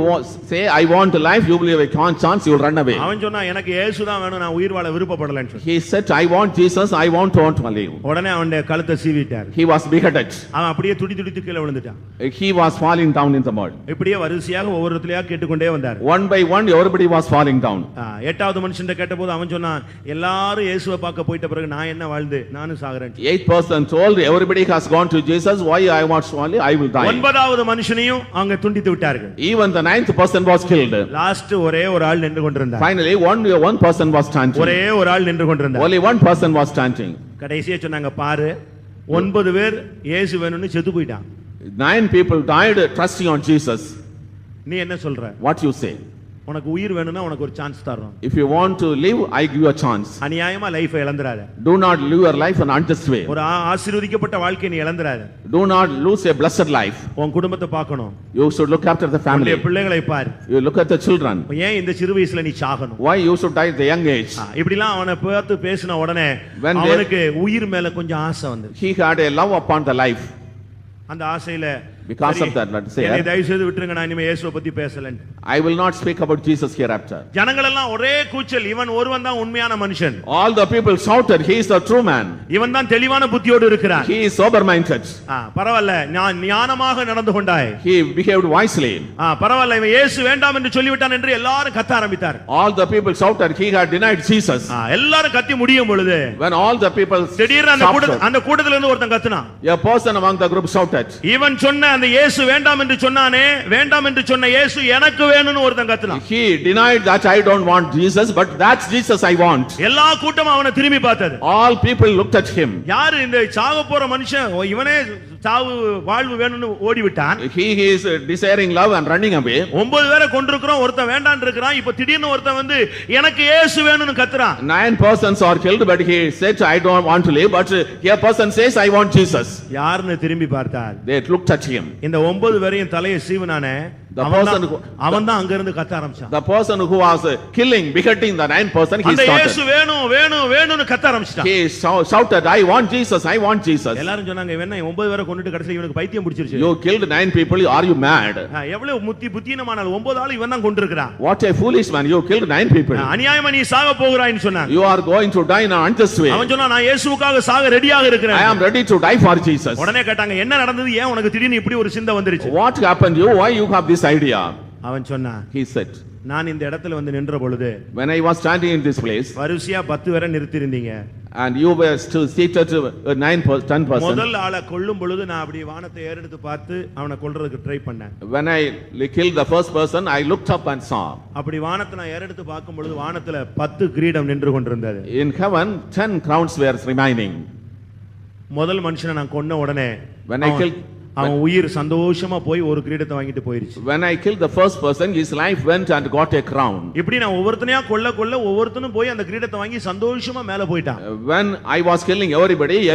say I want life, you will have a chance, you will run away. அவன் சொன்னா எனக்கு இயேசு தான் வேணும், நான் உயிர் வாழ விருப்பப்படலன்னு சொன்னான். He said I want Jesus, I want to live. உடனே அவனுடைய கழுத்தை சீவிட்டார். He was beheaded. அவன் அப்படியே துடித்து கீழே விழுந்துட்டான். He was falling down in the mud. இப்படியே வரிசையாக ஒவ்வொருத்தலையா கேட்டுக்கொண்டே வந்தார். One by one everybody was falling down. எட்டாவது மனுஷன் கேட்டபோது அவன் சொன்னான், எல்லாரும் இயேசுவை பார்க்க போயிட்ட பிறகு நான் என்ன வாழ்ந்து நானும் சாகுறேன். 8th person told, everybody has gone to Jesus, why I want to only, I will die. ஒன்பதாவது மனுஷனையும் அவங்க துண்டித்து விட்டார்கள். Even the 9th person was killed. Last ஒரே ஒரு ஆள் நின்று கொண்டிருந்தார். Finally one person was standing. ஒரே ஒரு ஆள் நின்று கொண்டிருந்தார். Only one person was standing. கடைசியா சொன்னாங்க, பாரு 9 பேர் இயேசு வேணும்னு செத்து போயிட்டான். 9 people died trusting on Jesus. நீ என்ன சொல்ற? What you say? உனக்கு உயிர் வேணும்னா உனக்கு ஒரு சான்ஸ் தர்றோம். If you want to live, I give you a chance. அநியாயமா லைஃபை இழந்துறாத. Do not live your life in an unjust way. ஒரு ஆசீர்வதிக்கப்பட்ட வாழ்க்கையை நீ இழந்துறாத. Do not lose a blessed life. உன் குடும்பத்தை பார்க்கணும். You should look after the family. உன்னுடைய பிள்ளைகளை பார். You look at the children. ஏன் இந்த சிறு வயசுல நீ சாகணும்? Why you should die at the young age? இப்படிலாம் அவனை பார்த்து பேசின உடனே அவனுக்கு உயிர் மேல கொஞ்சம் ஆசை வந்து. He had a love upon the life. அந்த ஆசையில Because of that, let's say, என்னை தயவு செய்து விட்டுருங்க, நான் இனிமே இயேசுவை பத்தி பேசலன்னு. I will not speak about Jesus hereafter. ஜனங்கள் எல்லாம் ஒரே கூச்சல், இவன் ஒருவன் தான் உண்மையான மனுஷன். All the people shouted, he is the true man. இவன் தான் தெளிவான புத்தியோடு இருக்கிறான். He is sober minded. பரவாயில்ல, நான் ஞானமாக நடந்து கொண்டாய். He behaved wisely. பரவாயில்ல, இவன் இயேசு வேண்டாம் என்று சொல்லிவிட்டான் என்று எல்லாரும் கத்த ஆரம்பித்தார். All the people shouted, he had denied Jesus. எல்லாரும் கத்தி முடியும் பொழுது When all the people திடீர்னு அந்த கூட்டத்துல இருந்து ஒருத்தன் கத்துனான். A person among the group shouted. இவன் சொன்ன அந்த இயேசு வேண்டாம் என்று சொன்னானே, வேண்டாம் என்று சொன்ன இயேசு எனக்கு வேணும்னு ஒருத்தன் கத்துனான். He denied that I don't want Jesus, but that's Jesus I want. எல்லா கூட்டமும் அவனை திரும்பி பார்த்தது. All people looked at him. யாரு இந்த சாக போற மனுஷன், இவனே சாவு வாழ்வு வேணும்னு ஓடி விட்டான். He is desiring love and running away. 9 பேரை கொண்டிருக்கிறோம், ஒருத்தன் வேண்டாம்னு இருக்கிறான். இப்ப திடீர்னு ஒருத்தன் வந்து எனக்கு இயேசு வேணும்னு கத்துறான். 9 persons are killed, but he said I don't want to live, but a person says I want Jesus. யாருன்னு திரும்பி பார்த்தார். They looked at him. இந்த 9 பேரையும் தலையை சீவனானே, அவன் தான் அங்க இருந்து கத்த ஆரம்பிச்சான். The person who was killing, beheading the 9 person, he அந்த இயேசு started. வேணும் வேணும் வேணும்னு கத்த ஆரம்பிச்சான். He shouted, I want Jesus, I want Jesus. எல்லாரும் சொன்னாங்க, இவன் 9 பேரை கொன்னுட்டு கடைசில இவனுக்கு பைத்தியம் பிடிச்சிருச்சு. You killed 9 people, are you mad? எவ்வளவு புத்தினமானால் 9 ஆளு இவன் தான் கொன்றிருக்கான். What a foolish man, you killed 9 people. அநியாயமா நீ சாக போகிறாய்ன்னு சொன்னாங்க. You are going to die in an unjust way. அவன் சொன்னா, நான் இயேசுவுக்காக சாக ரெடியாக இருக்கிறேன். I am ready to die for Jesus. உடனே கேட்டாங்க, என்ன நடந்தது, ஏன் உனக்கு திடீர்னு இப்படி ஒரு சிந்தை வந்துருச்சு? What happened to you? Why you have this idea? அவன் சொன்னா, He said, நான் இந்த இடத்துல வந்து நின்ற பொழுது when I was standing in this place வரிசையா 10 பேரை நிறுத்திருந்தீங்க. and you were still seated 10 person. முதல் ஆளை கொல்லும் பொழுது நான் அப்படியே வானத்தை ஏறெடுத்து பார்த்து அவனை கொல்றதுக்கு ட்ரை பண்ணேன். When I killed the first person, I looked up and saw. அப்படி வானத்தை நான் ஏறெடுத்து பார்க்கும் பொழுது வானத்துல 10 கிரீடம் நின்று கொண்டிருந்தது. In heaven 10 crowns were remaining. முதல் மனுஷனை நான் கொன்ன உடனே When I killed அவன் உயிர் சந்தோஷமா போய் ஒரு கிரீடத்தை வாங்கிட்டு போயிருச்சு. When I killed the first person, his life went and got a crown. இப்படி நான் ஒவ்வொருத்தனையா கொல்ல ஒவ்வொருத்தனும் போய் அந்த கிரீடத்தை வாங்கி சந்தோஷமா மேல போயிட்டான். When I was killing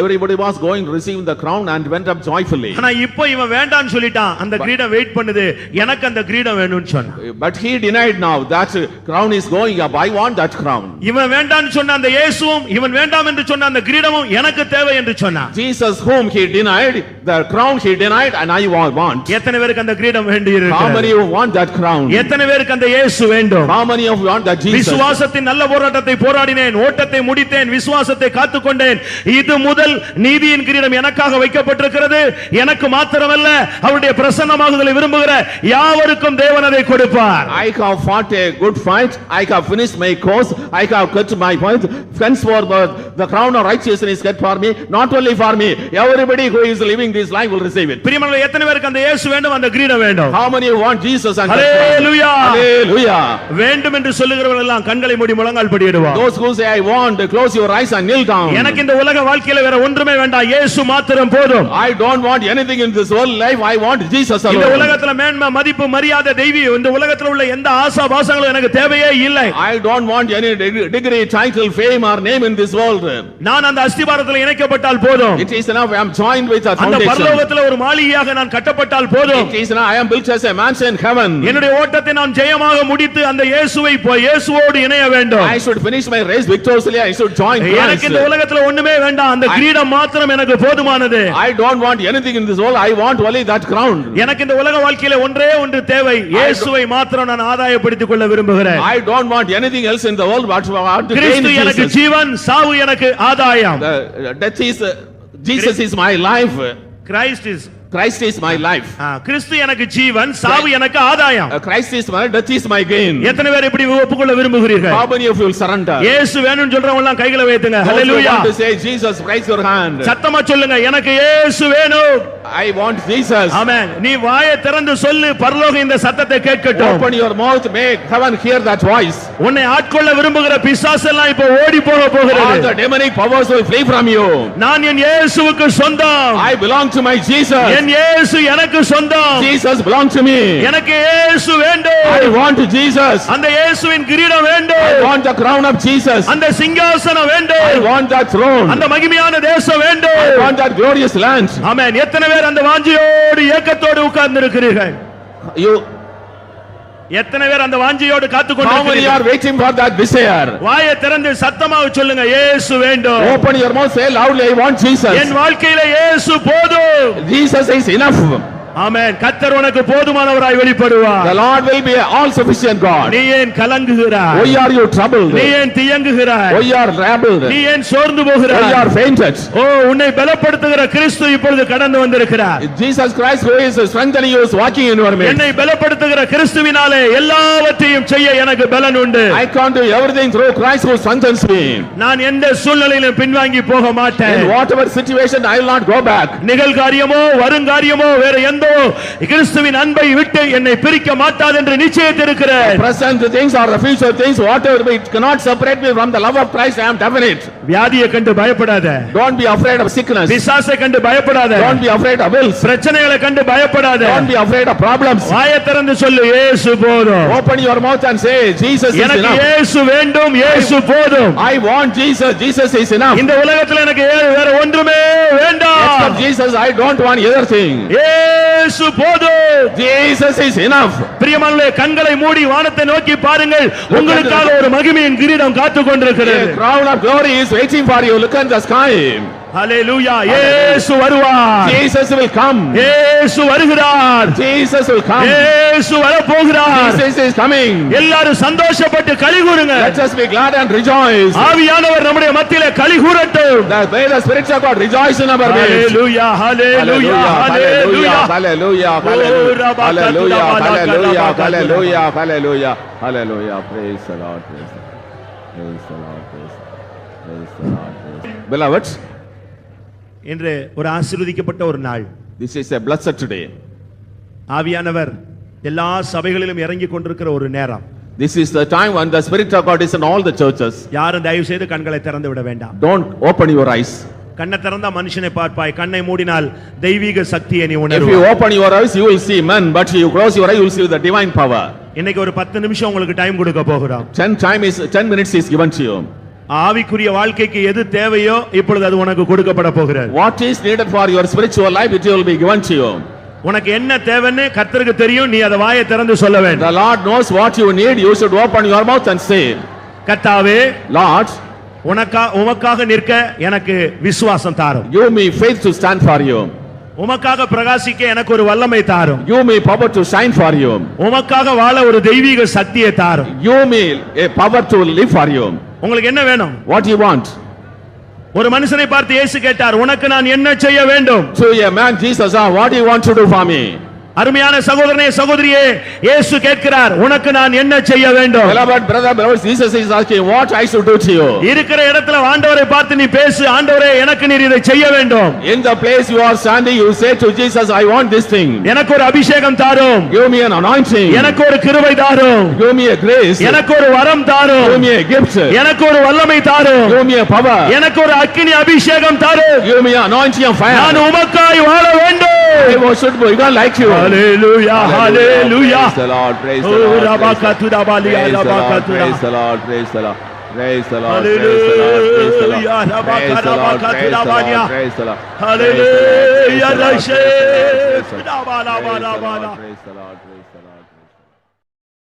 everybody was going to receive the crown and went up joyfully. ஆனா இப்போ இவன் வேண்டாம்னு சொல்லிட்டான். அந்த கிரீடம் வெயிட் பண்ணுது, எனக்கு அந்த கிரீடம் வேணும்னு சொன்னான். But he denied now that crown is going up. I want that crown. இவன் வேண்டாம்னு சொன்ன அந்த இயேசுவும் இவன் வேண்டாம் என்று சொன்ன அந்த கிரீடமும் எனக்கு தேவை என்று சொன்னான். Jesus whom he denied, the crown he denied and I want. எத்தனை பேருக்கு அந்த கிரீடம் வேண்டியிருக்கு? How many of you want that crown? எத்தனை பேருக்கு அந்த இயேசு வேண்டும்? How many of you want that Jesus? விசுவாசத்தின் நல்ல போராட்டத்தை போராடினேன், ஓட்டத்தை முடித்தேன், விசுவாசத்தை காத்துக்கொண்டேன். இது முதல் நீதியின் கிரீடம் எனக்காக வைக்கப்பட்டிருக்கிறது. எனக்கு மாத்திரமல்ல, அவருடைய பிரசன்னமாகுதலை விரும்புகிற யாவருக்கும் தேவன் அதை கொடுப்பார். I have fought a good fight. I have finished my course. I have cut my point. Henceforth the crown of righteousness is kept for me, not only for me. Everybody who is living this life will receive it. பிரியமானவர்களே, எத்தனை பேருக்கு அந்த இயேசு வேண்டும், அந்த கிரீடம் வேண்டும்? How many want Jesus and Hallelujah. Hallelujah. வேண்டும் என்று சொல்லுகிறவர்கள் எல்லாம் கண்களை மூடி முழங்கால் படியிடுவார். Those who say I want, close your eyes and kneel down. எனக்கு இந்த உலக வாழ்க்கையில வேற ஒன்றுமே வேண்டாம், இயேசு மாத்திரம் போதும். I don't want anything in this world life. I want Jesus alone. இந்த உலகத்துல மேன்மை, மதிப்பு, மரியாதை, தெய்வீகம், இந்த உலகத்துல உள்ள எந்த ஆசா பாசங்களும் எனக்கு தேவையே இல்லை. I don't want any degree, title, fame or name in this world. நான் அந்த அஸ்திபாரத்தில் இணைக்கப்பட்டால் போதும். It is enough I am joined with a அந்த foundation. பரலோகத்துல ஒரு மாளிகையாக நான் கட்டப்பட்டால் போதும். It is enough I am built as a mansion in heaven. என்னுடைய ஓட்டத்தை நான் ஜெயமாக முடித்து அந்த இயேசுவோடு இணைய வேண்டும். I should finish my race victoriously. I should join Christ. எனக்கு இந்த உலகத்துல ஒண்ணுமே வேண்டாம், அந்த கிரீடம் மாத்திரம் எனக்கு போதுமானது. I don't want anything in this world. I want only that crown. எனக்கு இந்த உலக வாழ்க்கையில ஒன்றே ஒன்று தேவை, இயேசுவை மாத்திரம் நான் ஆதாயப்படுத்திக் கொள்ள விரும்புகிறேன். I don't want anything else in the world but to gain கிறிஸ்து எனக்கு Jesus. ஜீவன், சாவு எனக்கு ஆதாயம். Death is Jesus is my life. Christ is my life. கிறிஸ்து எனக்கு ஜீவன், சாவு எனக்கு ஆதாயம். Christ is my, death is my gain. எத்தனை பேர் இப்படி ஒப்புக்கொள்ள விரும்புகிறீர்கள்? How many of you will surrender? இயேசு வேணும்னு சொல்றவங்க எல்லாம் கைகளை வைத்துங்க. ஹalleluya. Want to say Jesus, raise your hand. சத்தமா சொல்லுங்க, எனக்கு இயேசு வேணும். I want Jesus. ஆமென். நீ வாயை திறந்து சொல்லு, பரலோகம் இந்த சத்தத்தை கேட்கட்டும். Open your mouth, make heaven hear that voice. உன்னை ஆட்கொள்ள விரும்புகிற பிசாசெல்லாம் இப்போ ஓடி போக All போகிறது. the demonic powers will flee from you. நான் என் இயேசுவுக்கு சொந்தம். I belong to my Jesus. என் இயேசு எனக்கு சொந்தம். Jesus belongs to me. எனக்கு இயேசு வேண்டும். I want Jesus. அந்த இயேசுவின் கிரீடம் I வேண்டும். want the crown of Jesus. அந்த சிங்காசனம் I வேண்டும். want that throne. அந்த மகிமையான தேசம் I வேண்டும். want that glorious land. ஆமென். எத்தனை பேர் அந்த வாஞ்சையோடு ஏக்கத்தோடு உட்கார்ந்து இருக்கிறீர்கள்? You, எத்தனை பேர் அந்த வாஞ்சையோடு how many காத்துக்கொண்டிருக்கிறீர்கள்? are waiting for that desire? வாயை திறந்து சத்தமாக சொல்லுங்க, இயேசு வேண்டும். Open your mouth, say loudly, I want Jesus. என் வாழ்க்கையில இயேசு போதும். Jesus is enough. ஆமென். கர்த்தர் உனக்கு போதுமானவராய் வெளிப்படுவார். The Lord will be all sufficient God. நீ ஏன் கலங்குகிறாய்? Why are you troubled? நீ ஏன் தியங்குகிறாய்? Why are troubled? நீ ஏன் சோர்ந்து Why போகிறாய்? are fainted? ஓ, உன்னை பலப்படுத்துகிற கிறிஸ்து இப்பொழுது கடந்து வந்திருக்கிறார். Jesus Christ who is strengthening you is walking in your midst. என்னை பலப்படுத்துகிற கிறிஸ்துவினாலே எல்லாவற்றையும் செய்ய எனக்கு பலன் உண்டு. I can do everything through Christ who strengthens me. நான் எந்த சூழ்நிலையிலும் பின்வாங்கி போக மாட்டேன். In whatever situation I will not go back. நிகழ்காரியமோ வருங்காரியமோ வேற எந்த கிறிஸ்துவின் அன்பை விட்டு என்னை பிரிக்க மாட்டாது என்று நிச்சயித்திருக்கிறேன். Present things or the future things, whatever, it cannot separate me from the love of Christ. I am definite. வியாதியை கண்டு பயப்படாத. Don't be afraid of sickness. பிசாசை கண்டு பயப்படாத. Don't be afraid of ills. பிரச்சனைகளை கண்டு பயப்படாத. Don't be afraid of problems. வாயை திறந்து சொல்லு, இயேசு போதும். Open your mouth and say, Jesus is எனக்கு enough. இயேசு வேண்டும், இயேசு போதும். I want Jesus. Jesus is enough. இந்த உலகத்தில் எனக்கு வேற ஒன்றுமே வேண்டாம். Except Jesus, I don't want other thing. இயேசு போதும். Jesus is enough. பிரியமானவர்களே, கண்களை மூடி வானத்தை நோக்கி பாருங்கள். உங்களுக்காக ஒரு மகிமையின் கிரீடம் காத்துக் கொண்டிருக்கிறது. A crown of glory is waiting for you. Look at the sky. ஹalleluya. இயேசு வருவார். Jesus will come. இயேசு வருகிறார். Jesus will come. இயேசு வரப்போகிறார். Jesus is coming. எல்லாரும் சந்தோஷப்பட்டு களி கூறுங்க. Let us be glad and rejoice. ஆவியானவர் நம்முடைய மத்தியிலே களி கூறட்டும். May the Spirit of God rejoice in our midst. Hallelujah. Hallelujah. Hallelujah, hallelujah, hallelujah, hallelujah, hallelujah, hallelujah, hallelujah, hallelujah. Praise the Lord, praise the Lord, praise the Lord, praise the Lord. Beloved, இன்று ஒரு ஆசீர்வதிக்கப்பட்ட ஒரு நாள். this is a blessed today. ஆவியானவர் எல்லா சபைகளிலும் இறங்கி கொண்டிருக்கிற ஒரு நேரம். This is the time when the Spirit of God is in all the churches. யாரும் தயவு செய்து கண்களை திறந்து விட வேண்டாம். Don't open your eyes. கண்ணை திறந்தா மனுஷனை பார்ப்பாய், கண்ணை மூடினால் தெய்வீக சக்தியை நீ If you உணர்வாய். open your eyes, you will see men, but if you close your eyes, you will see the divine power. இன்னைக்கு ஒரு 10 நிமிஷம் உங்களுக்கு டைம் கொடுக்க போகிறோம். 10 minutes is given to you. ஆவிக்குரிய வாழ்க்கைக்கு எது தேவையோ இப்பொழுது அது உனக்கு கொடுக்கப்பட போகிறது. What is needed for your spiritual life, it will be given to you. உனக்கு என்ன தேவைன்னு கர்த்தருக்கு தெரியும். நீ அதை வாயை திறந்து சொல்ல வேண்டும். The Lord knows what you need. You should open your mouth and say, கர்த்தாவே, Lord, உமக்காக நிற்க எனக்கு விசுவாசம் தாரும். give me faith to stand for you. உமக்காக பிரகாசிக்க எனக்கு ஒரு வல்லமை தாரும். Give me power to shine for you. உமக்காக வாழ ஒரு தெய்வீக சக்தியை தாரும். Give me a power to live for you. உங்களுக்கு என்ன வேணும்? What do you want? ஒரு மனுஷனை பார்த்து இயேசு கேட்டார், உனக்கு நான் என்ன செய்ய வேண்டும்? To a man, Jesus asked, what do you want to do for me? அருமையான சகோதரனே, சகோதரியே, இயேசு கேட்கிறார், உனக்கு நான் என்ன செய்ய வேண்டும்? Beloved brother, beloved, Jesus is asking, what I should do to you? இருக்கிற இடத்துல ஆண்டவரை பார்த்து நீ பேசு, ஆண்டவரே எனக்கு நீர் இதை செய்ய வேண்டும். In the place you are standing, you say to Jesus, I want this thing. எனக்கு ஒரு அபிஷேகம் தாரும். Give me an anointing. எனக்கு ஒரு கிருபை தாரும். Give me a grace. எனக்கு ஒரு வரம் தாரும். Give me a gift. எனக்கு ஒரு வல்லமை தாரும். Give me a power. எனக்கு ஒரு அக்கினி அபிஷேகம் தாரும். Give me an anointing of fire. நான் உமக்காய் வாழ வேண்டும். I worship God like you. Hallelujah, hallelujah. Praise the Lord, praise the Lord. Oh, rabakatura balia, rabakatura. Praise the Lord, praise the Lord. Praise the Lord, Hallelujah, praise the Lord, praise the Lord. Praise the Lord, praise the Lord, praise the Lord. Hallelujah, Praise the Lord, praise the Lord. Praise the Lord, praise the Lord.